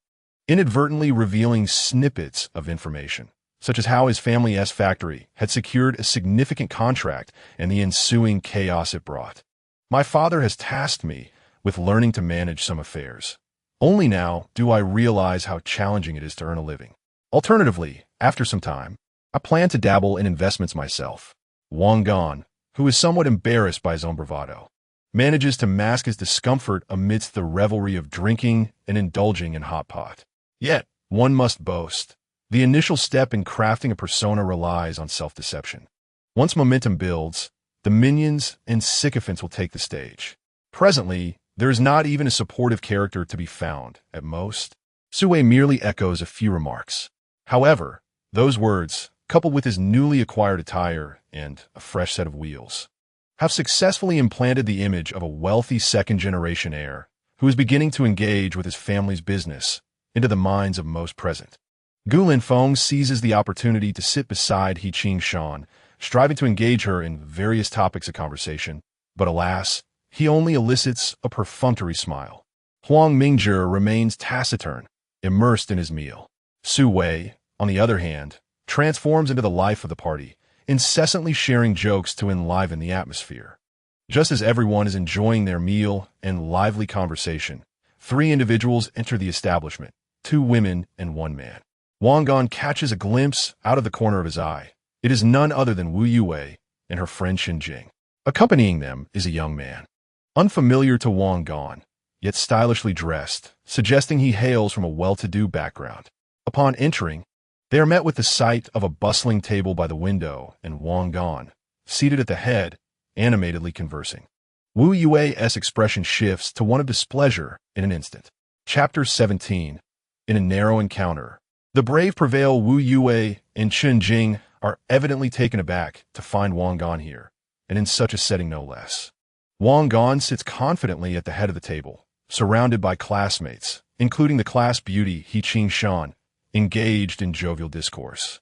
inadvertently revealing snippets of information, such as how his family's factory had secured a significant contract and the ensuing chaos it brought. My father has tasked me with learning to manage some affairs. Only now do I realize how challenging it is to earn a living. Alternatively, after some time, I plan to dabble in investments myself. Wang Gan, who is somewhat embarrassed by his own bravado, manages to mask his discomfort amidst the revelry of drinking and indulging in hot pot. Yet, one must boast. The initial step in crafting a persona relies on self-deception. Once momentum builds, the minions and sycophants will take the stage. Presently, there is not even a supportive character to be found, at most. Sue merely echoes a few remarks. However, those words, coupled with his newly acquired attire and a fresh set of wheels, have successfully implanted the image of a wealthy second-generation heir who is beginning to engage with his family's business into the minds of most present. Gu Linfeng seizes the opportunity to sit beside He Qing Shan, striving to engage her in various topics of conversation, but alas, he only elicits a perfunctory smile. Huang Mingjie remains taciturn, immersed in his meal. Su Wei, on the other hand, transforms into the life of the party, incessantly sharing jokes to enliven the atmosphere. Just as everyone is enjoying their meal and lively conversation, three individuals enter the establishment, two women and one man. Wang Gan catches a glimpse out of the corner of his eye. It is none other than Wu Yue and her friend Xin Jing. Accompanying them is a young man, unfamiliar to Wang Gan, yet stylishly dressed, suggesting he hails from a well-to-do background. Upon entering, they are met with the sight of a bustling table by the window and Wang Gan, seated at the head, animatedly conversing. Wu Yue's expression shifts to one of displeasure in an instant. Chapter 17. In a narrow encounter, the brave prevail. Wu Yue and Chen Jing are evidently taken aback to find Wang Gan here, and in such a setting no less. Wang Gan sits confidently at the head of the table, surrounded by classmates, including the class beauty He Qing Shan, engaged in jovial discourse,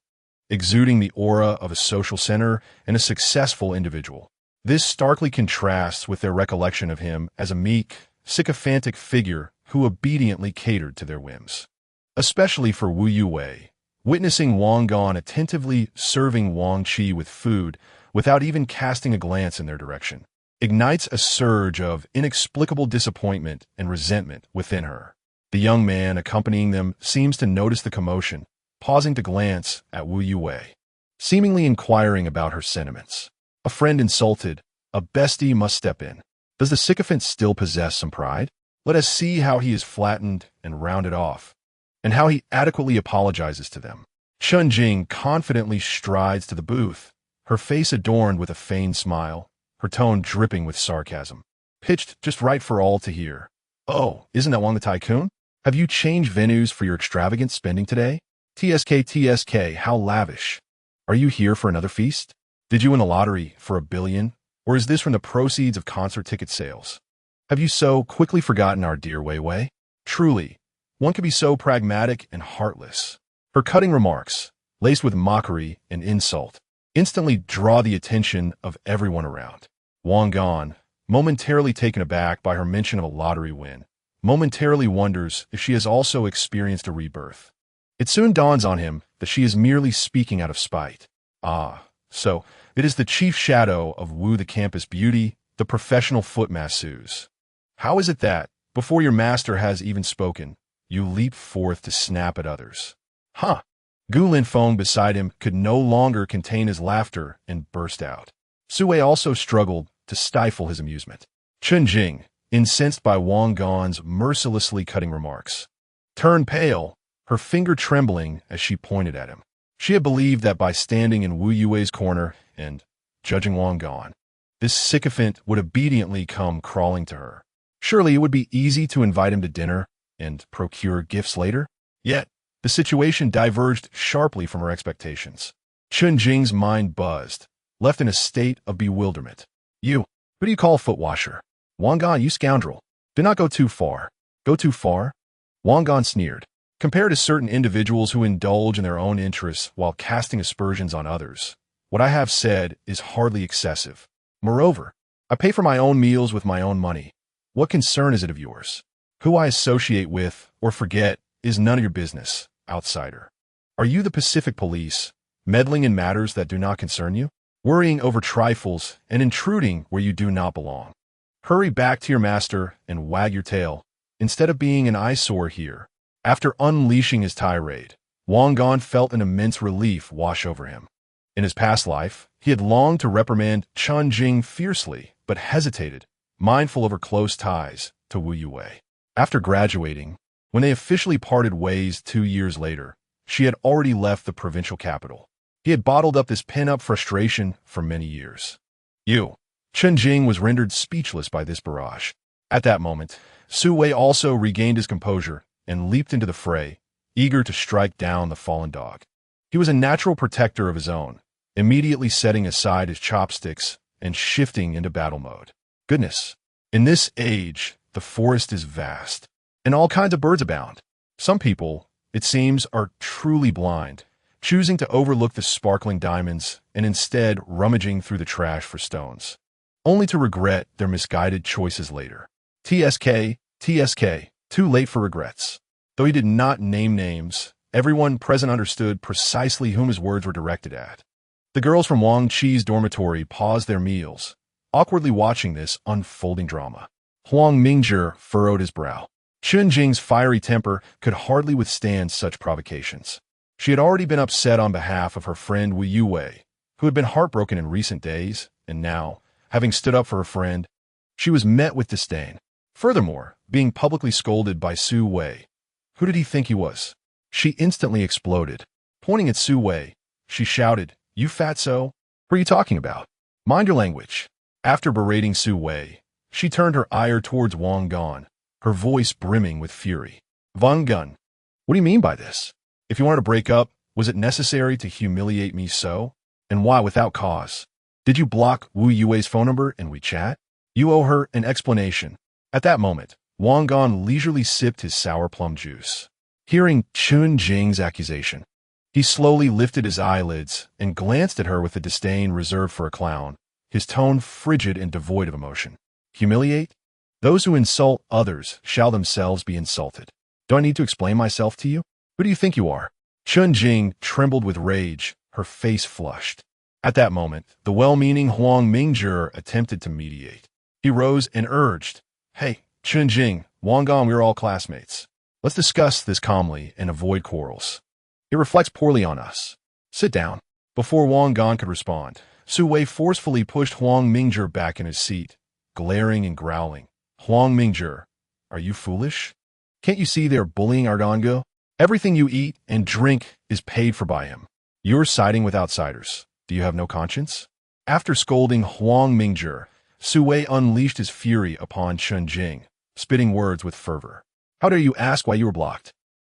exuding the aura of a social center and a successful individual. This starkly contrasts with their recollection of him as a meek, sycophantic figure who obediently catered to their whims. Especially for Wu Yue, witnessing Wang Gan attentively serving Wang Qi with food without even casting a glance in their direction, ignites a surge of inexplicable disappointment and resentment within her. The young man accompanying them seems to notice the commotion, pausing to glance at Wu Yue, seemingly inquiring about her sentiments. A friend insulted, a bestie must step in. Does the sycophant still possess some pride? Let us see how he is flattened and rounded off, and how he adequately apologizes to them. Chen Jing confidently strides to the booth, her face adorned with a feigned smile, her tone dripping with sarcasm, pitched just right for all to hear. Oh, isn't that Wang the Tycoon? Have you changed venues for your extravagant spending today? TSK, how lavish. Are you here for another feast? Did you win the lottery for $1 billion? Or is this from the proceeds of concert ticket sales? Have you so quickly forgotten our dear Wei Wei? Truly, one could be so pragmatic and heartless. Her cutting remarks, laced with mockery and insult, instantly draw the attention of everyone around. Wang Gan, momentarily taken aback by her mention of a lottery win, momentarily wonders if she has also experienced a rebirth. It soon dawns on him that she is merely speaking out of spite. So it is the chief shadow of Wu the campus beauty, the professional foot masseuse. How is it that, before your master has even spoken, you leap forth to snap at others? Huh! Gu Linfeng beside him could no longer contain his laughter and burst out. Sui also struggled to stifle his amusement. Chen Jing, incensed by Wang Gan's mercilessly cutting remarks, turned pale, her finger trembling as she pointed at him. She had believed that by standing in Wu Yue's corner and judging Wang Gan, this sycophant would obediently come crawling to her. Surely it would be easy to invite him to dinner and procure gifts later. Yet, the situation diverged sharply from her expectations. Chen Jing's mind buzzed, left in a state of bewilderment. You, who do you call a foot washer? Wang Gan, you scoundrel. Do not go too far. Go too far? Wang Gan sneered. Compared to certain individuals who indulge in their own interests while casting aspersions on others, what I have said is hardly excessive. Moreover, I pay for my own meals with my own money. What concern is it of yours? Who I associate with or forget is none of your business, outsider. Are you the Pacific Police, meddling in matters that do not concern you? Worrying over trifles and intruding where you do not belong? Hurry back to your master and wag your tail, instead of being an eyesore here. After unleashing his tirade, Wang Gan felt an immense relief wash over him. In his past life, he had longed to reprimand Chen Jing fiercely, but hesitated, mindful of her close ties to Wu Yue. After graduating, when they officially parted ways 2 years later, she had already left the provincial capital. He had bottled up this pent-up frustration for many years. Chen Jing was rendered speechless by this barrage. At that moment, Su Wei also regained his composure and leaped into the fray, eager to strike down the fallen dog. He was a natural protector of his own, immediately setting aside his chopsticks and shifting into battle mode. Goodness, in this age, the forest is vast, and all kinds of birds abound. Some people, it seems, are truly blind, choosing to overlook the sparkling diamonds and instead rummaging through the trash for stones, only to regret their misguided choices later. TSK, too late for regrets. Though he did not name names, Everyone present understood precisely whom his words were directed at. The girls from Wang Chi's dormitory paused their meals, awkwardly watching this unfolding drama. Huang Mingzhi furrowed his brow. Chun Jing's fiery temper could hardly withstand such provocations. She had already been upset on behalf of her friend Wu Yuwei, who had been heartbroken in recent days, and now, having stood up for her friend, she was met with disdain. Furthermore, being publicly scolded by Su Wei. Who did he think he was? She instantly exploded. Pointing at Su Wei, she shouted, "You fatso! What are you talking about? Mind your language." After berating Su Wei, she turned her ire towards Wang Gan, her voice brimming with fury. "Wang Gan, what do you mean by this? If you wanted to break up, was it necessary to humiliate me so? And why without cause? Did you block Wu Yuei's phone number in WeChat? You owe her an explanation." At that moment, Wang Gan leisurely sipped his sour plum juice. Hearing Chun Jing's accusation, he slowly lifted his eyelids and glanced at her with the disdain reserved for a clown, his tone frigid and devoid of emotion. "Humiliate? Those who insult others shall themselves be insulted. Do I need to explain myself to you? Who do you think you are?" Chun Jing trembled with rage, her face flushed. At that moment, the well-meaning Huang Mingzhi attempted to mediate. He rose and urged, "Hey, Chun Jing, Wang Gan, we're all classmates. Let's discuss this calmly and avoid quarrels. It reflects poorly on us. Sit down." Before Wang Gan could respond, Su Wei forcefully pushed Huang Mingzhi back in his seat, glaring and growling. "Huang Mingzhi, are you foolish? Can't you see they're bullying our Dango? Everything you eat and drink is paid for by him. You're siding with outsiders. Do you have no conscience?" After scolding Huang Mingzhi, Su Wei unleashed his fury upon Chun Jing, spitting words with fervor. "How dare you ask why you were blocked?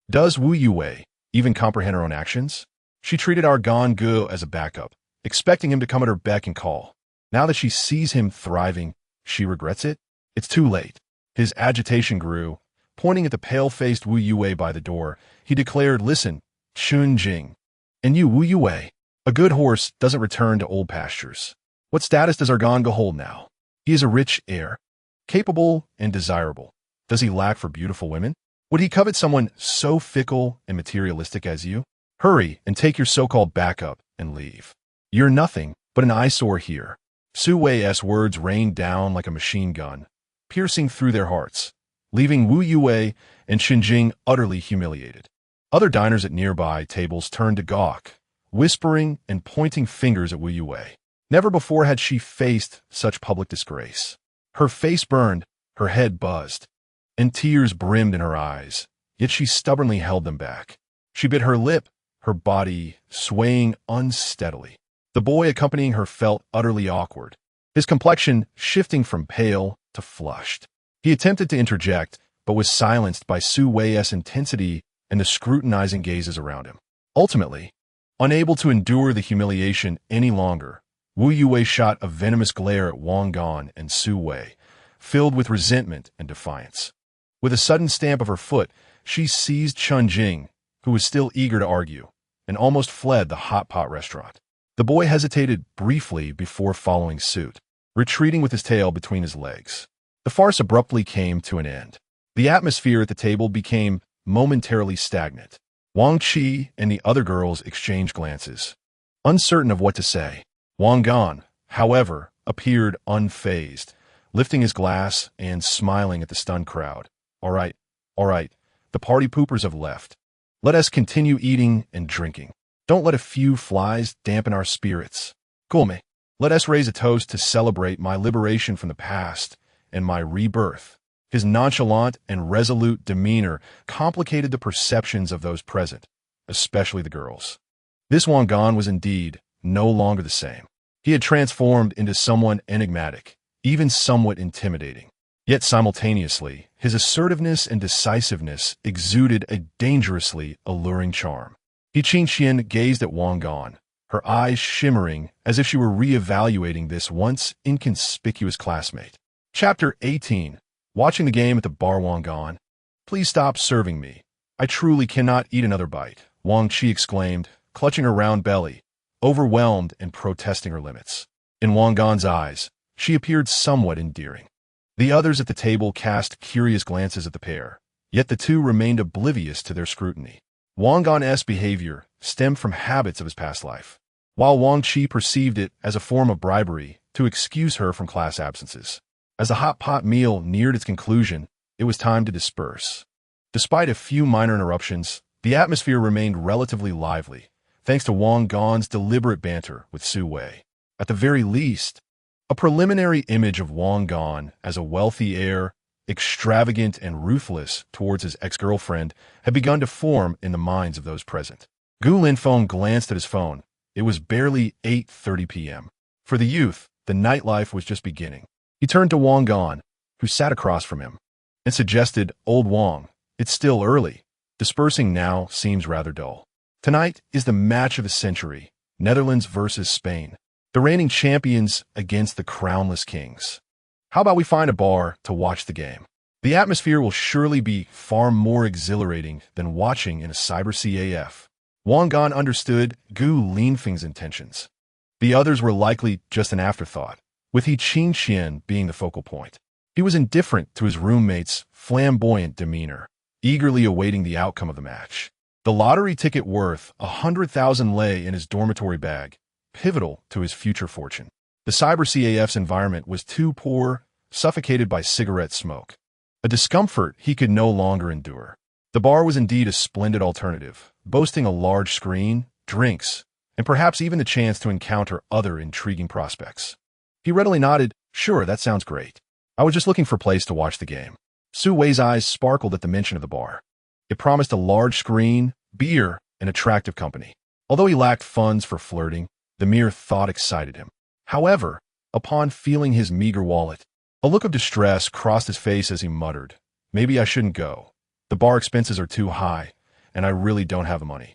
Does Wu Yuwei even comprehend her own actions? She treated our Gan Gu as a backup, expecting him to come at her beck and call. Now that she sees him thriving, she regrets it? It's too late." His agitation grew. Pointing at the pale-faced Wu Yuwei by the door, he declared, "Listen, Chun Jing, and you, Wu Yuwei, a good horse doesn't return to old pastures. What status does our Gan Gu hold now? He is a rich heir, capable and desirable. Does he lack for beautiful women? Would he covet someone so fickle and materialistic as you? Hurry and take your so-called backup and leave. You're nothing but an eyesore here." Su Wei's words rained down like a machine gun, piercing through their hearts, leaving Wu Yuwei and Chun Jing utterly humiliated. Other diners at nearby tables turned to gawk, whispering and pointing fingers at Wu Yuwei. Never before had she faced such public disgrace. Her face burned, her head buzzed, and tears brimmed in her eyes, yet she stubbornly held them back. She bit her lip, her body swaying unsteadily. The boy accompanying her felt utterly awkward, his complexion shifting from pale to flushed. He attempted to interject, but was silenced by Su Wei's intensity and the scrutinizing gazes around him. Ultimately, unable to endure the humiliation any longer, Wu Yuwei shot a venomous glare at Wang Gan and Su Wei, filled with resentment and defiance. With a sudden stamp of her foot, she seized Chun Jing, who was still eager to argue, and almost fled the hot pot restaurant. The boy hesitated briefly before following suit, retreating with his tail between his legs. The farce abruptly came to an end. The atmosphere at the table became momentarily stagnant. Wang Chi and the other girls exchanged glances, uncertain of what to say. Wang Gan, however, appeared unfazed, lifting his glass and smiling at the stunned crowd. All right, the party poopers have left. Let us continue eating and drinking. Don't let a few flies dampen our spirits. Come, let us raise a toast to celebrate my liberation from the past and my rebirth." His nonchalant and resolute demeanor complicated the perceptions of those present, especially the girls. This Wang Gan was indeed no longer the same. He had transformed into someone enigmatic, even somewhat intimidating. Yet simultaneously, his assertiveness and decisiveness exuded a dangerously alluring charm. He Qingxian gazed at Wang Gan, her eyes shimmering as if she were re-evaluating this once inconspicuous classmate. Chapter 18. Watching the game at the bar. Wang Gan, "Please stop serving me. I truly cannot eat another bite," Wang Chi exclaimed, clutching her round belly, overwhelmed and protesting her limits. In Wang Gan's eyes, she appeared somewhat endearing. The others at the table cast curious glances at the pair, yet the two remained oblivious to their scrutiny. Wang Gan's behavior stemmed from habits of his past life, while Wang Qi perceived it as a form of bribery to excuse her from class absences. As the hot pot meal neared its conclusion, it was time to disperse. Despite a few minor interruptions, the atmosphere remained relatively lively, thanks to Wang Gan's deliberate banter with Su Wei. At the very least, a preliminary image of Wang Gan as a wealthy heir, extravagant and ruthless towards his ex-girlfriend, had begun to form in the minds of those present. Gu Linfeng glanced at his phone. It was barely 8:30 p.m. For the youth, the nightlife was just beginning. He turned to Wang Gan, who sat across from him, and suggested, "Old Wang, it's still early. Dispersing now seems rather dull. Tonight is the match of the century, Netherlands versus Spain. The reigning champions against the crownless kings. How about we find a bar to watch the game? The atmosphere will surely be far more exhilarating than watching in a cyber CAF." Wang Gan understood Gu Linfeng's intentions. The others were likely just an afterthought, with He Qingqian being the focal point. He was indifferent to his roommate's flamboyant demeanor, eagerly awaiting the outcome of the match. The lottery ticket worth 100,000 lei in his dormitory bag, pivotal to his future fortune. The cyber CAF's environment was too poor, suffocated by cigarette smoke. A discomfort he could no longer endure. The bar was indeed a splendid alternative, boasting a large screen, drinks, and perhaps even the chance to encounter other intriguing prospects. He readily nodded, "Sure, that sounds great. I was just looking for a place to watch the game." Su Wei's eyes sparkled at the mention of the bar. It promised a large screen, beer, and attractive company. Although he lacked funds for flirting, the mere thought excited him. However, upon feeling his meager wallet, a look of distress crossed his face as he muttered, "Maybe I shouldn't go. The bar expenses are too high, and I really don't have the money."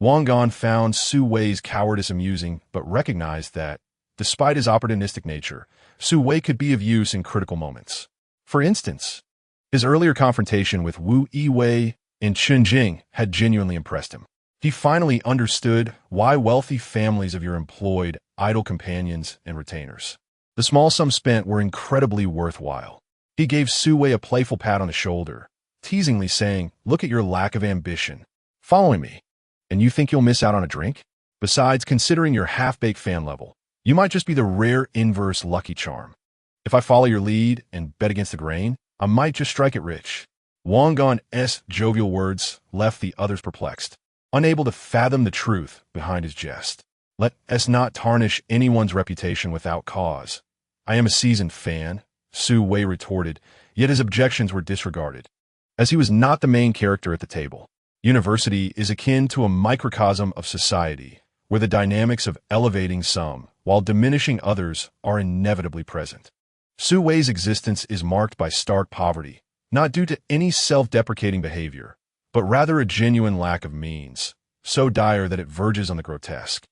Wang Gan found Su Wei's cowardice amusing, but recognized that, despite his opportunistic nature, Su Wei could be of use in critical moments. For instance, his earlier confrontation with Wu Yiwei in Chunjing had genuinely impressed him. He finally understood why wealthy families of your employed idle companions and retainers. The small sums spent were incredibly worthwhile. He gave Su Wei a playful pat on the shoulder, teasingly saying, "Look at your lack of ambition. Following me, and you think you'll miss out on a drink? Besides, considering your half-baked fan level, you might just be the rare inverse lucky charm. If I follow your lead and bet against the grain, I might just strike it rich." Wang Gan's jovial words left the others perplexed, unable to fathom the truth behind his jest. "Let us not tarnish anyone's reputation without cause. I am a seasoned fan," Su Wei retorted, yet his objections were disregarded, as he was not the main character at the table. University is akin to a microcosm of society, where the dynamics of elevating some while diminishing others are inevitably present. Su Wei's existence is marked by stark poverty, not due to any self-deprecating behavior, but rather a genuine lack of means, so dire that it verges on the grotesque.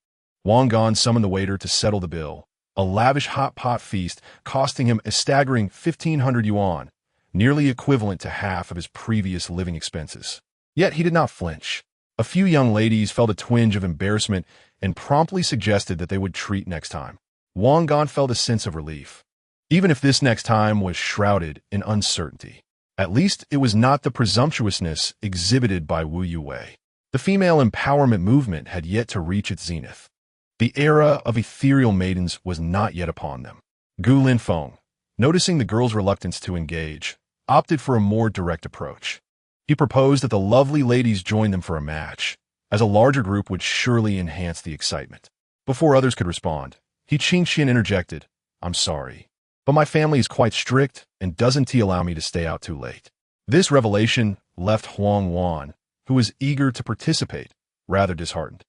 Wang Gan summoned the waiter to settle the bill, a lavish hot pot feast costing him a staggering 1,500 yuan, nearly equivalent to half of his previous living expenses. Yet he did not flinch. A few young ladies felt a twinge of embarrassment and promptly suggested that they would treat next time. Wang Gan felt a sense of relief, even if this next time was shrouded in uncertainty. At least it was not the presumptuousness exhibited by Wu Yiwei. The female empowerment movement had yet to reach its zenith. The era of ethereal maidens was not yet upon them. Gu Linfeng, noticing the girls' reluctance to engage, opted for a more direct approach. He proposed that the lovely ladies join them for a match, as a larger group would surely enhance the excitement. Before others could respond, He Qingqian interjected, "I'm sorry, but my family is quite strict and doesn't allow me to stay out too late." This revelation left Huang Wan, who was eager to participate, rather disheartened.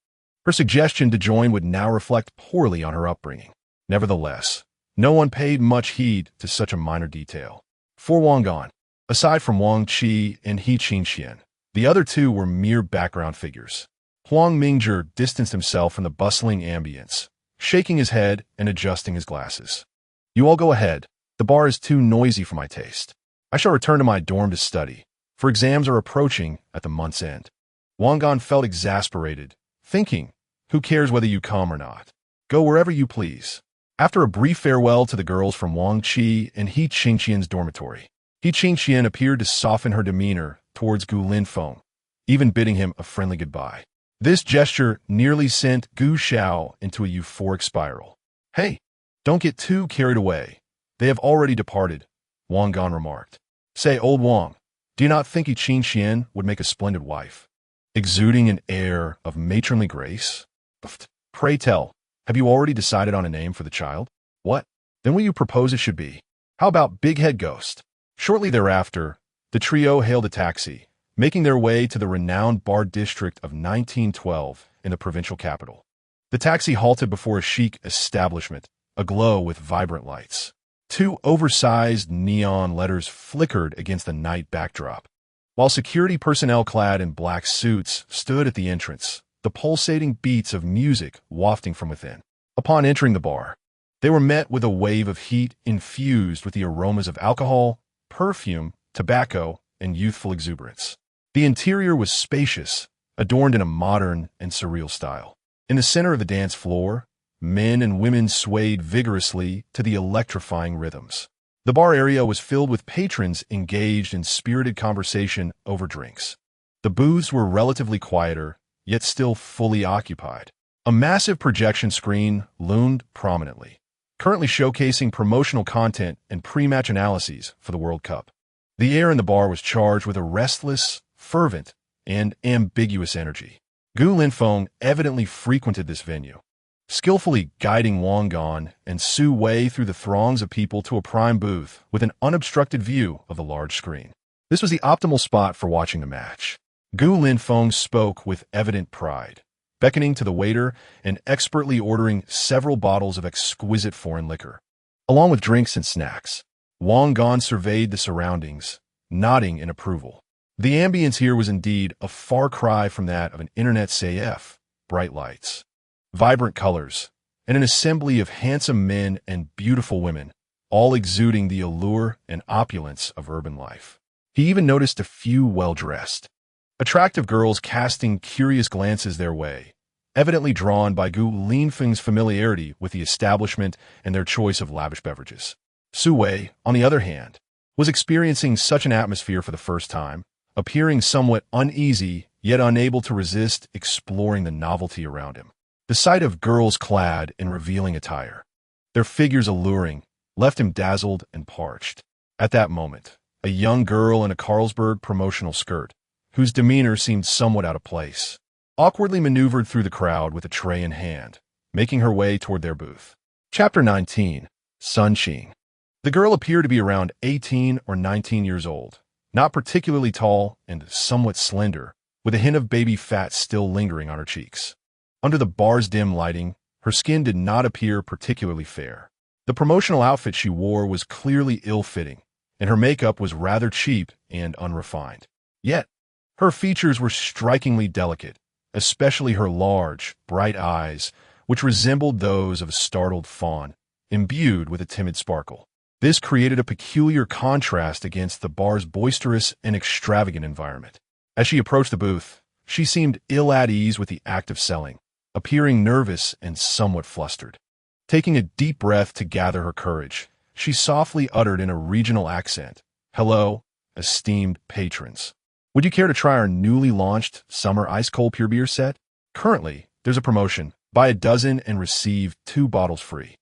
Her suggestion to join would now reflect poorly on her upbringing. Nevertheless, no one paid much heed to such a minor detail. For Wang Gan, aside from Wang Qi and He Qingqian, the other two were mere background figures. Huang Mingzhi distanced himself from the bustling ambience, shaking his head and adjusting his glasses. "You all go ahead. The bar is too noisy for my taste. I shall return to my dorm to study, for exams are approaching at the month's end." Wang Gan felt exasperated, thinking, "Who cares whether you come or not? Go wherever you please." After a brief farewell to the girls from Wang Qi and He Qingqian's dormitory, He Qingqian appeared to soften her demeanor towards Gu Linfeng, even bidding him a friendly goodbye. This gesture nearly sent Gu Xiao into a euphoric spiral. "Hey, don't get too carried away. They have already departed," Wang Gan remarked. "Say, old Wang, do you not think Qin Xian would make a splendid wife?" Exuding an air of matronly grace. "Pray tell, have you already decided on a name for the child?" "What? Then what you propose it should be? How about Big Head Ghost?" Shortly thereafter, the trio hailed a taxi, making their way to the renowned bar district of 1912 in the provincial capital. The taxi halted before a chic establishment, aglow with vibrant lights. Two oversized neon letters flickered against the night backdrop. While security personnel clad in black suits stood at the entrance, the pulsating beats of music wafting from within. Upon entering the bar, they were met with a wave of heat infused with the aromas of alcohol, perfume, tobacco, and youthful exuberance. The interior was spacious, adorned in a modern and surreal style. In the center of the dance floor, men and women swayed vigorously to the electrifying rhythms. The bar area was filled with patrons engaged in spirited conversation over drinks. The booths were relatively quieter, yet still fully occupied. A massive projection screen loomed prominently, currently showcasing promotional content and pre-match analyses for the World Cup. The air in the bar was charged with a restless, fervent, and ambiguous energy. Gu Linfeng evidently frequented this venue, skillfully guiding Wang Gan and Su Wei through the throngs of people to a prime booth with an unobstructed view of the large screen. This was the optimal spot for watching the match. Gu Linfeng spoke with evident pride, beckoning to the waiter and expertly ordering several bottles of exquisite foreign liquor. Along with drinks and snacks, Wang Gan surveyed the surroundings, nodding in approval. The ambience here was indeed a far cry from that of an internet CF, bright lights, vibrant colors, and an assembly of handsome men and beautiful women, all exuding the allure and opulence of urban life. He even noticed a few well-dressed, attractive girls casting curious glances their way, evidently drawn by Gu Linfeng's familiarity with the establishment and their choice of lavish beverages. Su Wei, on the other hand, was experiencing such an atmosphere for the first time, appearing somewhat uneasy, yet unable to resist exploring the novelty around him. The sight of girls clad in revealing attire, their figures alluring, left him dazzled and parched. At that moment, a young girl in a Carlsberg promotional skirt, whose demeanor seemed somewhat out of place, awkwardly maneuvered through the crowd with a tray in hand, making her way toward their booth. Chapter 19. Sun Qing. The girl appeared to be around 18 or 19 years old, not particularly tall and somewhat slender, with a hint of baby fat still lingering on her cheeks. Under the bar's dim lighting, her skin did not appear particularly fair. The promotional outfit she wore was clearly ill-fitting, and her makeup was rather cheap and unrefined. Yet, her features were strikingly delicate, especially her large, bright eyes, which resembled those of a startled fawn, imbued with a timid sparkle. This created a peculiar contrast against the bar's boisterous and extravagant environment. As she approached the booth, she seemed ill at ease with the act of selling, appearing nervous and somewhat flustered. Taking a deep breath to gather her courage, she softly uttered in a regional accent, "Hello, esteemed patrons. Would you care to try our newly launched summer ice-cold pure beer set? Currently, there's a promotion. Buy a dozen and receive 2 bottles free.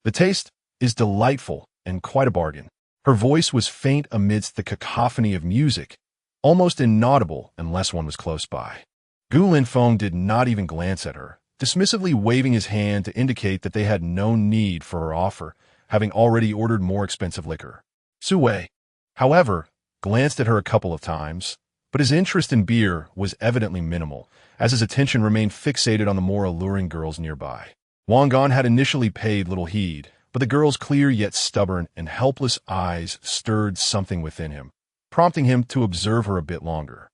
The taste is delightful and quite a bargain." Her voice was faint amidst the cacophony of music, almost inaudible unless one was close by. Gu Linfeng did not even glance at her, dismissively waving his hand to indicate that they had no need for her offer, having already ordered more expensive liquor. Su Wei, however, glanced at her a couple of times, but his interest in beer was evidently minimal, as his attention remained fixated on the more alluring girls nearby. Wang Gan had initially paid little heed, but the girl's clear yet stubborn and helpless eyes stirred something within him, prompting him to observe her a bit longer.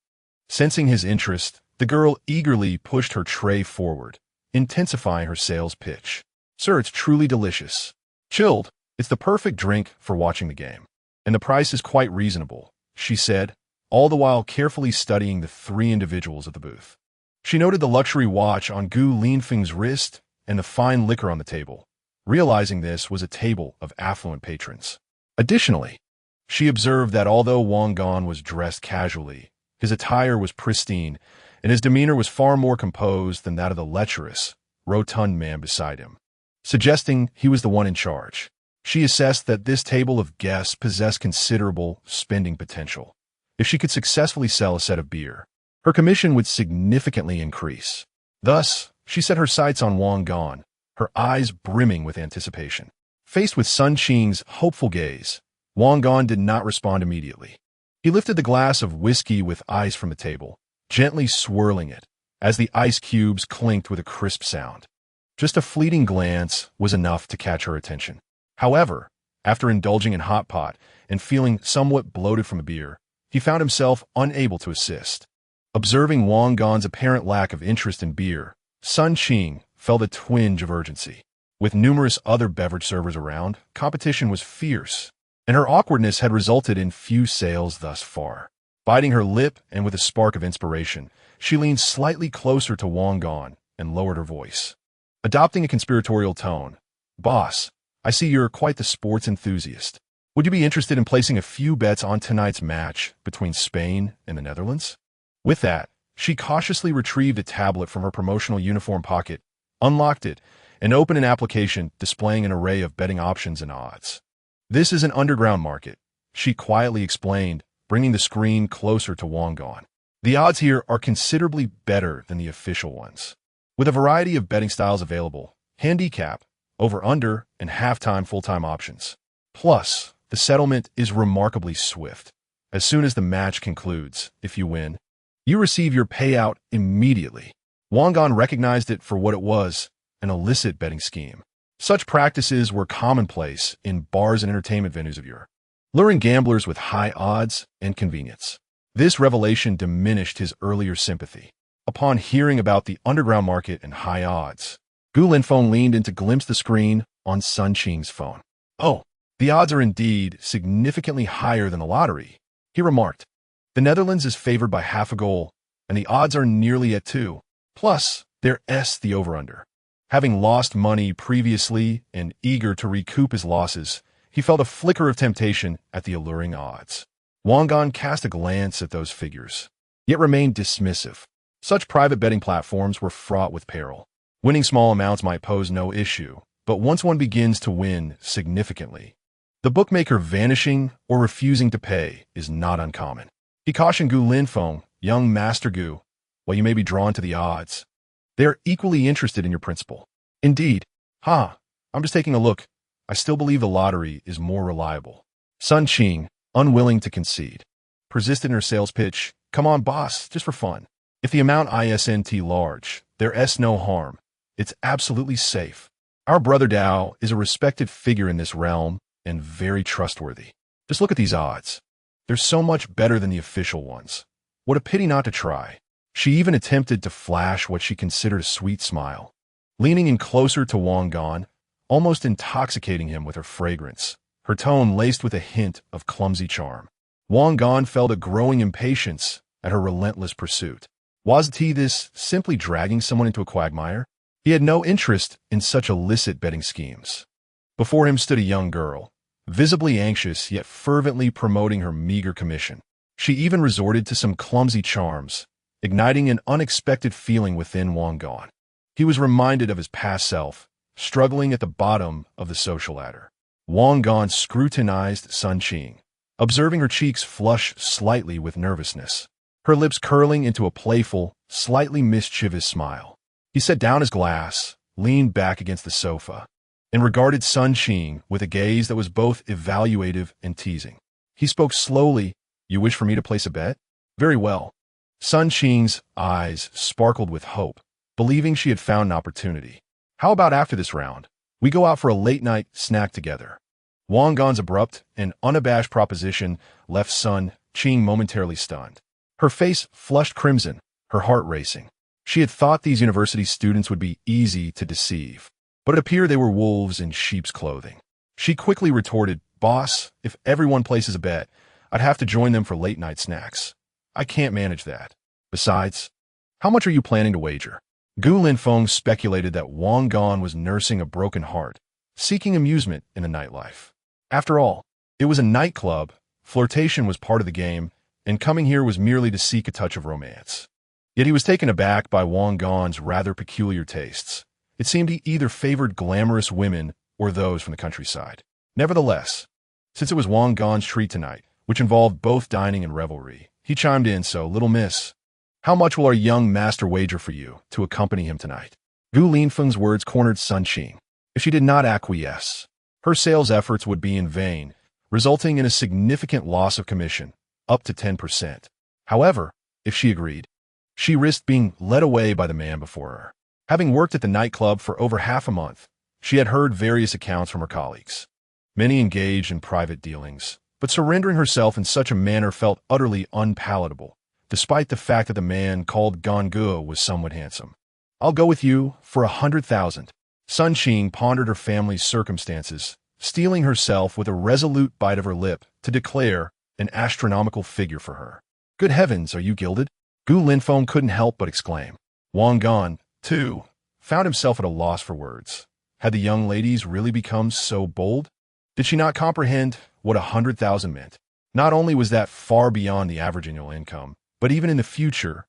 Sensing his interest, the girl eagerly pushed her tray forward, intensifying her sales pitch. "Sir, it's truly delicious. Chilled, it's the perfect drink for watching the game. And the price is quite reasonable," she said, all the while carefully studying the 3 individuals at the booth. She noted the luxury watch on Gu Linfeng's wrist and the fine liquor on the table, realizing this was a table of affluent patrons. Additionally, she observed that although Wang Gan was dressed casually, His attire was pristine, and his demeanor was far more composed than that of the lecherous, rotund man beside him, suggesting he was the one in charge. She assessed that this table of guests possessed considerable spending potential. If she could successfully sell a set of beer, her commission would significantly increase. Thus, she set her sights on Wang Gan, her eyes brimming with anticipation. Faced with Sun Qing's hopeful gaze, Wang Gan did not respond immediately. He lifted the glass of whiskey with ice from the table, gently swirling it, as the ice cubes clinked with a crisp sound. Just a fleeting glance was enough to catch her attention. However, after indulging in hot pot and feeling somewhat bloated from the beer, he found himself unable to assist. Observing Wang Gan's apparent lack of interest in beer, Sun Qing felt a twinge of urgency. With numerous other beverage servers around, competition was fierce, and her awkwardness had resulted in few sales thus far. Biting her lip and with a spark of inspiration, she leaned slightly closer to Wang Gan and lowered her voice. Adopting a conspiratorial tone, "Boss, I see you're quite the sports enthusiast. Would you be interested in placing a few bets on tonight's match between Spain and the Netherlands?" With that, she cautiously retrieved a tablet from her promotional uniform pocket, unlocked it, and opened an application displaying an array of betting options and odds. "This is an underground market," she quietly explained, bringing the screen closer to Wang Gan. "The odds here are considerably better than the official ones. With a variety of betting styles available, handicap, over-under, and halftime full-time options. Plus, the settlement is remarkably swift. As soon as the match concludes, if you win, you receive your payout immediately." Wang Gan recognized it for what it was, an illicit betting scheme. Such practices were commonplace in bars and entertainment venues of Europe, luring gamblers with high odds and convenience. This revelation diminished his earlier sympathy. Upon hearing about the underground market and high odds, Gu Linfeng leaned in to glimpse the screen on Sun Qing's phone. "Oh, the odds are indeed significantly higher than the lottery," he remarked. "The Netherlands is favored by half a goal, and the odds are nearly at 2. Plus, they're the over-under." Having lost money previously and eager to recoup his losses, he felt a flicker of temptation at the alluring odds. Wang Gan cast a glance at those figures, yet remained dismissive. Such private betting platforms were fraught with peril. Winning small amounts might pose no issue, but once one begins to win significantly, the bookmaker vanishing or refusing to pay is not uncommon. He cautioned Gu Linfeng, "Young Master Gu, while you may be drawn to the odds, they are equally interested in your principal." "Indeed. I'm just taking a look. I still believe the lottery is more reliable." Sun Qing, unwilling to concede, persisted in her sales pitch. "Come on, boss, just for fun. If the amount isn't large, there's no harm. It's absolutely safe. Our brother Dao is a respected figure in this realm and very trustworthy. Just look at these odds. They're so much better than the official ones. What a pity not to try." She even attempted to flash what she considered a sweet smile. Leaning in closer to Wang Gan, almost intoxicating him with her fragrance, her tone laced with a hint of clumsy charm. Wang Gan felt a growing impatience at her relentless pursuit. Wasn't he this simply dragging someone into a quagmire? He had no interest in such illicit betting schemes. Before him stood a young girl, visibly anxious yet fervently promoting her meager commission. She even resorted to some clumsy charms, igniting an unexpected feeling within Wang Gan. He was reminded of his past self, struggling at the bottom of the social ladder. Wang Gan scrutinized Sun Qing, observing her cheeks flush slightly with nervousness, her lips curling into a playful, slightly mischievous smile. He set down his glass, leaned back against the sofa, and regarded Sun Qing with a gaze that was both evaluative and teasing. He spoke slowly. "You wish for me to place a bet? Very well." Sun Qing's eyes sparkled with hope, believing she had found an opportunity. "How about after this round, we go out for a late-night snack together?" Wang Gan's abrupt and unabashed proposition left Sun Qing momentarily stunned. Her face flushed crimson, her heart racing. She had thought these university students would be easy to deceive, but it appeared they were wolves in sheep's clothing. She quickly retorted, "Boss, if everyone places a bet, I'd have to join them for late-night snacks. I can't manage that. Besides, how much are you planning to wager?" Gu Linfeng speculated that Wang Gan was nursing a broken heart, seeking amusement in the nightlife. After all, it was a nightclub, flirtation was part of the game, and coming here was merely to seek a touch of romance. Yet he was taken aback by Wang Gan's rather peculiar tastes. It seemed he either favored glamorous women or those from the countryside. Nevertheless, since it was Wang Gan's treat tonight, which involved both dining and revelry, he chimed in, "So, little miss, how much will our young master wager for you to accompany him tonight?" Gu Linfeng's words cornered Sun Qing. If she did not acquiesce, her sales efforts would be in vain, resulting in a significant loss of commission, up to 10%. However, if she agreed, she risked being led away by the man before her. Having worked at the nightclub for over half a month, she had heard various accounts from her colleagues. Many engaged in private dealings, but surrendering herself in such a manner felt utterly unpalatable, despite the fact that the man called Gangue was somewhat handsome. "I'll go with you for 100,000. Sun Qing pondered her family's circumstances, steeling herself with a resolute bite of her lip to declare an astronomical figure for her. "Good heavens, are you gilded?" Gu Linfeng couldn't help but exclaim. Wang Gan, too, found himself at a loss for words. Had the young ladies really become so bold? Did she not comprehend what 100,000 meant? Not only was that far beyond the average annual income, but even in the future,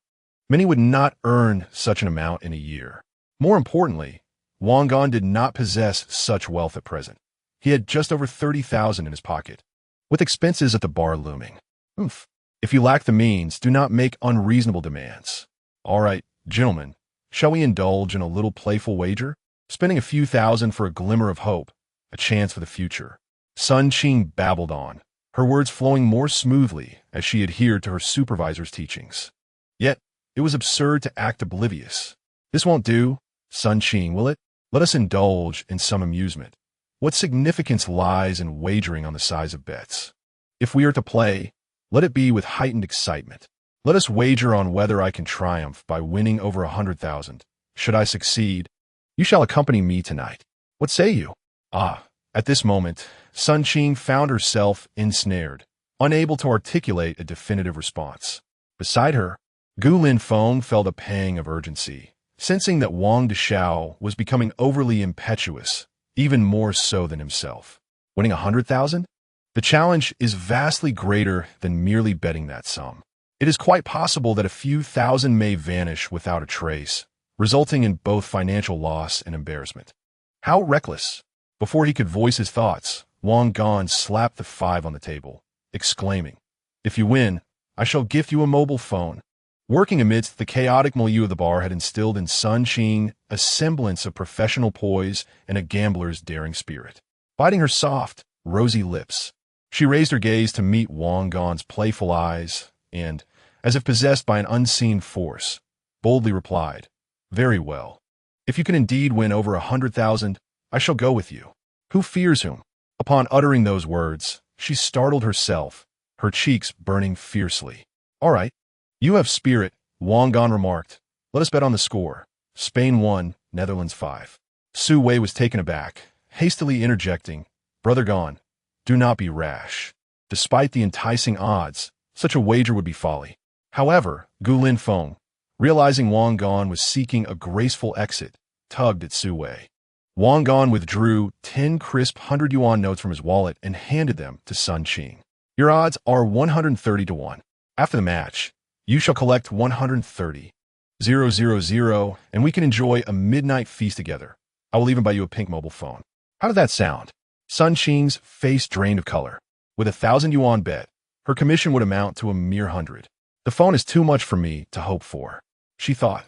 many would not earn such an amount in a year. More importantly, Wang Gan did not possess such wealth at present. He had just over 30,000 in his pocket, with expenses at the bar looming. Oof. If you lack the means, do not make unreasonable demands. All right, gentlemen, shall we indulge in a little playful wager? Spending a few thousand for a glimmer of hope, a chance for the future. Sun Qing babbled on, her words flowing more smoothly as she adhered to her supervisor's teachings. Yet, it was absurd to act oblivious. "This won't do, Sun Qing, will it? Let us indulge in some amusement. What significance lies in wagering on the size of bets? If we are to play, let it be with heightened excitement. Let us wager on whether I can triumph by winning over 100,000. Should I succeed, you shall accompany me tonight. What say you?" At this moment, Sun Qing found herself ensnared, unable to articulate a definitive response. Beside her, Gu Linfeng felt a pang of urgency, sensing that Wang Deshao was becoming overly impetuous, even more so than himself. Winning 100,000? The challenge is vastly greater than merely betting that sum. It is quite possible that a few thousand may vanish without a trace, resulting in both financial loss and embarrassment. How reckless! Before he could voice his thoughts, Wang Gan slapped the 5 on the table, exclaiming, "If you win, I shall gift you a mobile phone." Working amidst the chaotic milieu of the bar had instilled in Sun Qing a semblance of professional poise and a gambler's daring spirit. Biting her soft, rosy lips, she raised her gaze to meet Wang Gan's playful eyes and, as if possessed by an unseen force, boldly replied, "Very well. If you can indeed win over 100,000, I shall go with you. Who fears whom?" Upon uttering those words, she startled herself, her cheeks burning fiercely. "All right. You have spirit," Wang Gan remarked. "Let us bet on the score. Spain 1, Netherlands 5. Su Wei was taken aback, hastily interjecting, "Brother Gan, do not be rash. Despite the enticing odds, such a wager would be folly." However, Gu Linfeng, realizing Wang Gan was seeking a graceful exit, tugged at Su Wei. Wang Gan withdrew 10 crisp 100 yuan notes from his wallet and handed them to Sun Qing. "Your odds are 130 to 1. After the match, you shall collect 130,000, and we can enjoy a midnight feast together. I will even buy you a pink mobile phone." How did that sound? Sun Qing's face drained of color. With a 1,000 yuan bet, her commission would amount to a mere 100. "The phone is too much for me to hope for," she thought,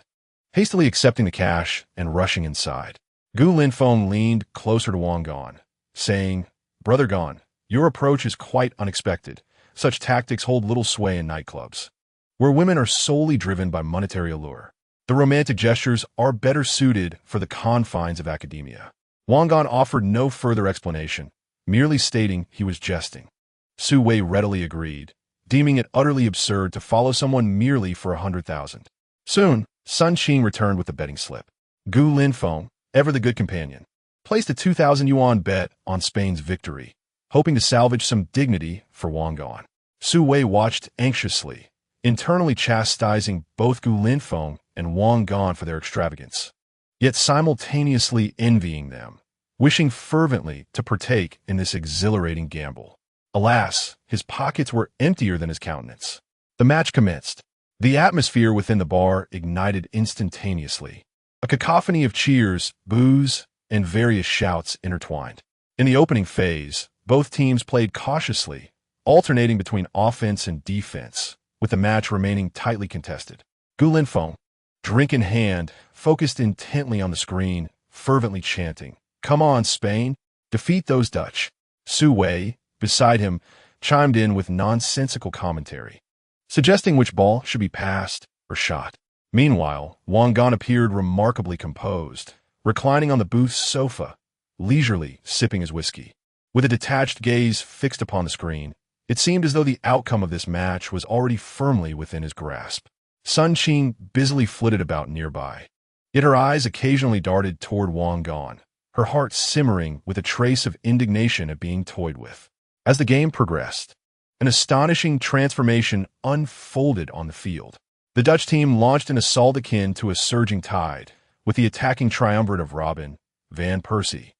hastily accepting the cash and rushing inside. Gu Linfeng leaned closer to Wang Gan, saying, "Brother Gan, your approach is quite unexpected. Such tactics hold little sway in nightclubs, where women are solely driven by monetary allure. The romantic gestures are better suited for the confines of academia." Wang Gan offered no further explanation, merely stating he was jesting. Su Wei readily agreed, deeming it utterly absurd to follow someone merely for 100,000. Soon, Sun Qing returned with the betting slip. Gu Linfeng, ever the good companion, placed a 2,000 yuan bet on Spain's victory, hoping to salvage some dignity for Wang Gan. Su Wei watched anxiously, internally chastising both Gu Linfeng and Wang Gan for their extravagance, yet simultaneously envying them, wishing fervently to partake in this exhilarating gamble. Alas, his pockets were emptier than his countenance. The match commenced. The atmosphere within the bar ignited instantaneously. A cacophony of cheers, boos, and various shouts intertwined. In the opening phase, both teams played cautiously, alternating between offense and defense, with the match remaining tightly contested. Gu Linfeng, drink in hand, focused intently on the screen, fervently chanting, "Come on, Spain! Defeat those Dutch!" Su Wei, beside him, chimed in with nonsensical commentary, suggesting which ball should be passed or shot. Meanwhile, Wang Gan appeared remarkably composed, reclining on the booth's sofa, leisurely sipping his whiskey. With a detached gaze fixed upon the screen, it seemed as though the outcome of this match was already firmly within his grasp. Sun Qing busily flitted about nearby, yet her eyes occasionally darted toward Wang Gan, her heart simmering with a trace of indignation at being toyed with. As the game progressed, an astonishing transformation unfolded on the field. The Dutch team launched an assault akin to a surging tide, with the attacking triumvirate of Robin, Van Persie,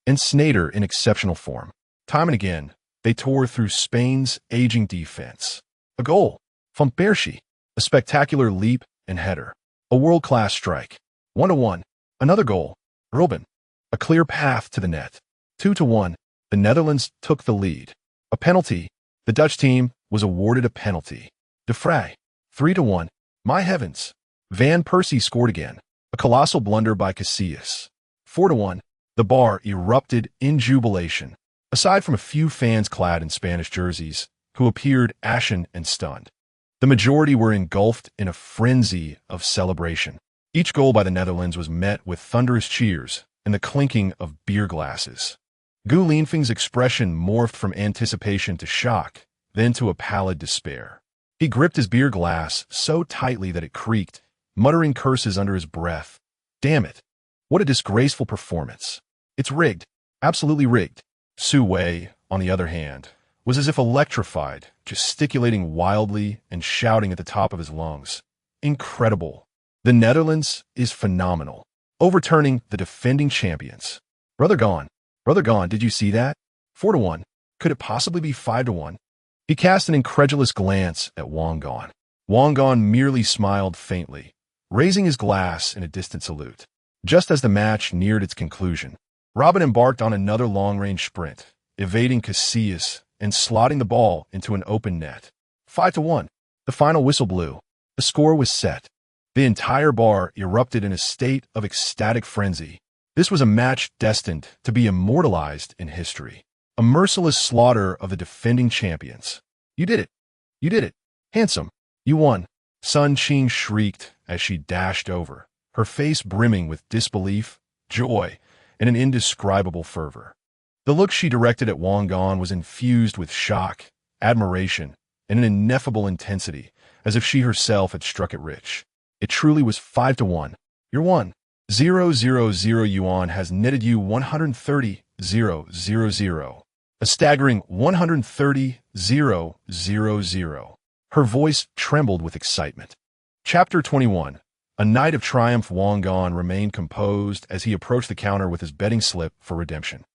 and Sneijder in exceptional form. Time and again, they tore through Spain's aging defense. A goal, Van Persie, a spectacular leap and header, a world-class strike. 1-1, another goal, Robin, a clear path to the net. 2-1, the Netherlands took the lead. A penalty, the Dutch team was awarded a penalty. De Vrij, 3-1, my heavens, Van Persie scored again, a colossal blunder by Casillas. 4-1, the bar erupted in jubilation, aside from a few fans clad in Spanish jerseys, who appeared ashen and stunned. The majority were engulfed in a frenzy of celebration. Each goal by the Netherlands was met with thunderous cheers and the clinking of beer glasses. Gu Linfeng's expression morphed from anticipation to shock, then to a pallid despair. He gripped his beer glass so tightly that it creaked, muttering curses under his breath. Damn it. What a disgraceful performance. It's rigged. Absolutely rigged. Su Wei, on the other hand, was as if electrified, gesticulating wildly and shouting at the top of his lungs. Incredible. The Netherlands is phenomenal, overturning the defending champions. Brother Gan, did you see that? 4-1. Could it possibly be 5-1? He cast an incredulous glance at Wang Gan. Wang Gan merely smiled faintly, raising his glass in a distant salute. Just as the match neared its conclusion, Robin embarked on another long-range sprint, evading Casillas and slotting the ball into an open net. 5-1. The final whistle blew. The score was set. The entire bar erupted in a state of ecstatic frenzy. This was a match destined to be immortalized in history. A merciless slaughter of the defending champions. You did it. You did it. Handsome. You won. Sun Qing shrieked as she dashed over, her face brimming with disbelief, joy, and an indescribable fervor. The look she directed at Wang Gan was infused with shock, admiration, and an ineffable intensity, as if she herself had struck it rich. It truly was 5-1. You're won. 000 yuan has netted you 130,000. A staggering 130,000. Her voice trembled with excitement. Chapter 21. A night of triumph. Wang Gan remained composed as he approached the counter with his betting slip for redemption.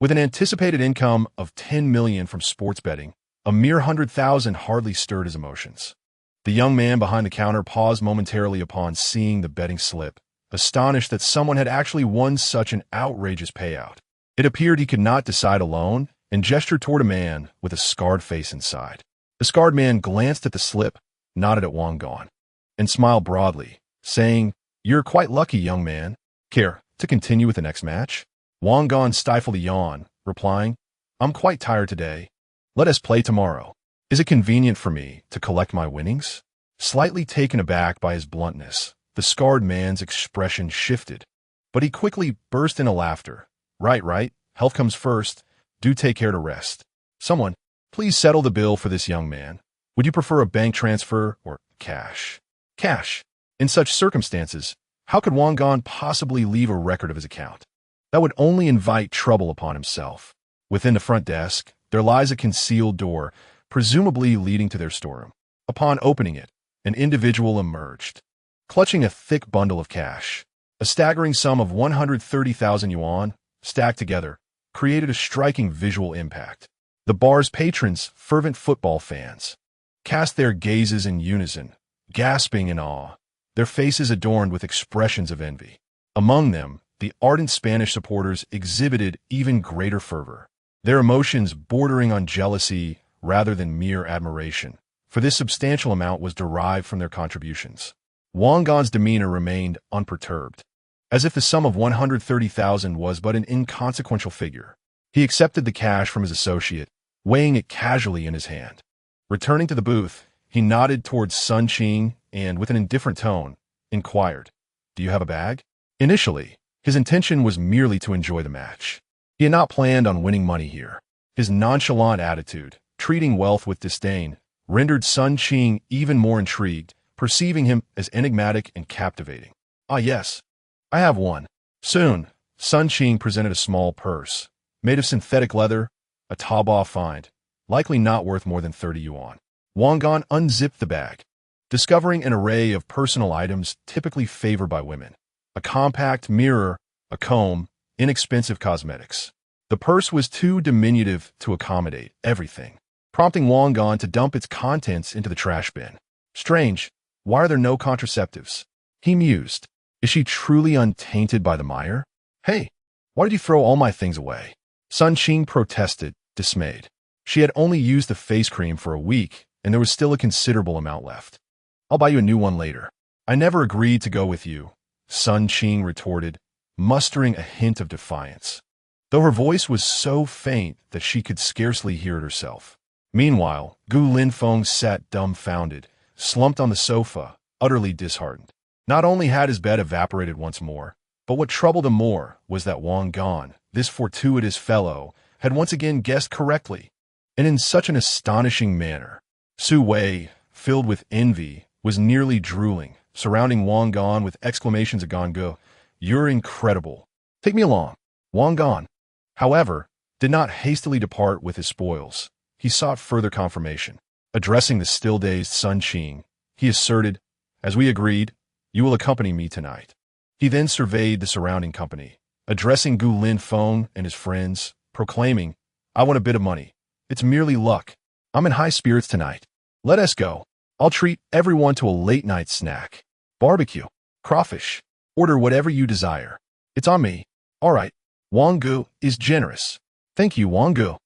With an anticipated income of 10 million from sports betting, a mere 100,000 hardly stirred his emotions. The young man behind the counter paused momentarily upon seeing the betting slip, astonished that someone had actually won such an outrageous payout. It appeared he could not decide alone and gestured toward a man with a scarred face inside. The scarred man glanced at the slip, nodded at Wang Gan, and smiled broadly, saying, "You're quite lucky, young man. Care to continue with the next match?" Wang Gan stifled a yawn, replying, "I'm quite tired today. Let us play tomorrow. Is it convenient for me to collect my winnings?" Slightly taken aback by his bluntness, the scarred man's expression shifted, but he quickly burst into laughter. Right. Health comes first. Do take care to rest. Someone, please settle the bill for this young man. Would you prefer a bank transfer or cash? Cash. In such circumstances, how could Wang Gan possibly leave a record of his account? That would only invite trouble upon himself. Within the front desk, there lies a concealed door, presumably leading to their storeroom. Upon opening it, an individual emerged, clutching a thick bundle of cash. A staggering sum of 130,000 yuan, stacked together, created a striking visual impact. The bar's patrons, fervent football fans, cast their gazes in unison, gasping in awe, their faces adorned with expressions of envy. Among them, the ardent Spanish supporters exhibited even greater fervor, their emotions bordering on jealousy rather than mere admiration, for this substantial amount was derived from their contributions. Wang Gan's demeanor remained unperturbed, as if the sum of 130,000 was but an inconsequential figure. He accepted the cash from his associate, weighing it casually in his hand. Returning to the booth, he nodded towards Sun Qing and, with an indifferent tone, inquired, "Do you have a bag?" Initially, his intention was merely to enjoy the match. He had not planned on winning money here. His nonchalant attitude, treating wealth with disdain, rendered Sun Qing even more intrigued, perceiving him as enigmatic and captivating. "Ah yes, I have one." Soon, Sun Qing presented a small purse, made of synthetic leather, a Taobao find, likely not worth more than 30 yuan. Wang Gan unzipped the bag, discovering an array of personal items typically favored by women. A compact mirror, a comb, inexpensive cosmetics. The purse was too diminutive to accommodate everything, prompting Wang Gan to dump its contents into the trash bin. Strange, why are there no contraceptives? He mused. Is she truly untainted by the mire? Hey, why did you throw all my things away? Sun Qing protested, dismayed. She had only used the face cream for a week, and there was still a considerable amount left. I'll buy you a new one later. I never agreed to go with you, Sun Qing retorted, mustering a hint of defiance, though her voice was so faint that she could scarcely hear it herself. Meanwhile, Gu Linfeng sat dumbfounded, slumped on the sofa, utterly disheartened. Not only had his bet evaporated once more, but what troubled him more was that Wang Gan, this fortuitous fellow, had once again guessed correctly, and in such an astonishing manner. Su Wei, filled with envy, was nearly drooling, surrounding Wang Gan with exclamations of "Gongo, you're incredible. Take me along." Wang Gan, however, did not hastily depart with his spoils. He sought further confirmation. Addressing the still-dazed Sun Qing, he asserted, "As we agreed, you will accompany me tonight." He then surveyed the surrounding company, addressing Gu Linfeng and his friends, proclaiming, "I want a bit of money. It's merely luck. I'm in high spirits tonight. Let us go. I'll treat everyone to a late-night snack. Barbecue, crawfish, order whatever you desire. It's on me." "All right. Wang Gu is generous. Thank you, Wang Gu."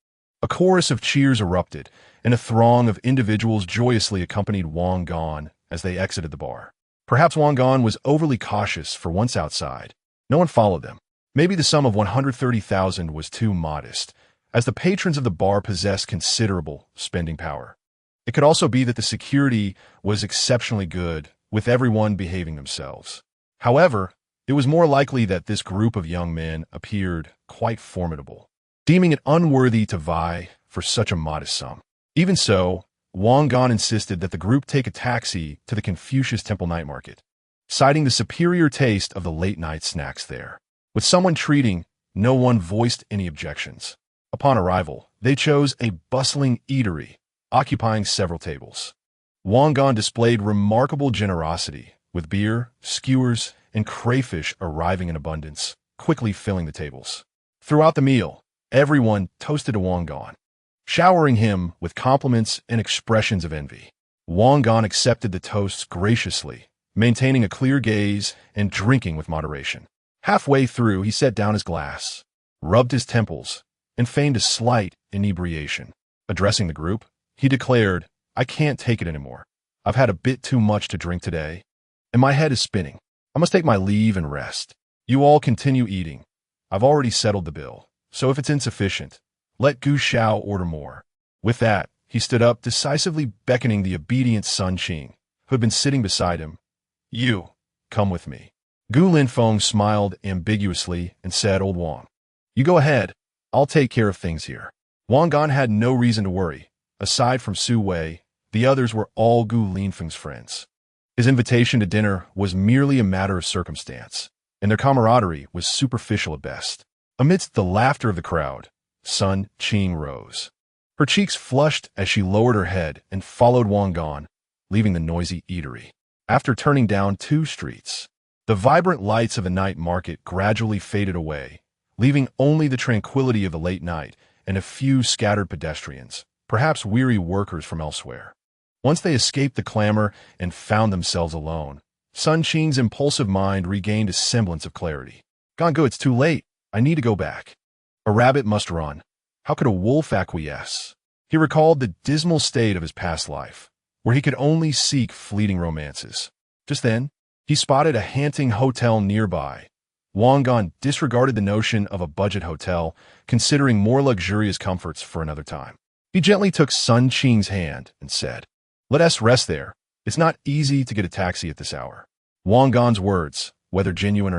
A chorus of cheers erupted, and a throng of individuals joyously accompanied Wang Gan as they exited the bar. Perhaps Wang Gan was overly cautious for once outside. No one followed them. Maybe the sum of 130,000 was too modest, as the patrons of the bar possessed considerable spending power. It could also be that the security was exceptionally good, with everyone behaving themselves. However, it was more likely that this group of young men appeared quite formidable, deeming it unworthy to vie for such a modest sum. Even so, Wang Gan insisted that the group take a taxi to the Confucius Temple night market, citing the superior taste of the late-night snacks there. With someone treating, no one voiced any objections. Upon arrival, they chose a bustling eatery, occupying several tables. Wang Gan displayed remarkable generosity, with beer, skewers, and crayfish arriving in abundance, quickly filling the tables. Throughout the meal, everyone toasted to Wang Gan, showering him with compliments and expressions of envy. Wang Gan accepted the toasts graciously, maintaining a clear gaze and drinking with moderation. Halfway through, he set down his glass, rubbed his temples, and feigned a slight inebriation. Addressing the group, he declared, "I can't take it anymore. I've had a bit too much to drink today, and my head is spinning. I must take my leave and rest. You all continue eating. I've already settled the bill, so if it's insufficient, let Gu Shao order more." With that, he stood up, decisively beckoning the obedient Sun Qing, who had been sitting beside him. "You, come with me." Gu Linfeng smiled ambiguously and said, "Old Wang, you go ahead. I'll take care of things here." Wang Gan had no reason to worry. Aside from Su Wei, the others were all Gu Linfeng's friends. His invitation to dinner was merely a matter of circumstance, and their camaraderie was superficial at best. Amidst the laughter of the crowd, Sun Qing rose. Her cheeks flushed as she lowered her head and followed Wang Gan, leaving the noisy eatery. After turning down 2 streets, the vibrant lights of the night market gradually faded away, leaving only the tranquility of the late night and a few scattered pedestrians, perhaps weary workers from elsewhere. Once they escaped the clamor and found themselves alone, Sun Qing's impulsive mind regained a semblance of clarity. Gongo, it's too late. I need to go back. A rabbit must run. How could a wolf acquiesce? He recalled the dismal state of his past life, where he could only seek fleeting romances. Just then, he spotted a Hanting hotel nearby. Wang Gan disregarded the notion of a budget hotel, considering more luxurious comforts for another time. He gently took Sun Qing's hand and said, "Let us rest there. It's not easy to get a taxi at this hour." Wang Gan's words, whether genuine or